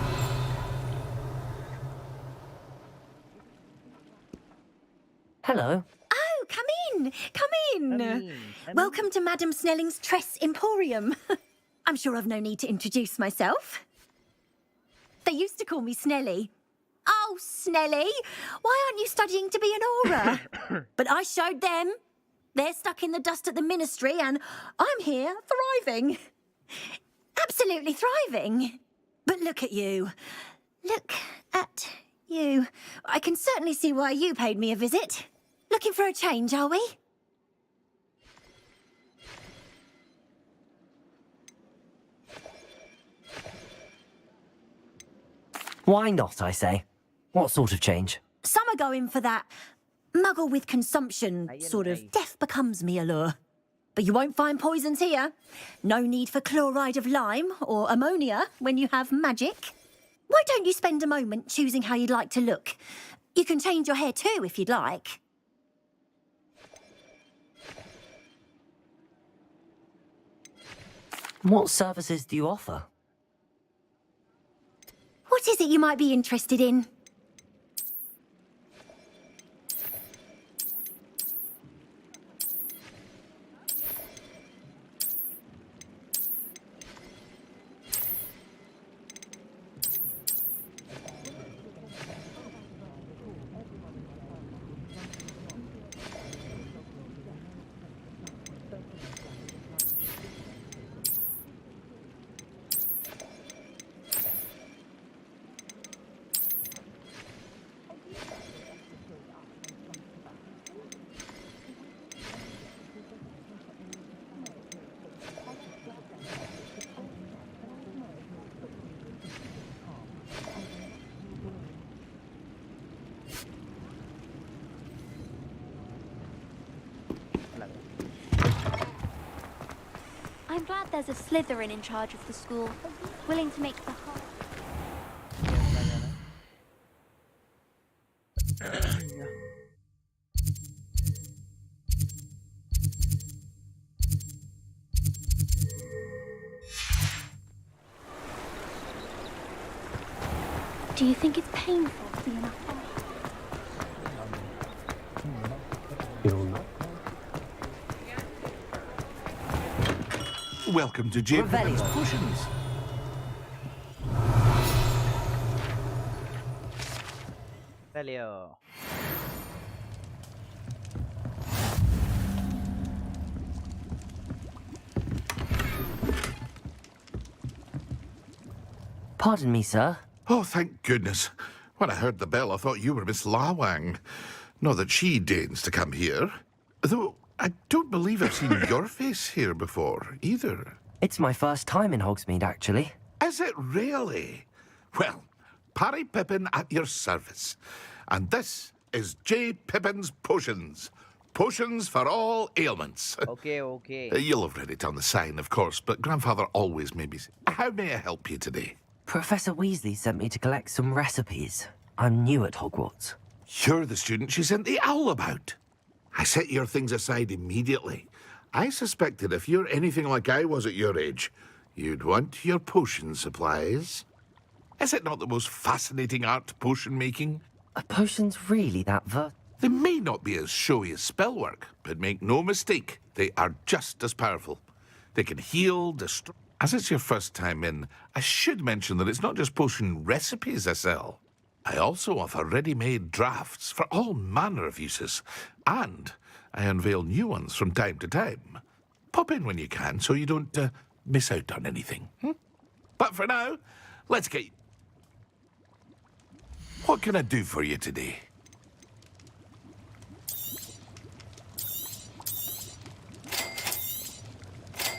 Hello. Oh, come in. Come in. Welcome to Madame Snelling's Tress Emporium. I'm sure I've no need to introduce myself. They used to call me Snelly. Oh, Snelly, why aren't you studying to be an aura? But I showed them. They're stuck in the dust at the ministry and I'm here thriving. Absolutely thriving. But look at you. Look at you. I can certainly see why you paid me a visit. Looking for a change, are we? Why not, I say? What sort of change? Some are going for that muggle with consumption, sort of death becomes me allure. But you won't find poisons here. No need for chloride of lime or ammonia when you have magic. Why don't you spend a moment choosing how you'd like to look? You can change your hair too if you'd like. What services do you offer? What is it you might be interested in? I'm glad there's a Slytherin in charge of the school, willing to make the whole... Do you think it's painful being a Welcome to J. Pippin's Potions. Revelio. Pardon me, sir. Oh, thank goodness. When I heard the bell, I thought you were Miss Lawang. Not that she deigns to come here. Though I don't believe I've seen your face here before, either. It's my first time in Hogsmeade, actually. Is it really? Well, Parry Pippin at your service. And this is J. Pippin's Potions. Potions for all ailments. Okay. You'll have read it on the sign, of course, but Grandfather always made me say, how may I help you today? Professor Weasley sent me to collect some recipes. I'm new at Hogwarts. You're the student she sent the owl about. I set your things aside immediately. I suspected if you're anything like I was at your age, you'd want your potion supplies. Is it not the most fascinating art, potion making? Are potions really that They may not be as showy as spellwork, but make no mistake, they are just as powerful. They can heal, destroy... As it's your first time in, I should mention that it's not just potion recipes I sell. I also offer ready-made drafts for all manner of uses, and I unveil new ones from time to time. Pop in when you can so you don't miss out on anything. But for now, let's get... What can I do for you today?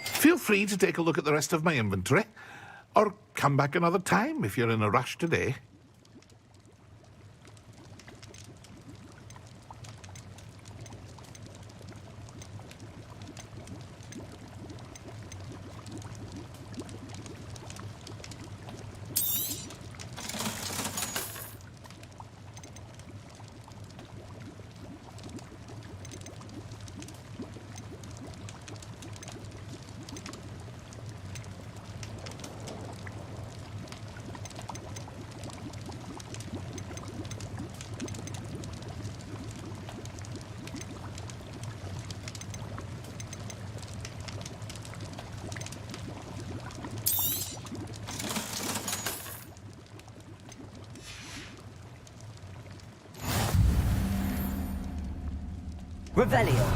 Feel free to take a look at the rest of my inventory, or come back another time if you're in a rush today. Revelio.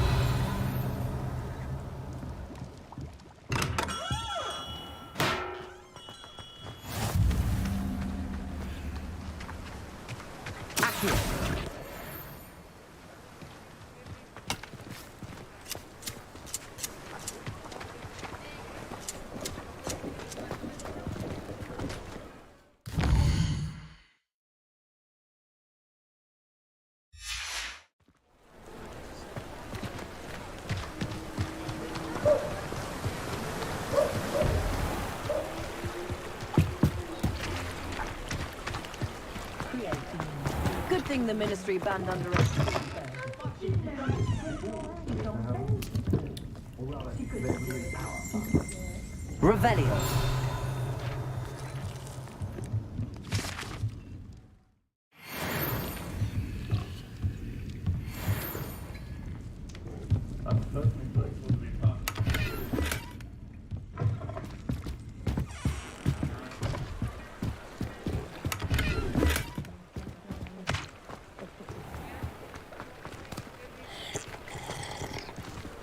Good thing the Ministry banned underestimate. Revelio.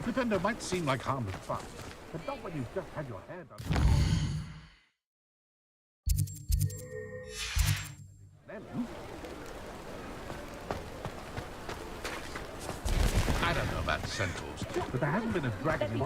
Defender might seem like harmless fun, but not when you've just had your hair done. I don't know about centaurs, but there hasn't been a dragon in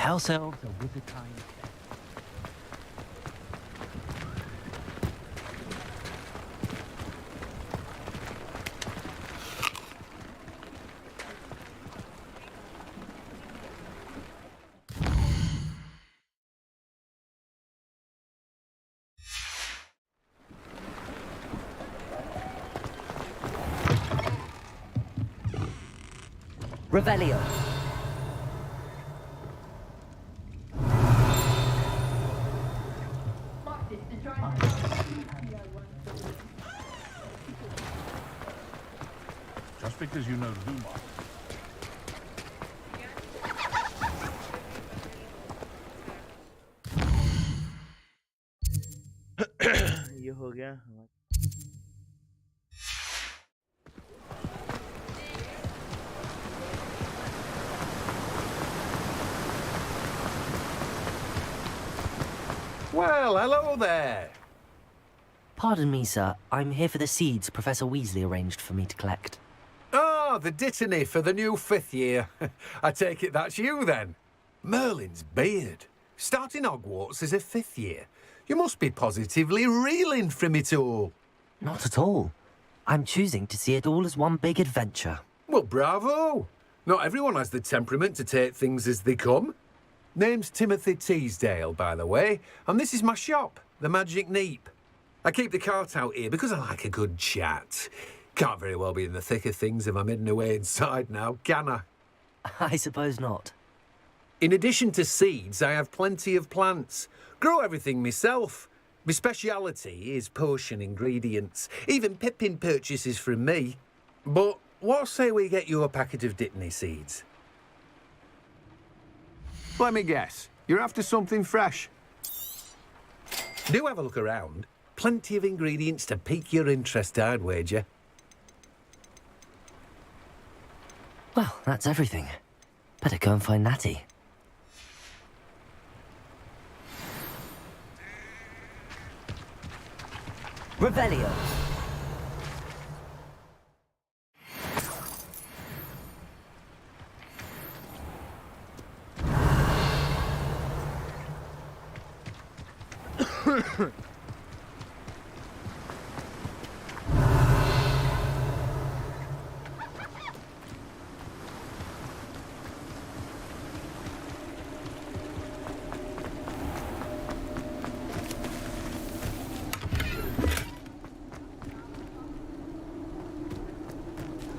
House elves are wizard-kind. Revelio. Just because you know Luma. ये हो गया Well, hello there. Pardon me, sir. I'm here for the seeds Professor Weasley arranged for me to collect. Ah, the dittany for the new 5th year. I take it that's you, then. Merlin's beard. Starting Hogwarts as a 5th year. You must be positively reeling from it all. Not at all. I'm choosing to see it all as one big adventure. Well, bravo. Not everyone has the temperament to take things as they come. Name's Timothy Teasdale, by the way, and this is my shop, the Magic Neep. I keep the cart out here because I like a good chat. Can't very well be in the thick of things if I'm hidden away inside now, can I? I suppose not. In addition to seeds, I have plenty of plants. Grow everything myself. My speciality is potion ingredients. Even Pippin purchases from me. But what say we get you a packet of Dittany seeds? Let me guess. You're after something fresh. Do have a look around. Plenty of ingredients to pique your interest, I'd wager. Well, that's everything. Better go and find Natty. Revelio.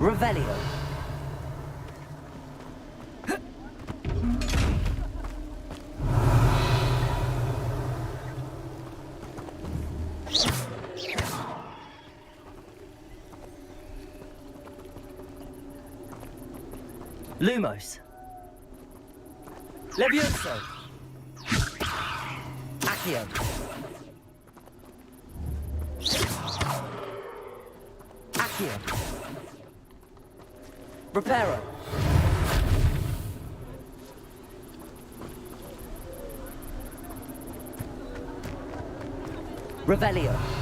Revelio. Lumos. Levioso. Accio. Accio. Reparo. Revelio.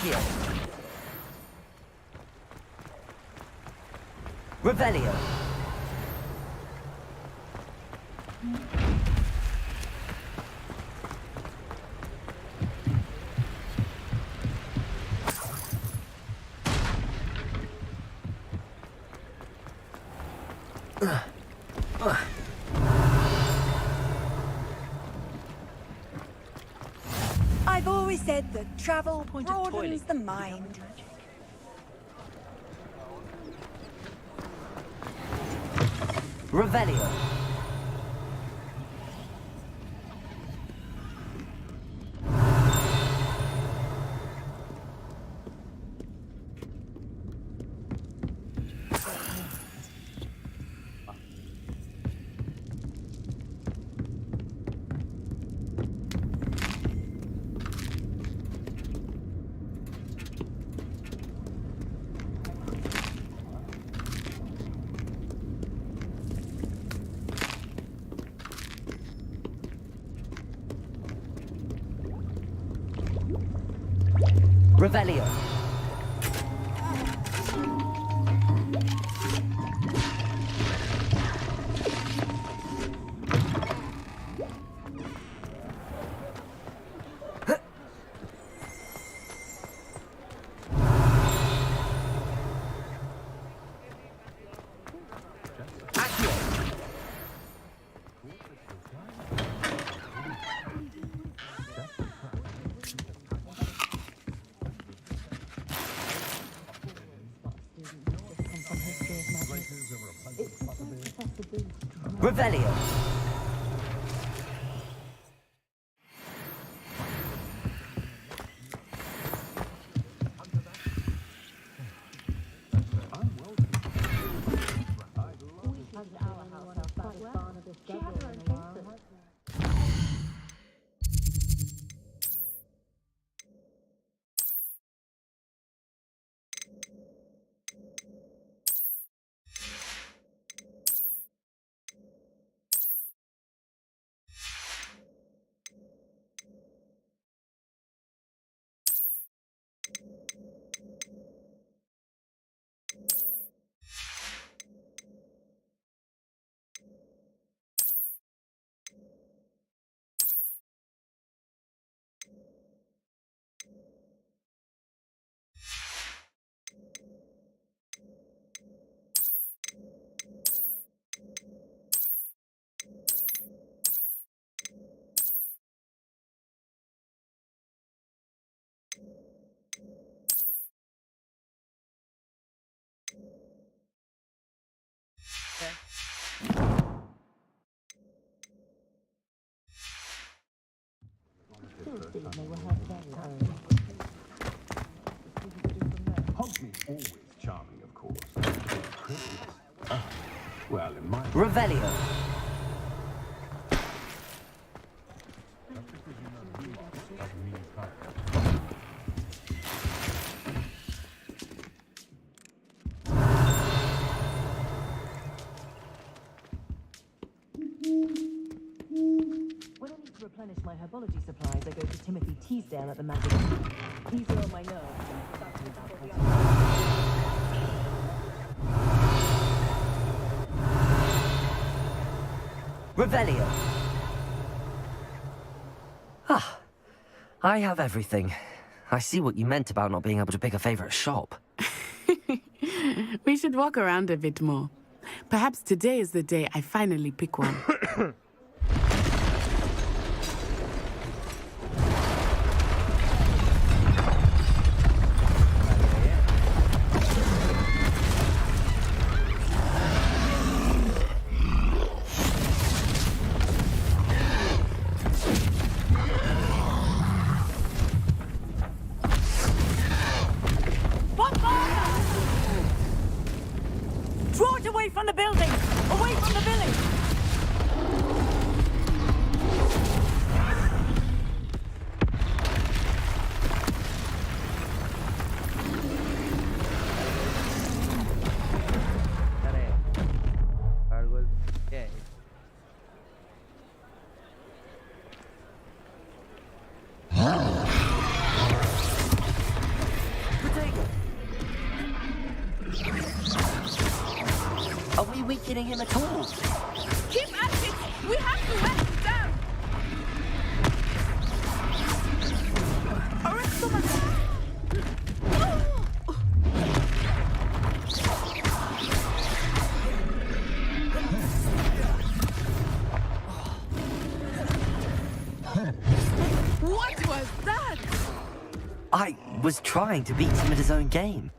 Accio. Revelio. I've always said that travel broadens the mind. Revelio. Revelio. Revelio. Humbly always charming, of course. Well, in my... Revelio. When I need to replenish my herbology supplies, I go to Timothy Teasdale at the Magic. He's on my nerves. Revelio. Ah, I have everything. I see what you meant about not being able to pick a favorite shop. We should walk around a bit more. Perhaps today is the day I finally pick one. Draw it away from the building! Away from the village! Are we weakening him at all? Keep at it! We have to wear him down! Arrest someone! What was that? I was trying to beat him at his own game.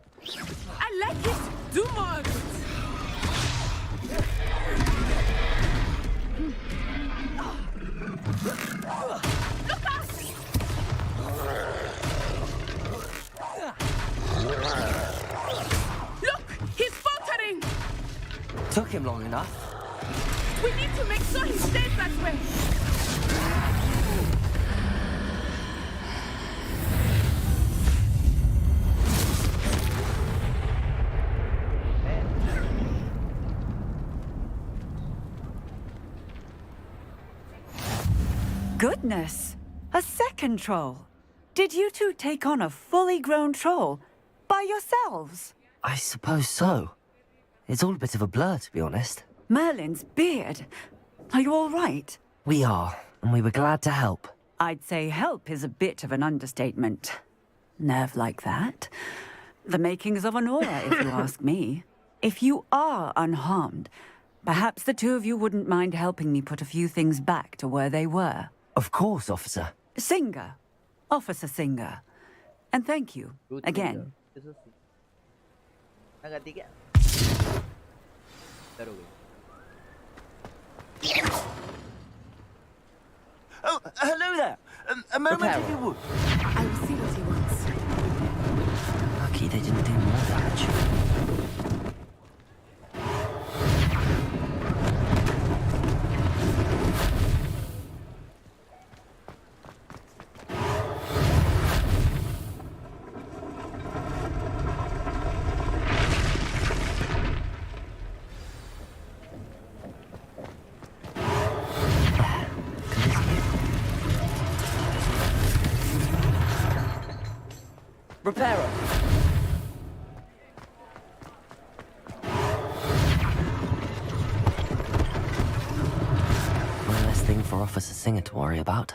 I like it! Do more of it! Look out! Look! He's faltering! Took him long enough. We need to make sure he stays that way! Goodness! A second troll. Did you two take on a fully grown troll by yourselves? I suppose so. It's all a bit of a blur, to be honest. Merlin's beard. Are you all right? We are, and we were glad to help. I'd say help is a bit of an understatement. Nerve like that. The makings of an aura, if you ask me. If you are unharmed, perhaps the two of you wouldn't mind helping me put a few things back to where they were. Of course, officer. Singer. Officer Singer. And thank you, again. Oh, hello there. A moment if you would. I will see what he wants. Lucky they didn't do more damage. Repairer. One less thing for Officer Singer to worry about.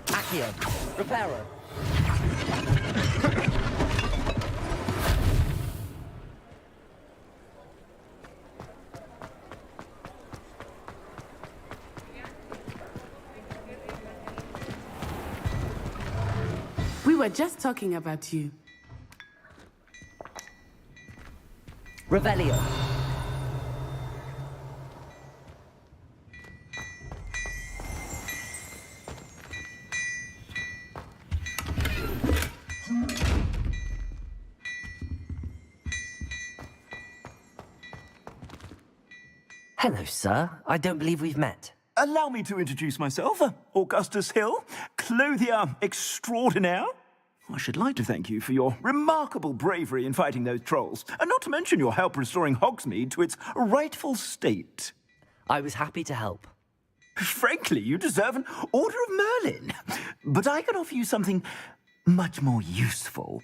Accio. Repairer. We were just talking about you. Revelio. Hello, sir. I don't believe we've met. Allow me to introduce myself, Augustus Hill, clothier extraordinaire. I should like to thank you for your remarkable bravery in fighting those trolls, and not to mention your help restoring Hogsmeade to its rightful state. I was happy to help. Frankly, you deserve an Order of Merlin. But I can offer you something much more useful.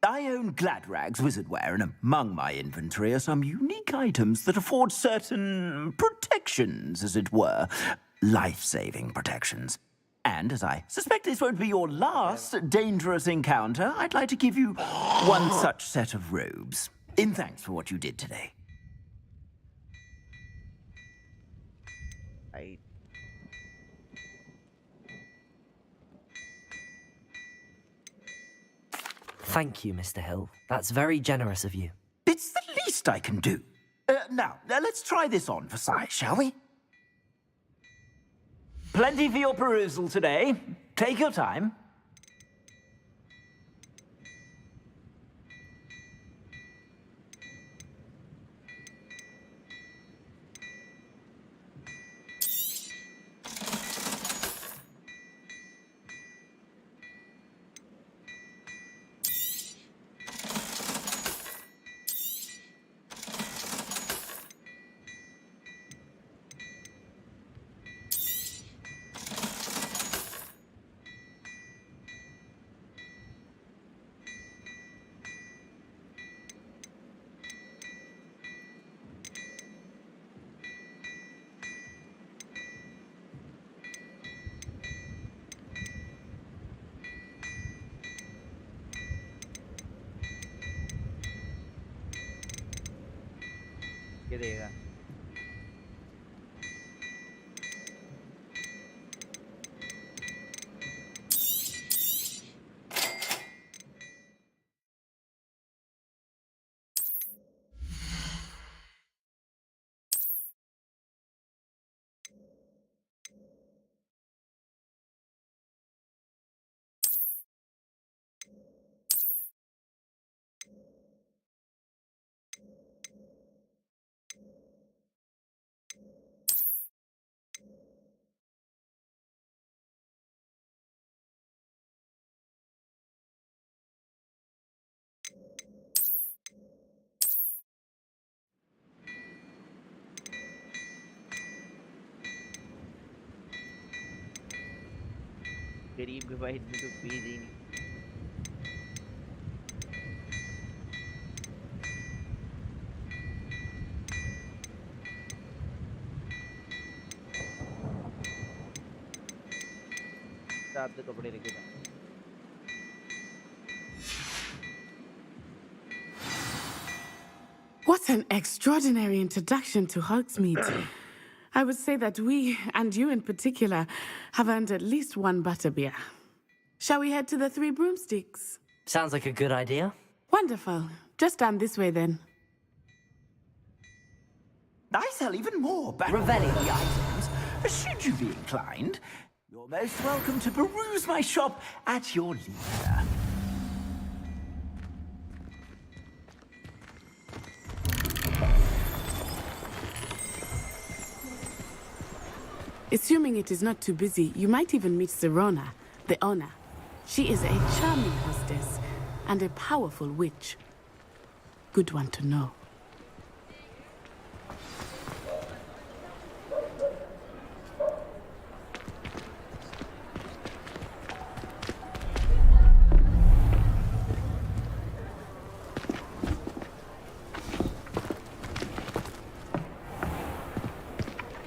I own Gladrag's wizardware, and among my inventory are some unique items that afford certain protections, as it were. Life-saving protections. And as I suspect this won't be your last dangerous encounter, I'd like to give you one such set of robes, in thanks for what you did today. Thank you, Mr. Hill. That's very generous of you. It's the least I can do. Now, let's try this on for size, shall we? Plenty for your perusal today. Take your time. के देगा। गरीब के भाई इतनी तो fees ही नहीं। साथ तो कपड़े लेके जा। What an extraordinary introduction to Hogsmeade. I would say that we, and you in particular, have earned at least one butterbeer. Shall we head to the Three Broomsticks? Sounds like a good idea. Wonderful. Just down this way then. I sell even more battle-worthy items. Should you be inclined, you're most welcome to peruse my shop at your leisure. Assuming it is not too busy, you might even meet Sirona, the owner. She is a charming hostess and a powerful witch. Good one to know.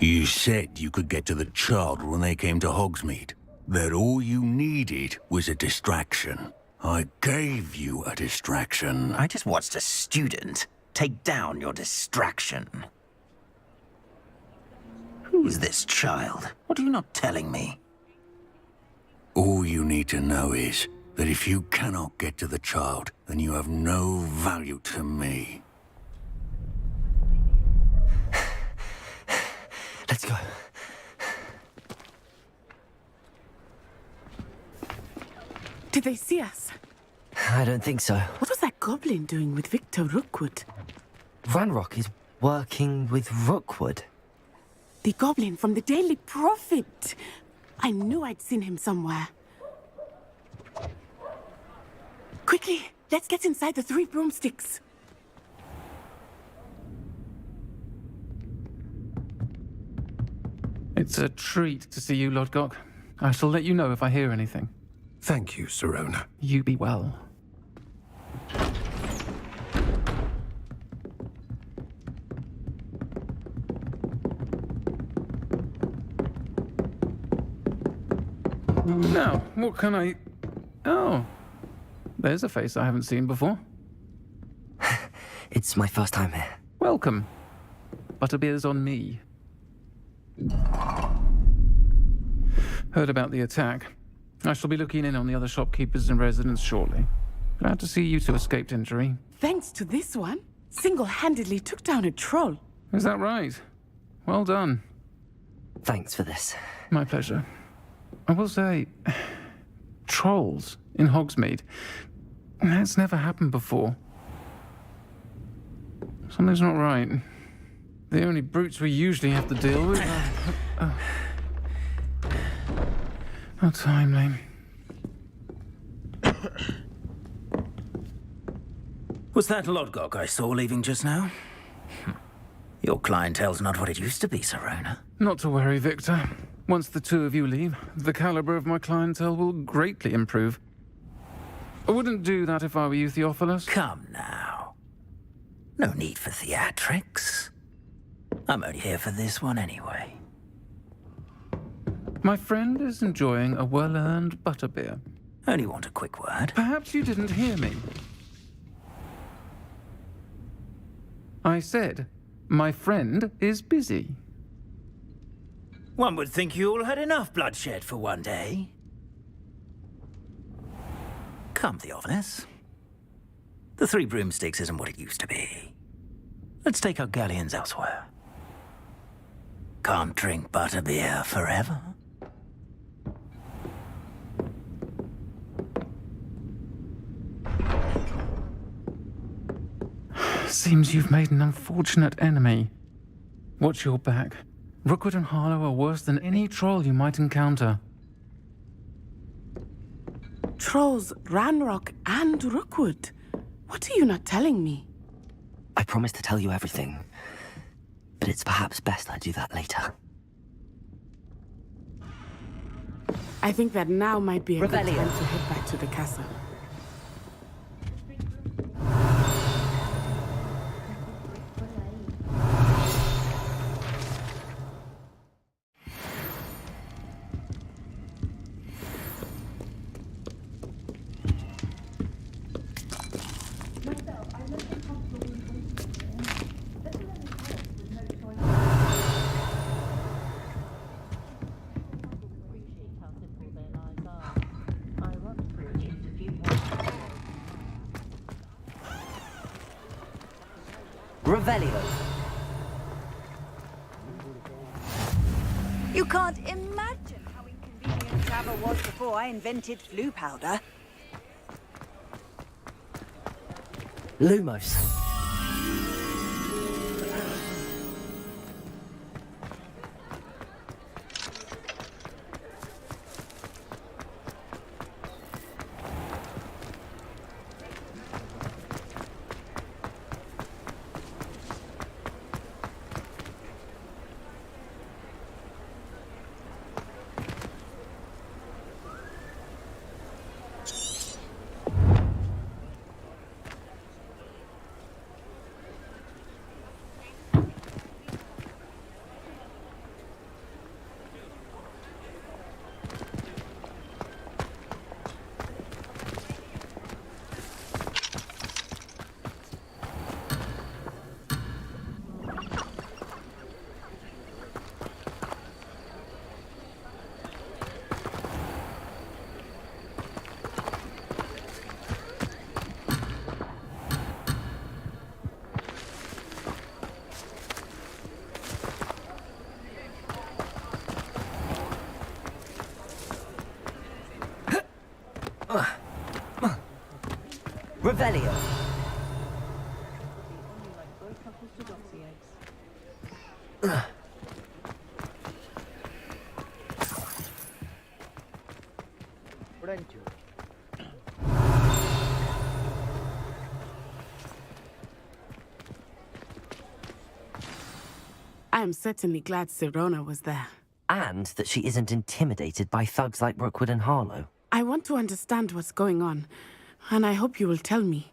You said you could get to the child when they came to Hogsmeade. That all you needed was a distraction. I gave you a distraction. I just watched a student take down your distraction. Who is this child? What are you not telling me? All you need to know is that if you cannot get to the child, then you have no value to me. Let's go. Did they see us? I don't think so. What was that goblin doing with Victor Rookwood? Ranrock is working with Rookwood. The goblin from the Daily Prophet. I knew I'd seen him somewhere. Quickly, let's get inside the Three Broomsticks. It's a treat to see you, Lodgok. I shall let you know if I hear anything. Thank you, Sirona. You be well. Now, what can I... Oh, there's a face I haven't seen before. It's my first time here. Welcome. Butterbeer's on me. Heard about the attack. I shall be looking in on the other shopkeepers and residents shortly. Glad to see you two escaped injury. Thanks to this one, single-handedly took down a troll. Is that right? Well done. Thanks for this. My pleasure. I will say, trolls in Hogsmeade. That's never happened before. Something's not right. The only brutes we usually have to deal with are... How timely. Was that Lodgok I saw leaving just now? Your clientele's not what it used to be, Sirona. Not to worry, Victor. Once the two of you leave, the caliber of my clientele will greatly improve. I wouldn't do that if I were you, Theophilus. Come now. No need for theatrics. I'm only here for this one anyway. My friend is enjoying a well-earned butterbeer. Only want a quick word. Perhaps you didn't hear me. I said My friend is busy. One would think you all had enough bloodshed for one day. Come, Theophilus. The Three Broomsticks isn't what it used to be. Let's take our galleons elsewhere. Can't drink butterbeer forever. Seems you've made an unfortunate enemy. Watch your back. Rookwood and Harlow are worse than any troll you might encounter. Trolls, Ranrock, and Rookwood. What are you not telling me? I promised to tell you everything, but it's perhaps best I do that later. I think that now might be a good Rebellion. time to head back to the castle. Revelio. You can't imagine how inconvenient Java was before I invented flu powder. Lumos. Revelio. I am certainly glad Sirona was there. And that she isn't intimidated by thugs like Rookwood and Harlow. I want to understand what's going on, and I hope you will tell me.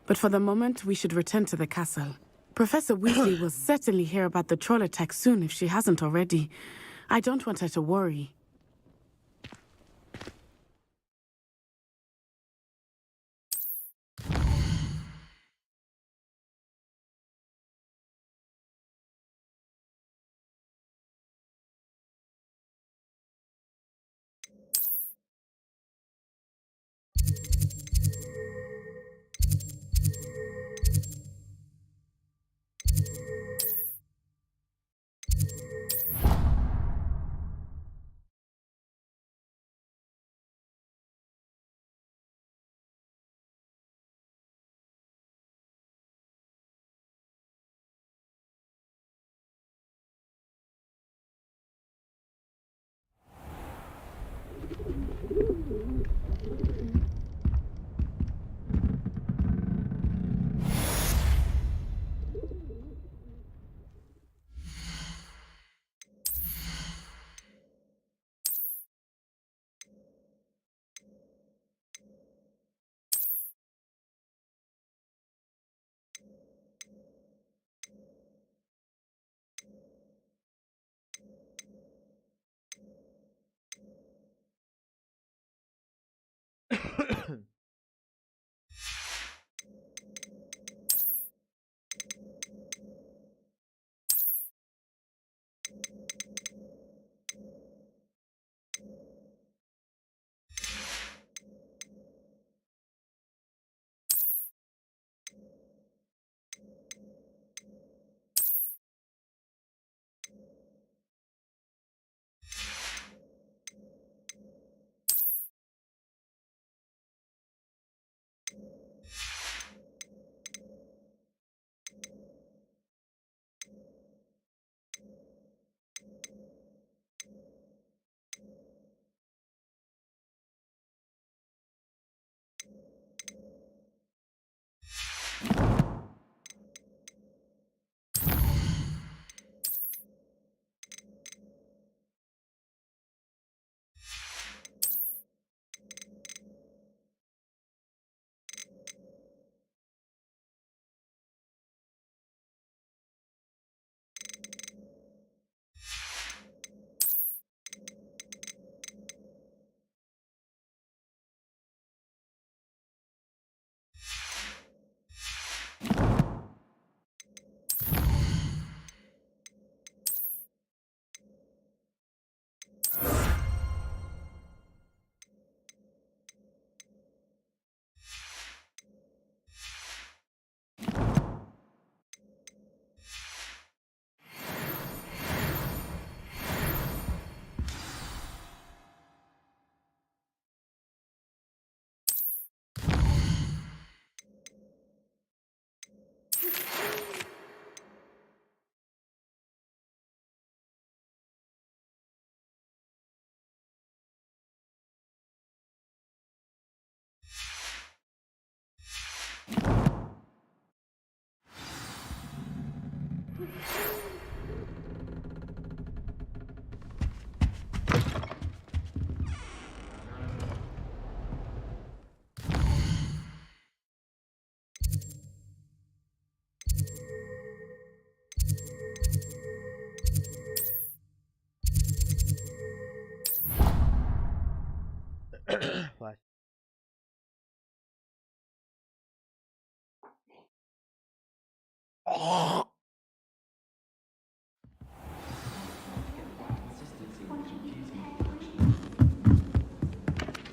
But for the moment, we should return to the castle. Professor Weasley will certainly hear about the troll attack soon if she hasn't already. I don't want her to worry.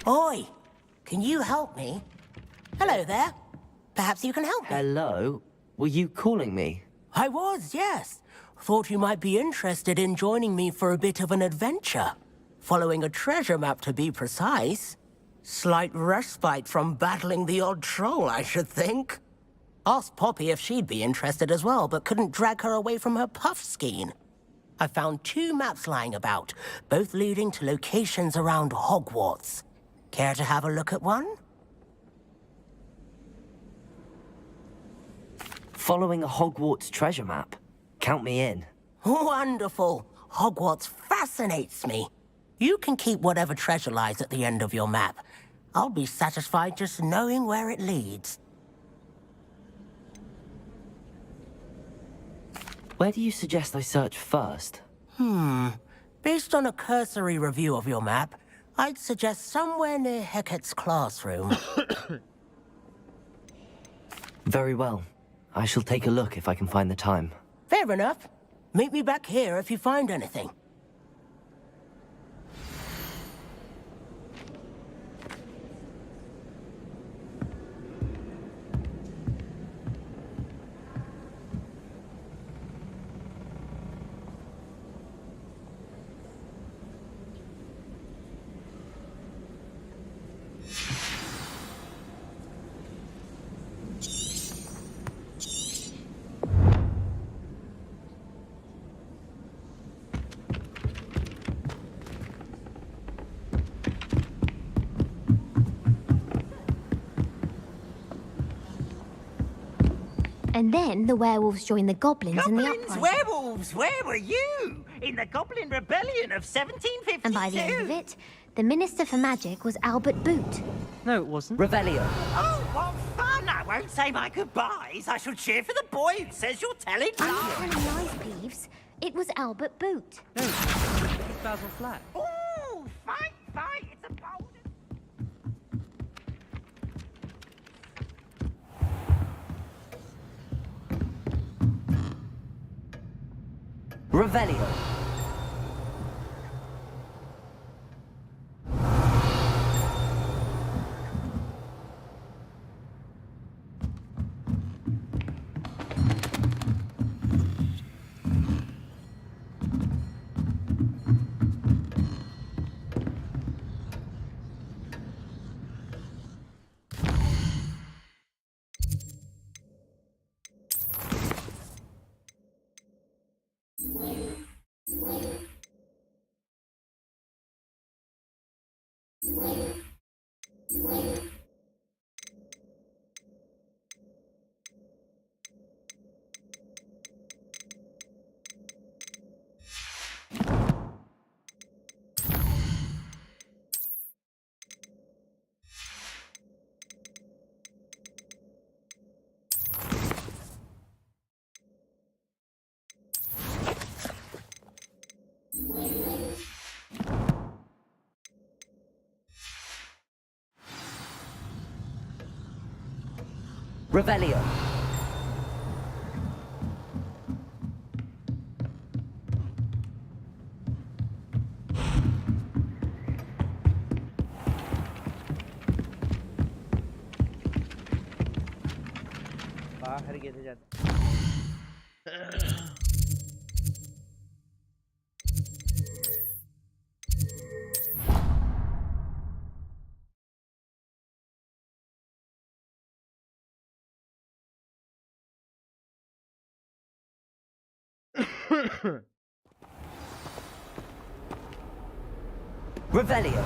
Oi! Can you help me? Hello there. Perhaps you can help me. Hello? Were you calling me? I was, yes. Thought you might be interested in joining me for a bit of an adventure. Following a treasure map, to be precise. Slight respite from battling the odd troll, I should think. Asked Poppy if she'd be interested as well, but couldn't drag her away from her puff skein. I found 2 maps lying about, both leading to locations around Hogwarts. Care to have a look at one? Following a Hogwarts treasure map? Count me in. Wonderful. Hogwarts fascinates me. You can keep whatever treasure lies at the end of your map. I'll be satisfied just knowing where it leads. Where do you suggest I search first? Based on a cursory review of your map, I'd suggest somewhere near Hecat's classroom. Very well. I shall take a look if I can find the time. Fair enough. Meet me back here if you find anything. And then the werewolves joined the goblins in the Goblins, uprising. werewolves, where were you? In the Goblin Rebellion of 1752? And by the end of it, the Minister for Magic was Albert Boot. No, it wasn't. Revelio. Oh, what fun! I won't say my goodbyes. I shall cheer for the boy who says you're telling I'm lies. telling lies, Peeves. It was Albert Boot. No, it's Basil Flat. Ooh, fight, fight! It's a bold... Revelio. Revelio. बाहर कैसे जाते Revelio.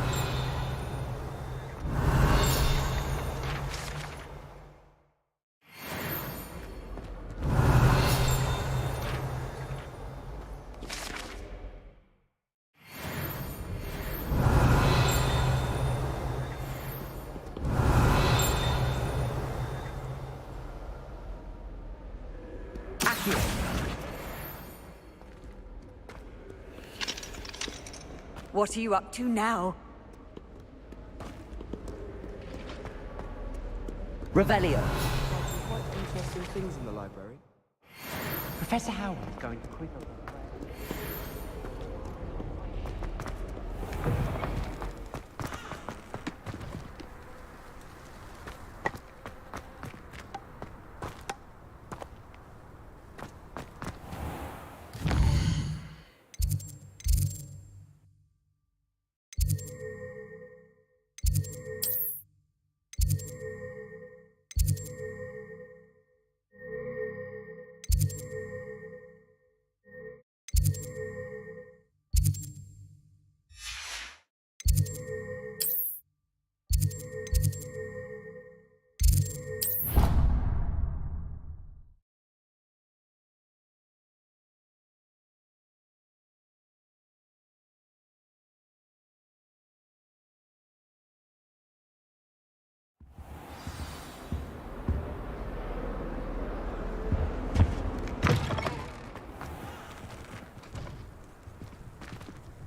What are you up to now? Revelio. Quite interesting things in the library. Professor Howard's going to quiz us.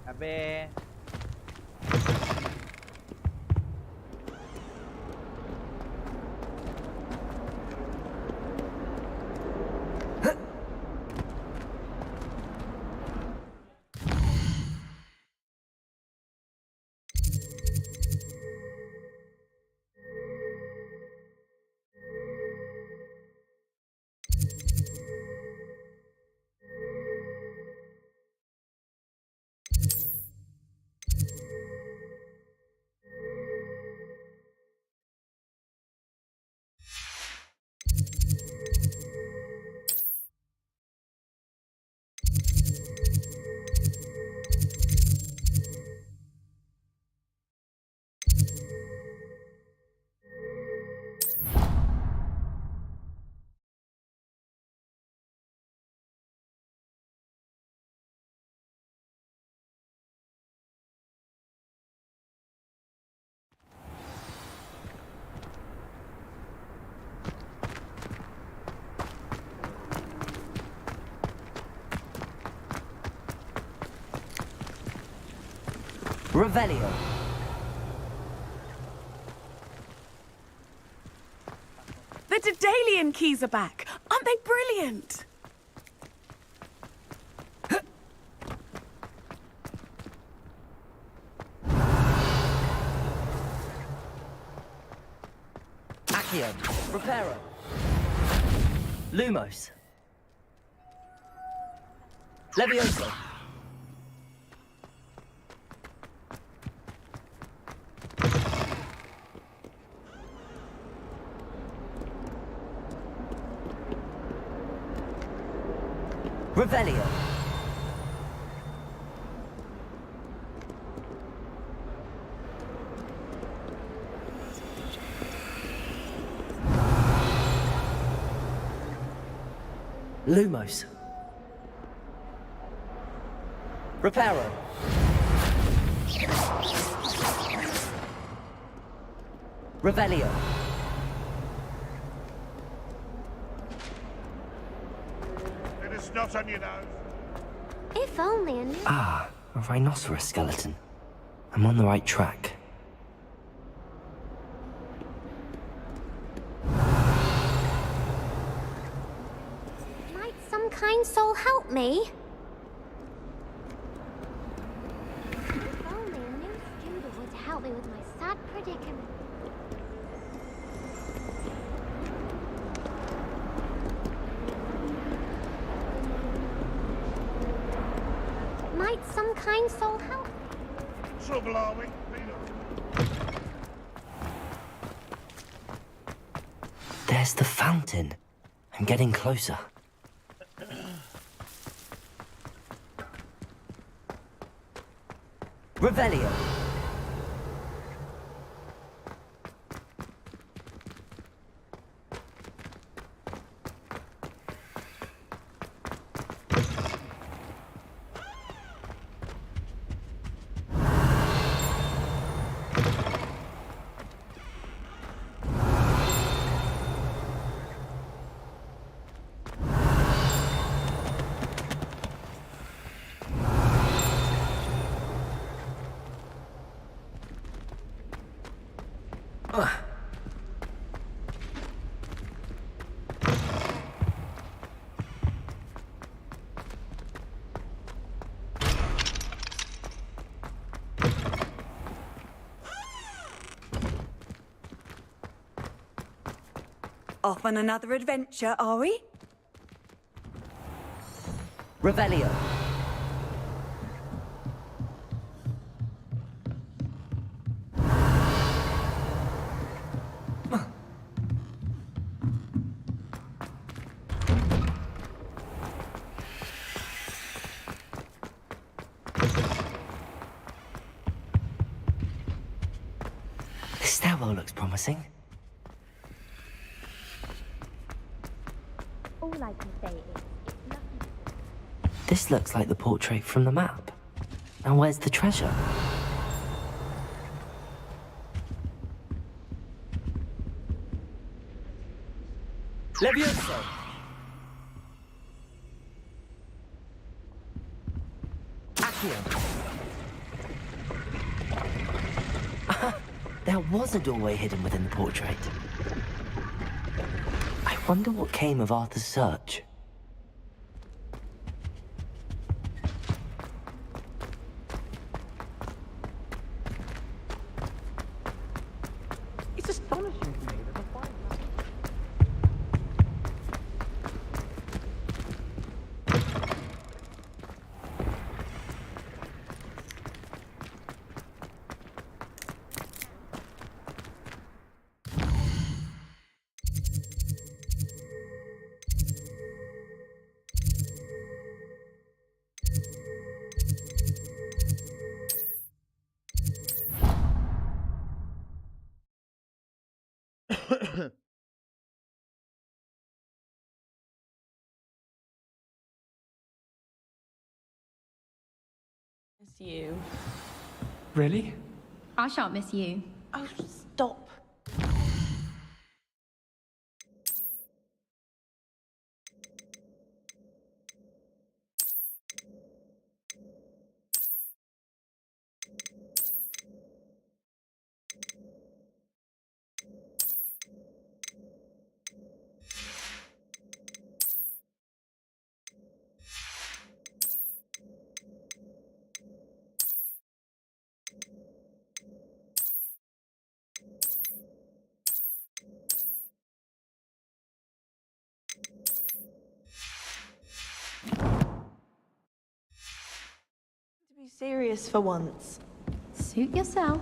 Abe. Revelio. The Daedalian keys are back. Aren't they brilliant? Accio. Reparo. Lumos. Levioso. Revelio. Lumos. Reparo. Revelio. It is not on your nose. If only I knew. Ah, a rhinoceros skeleton. I'm on the right track. Might some kind soul help me? If only a new student would help me with my sad predicament. Might some kind soul help? Trouble, are we? There's the fountain. I'm getting closer. Revelio. Off on another adventure, are we? Revelio. This stairwell looks promising. All I can say is, it's lucky. This looks like the portrait from the map. Now where's the treasure? Levioso! There was a doorway hidden within the portrait. I wonder what came of Arthur's search. It's astonishing to me that the fire... Miss you. Really? I shan't miss you. Oh, stop. To be serious for once. Suit yourself.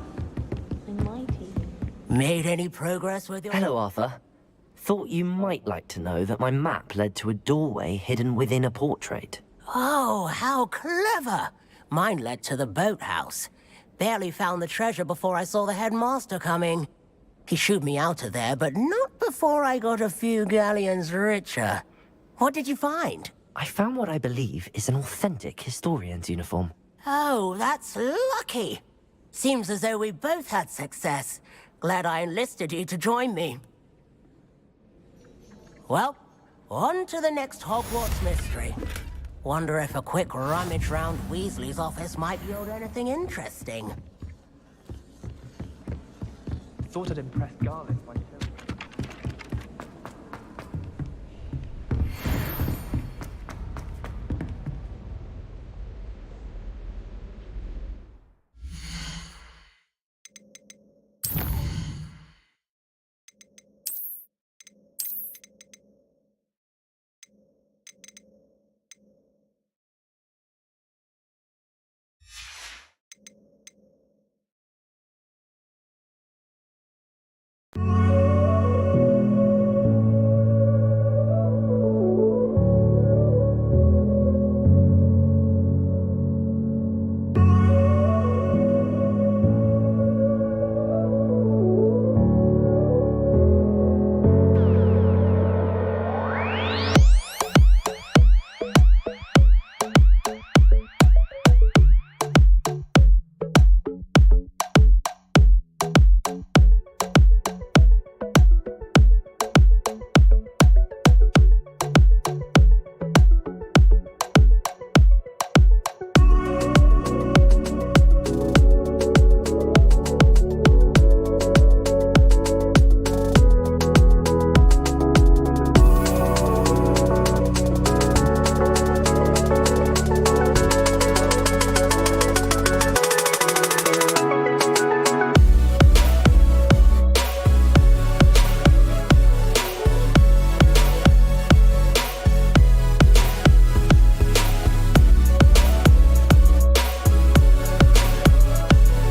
I'm mighty. Made any progress with your... Hello, Arthur. Thought you might like to know that my map led to a doorway hidden within a portrait. Oh, how clever! Mine led to the boathouse. Barely found the treasure before I saw the headmaster coming. He shooed me out of there, but not before I got a few galleons richer. What did you find? I found what I believe is an authentic historian's uniform. Oh, that's lucky. Seems as though we both had success. Glad I enlisted you to join me. Well, on to the next Hogwarts mystery. Wonder if a quick rummage round Weasley's office might yield anything interesting. Thought I'd impress Garlic by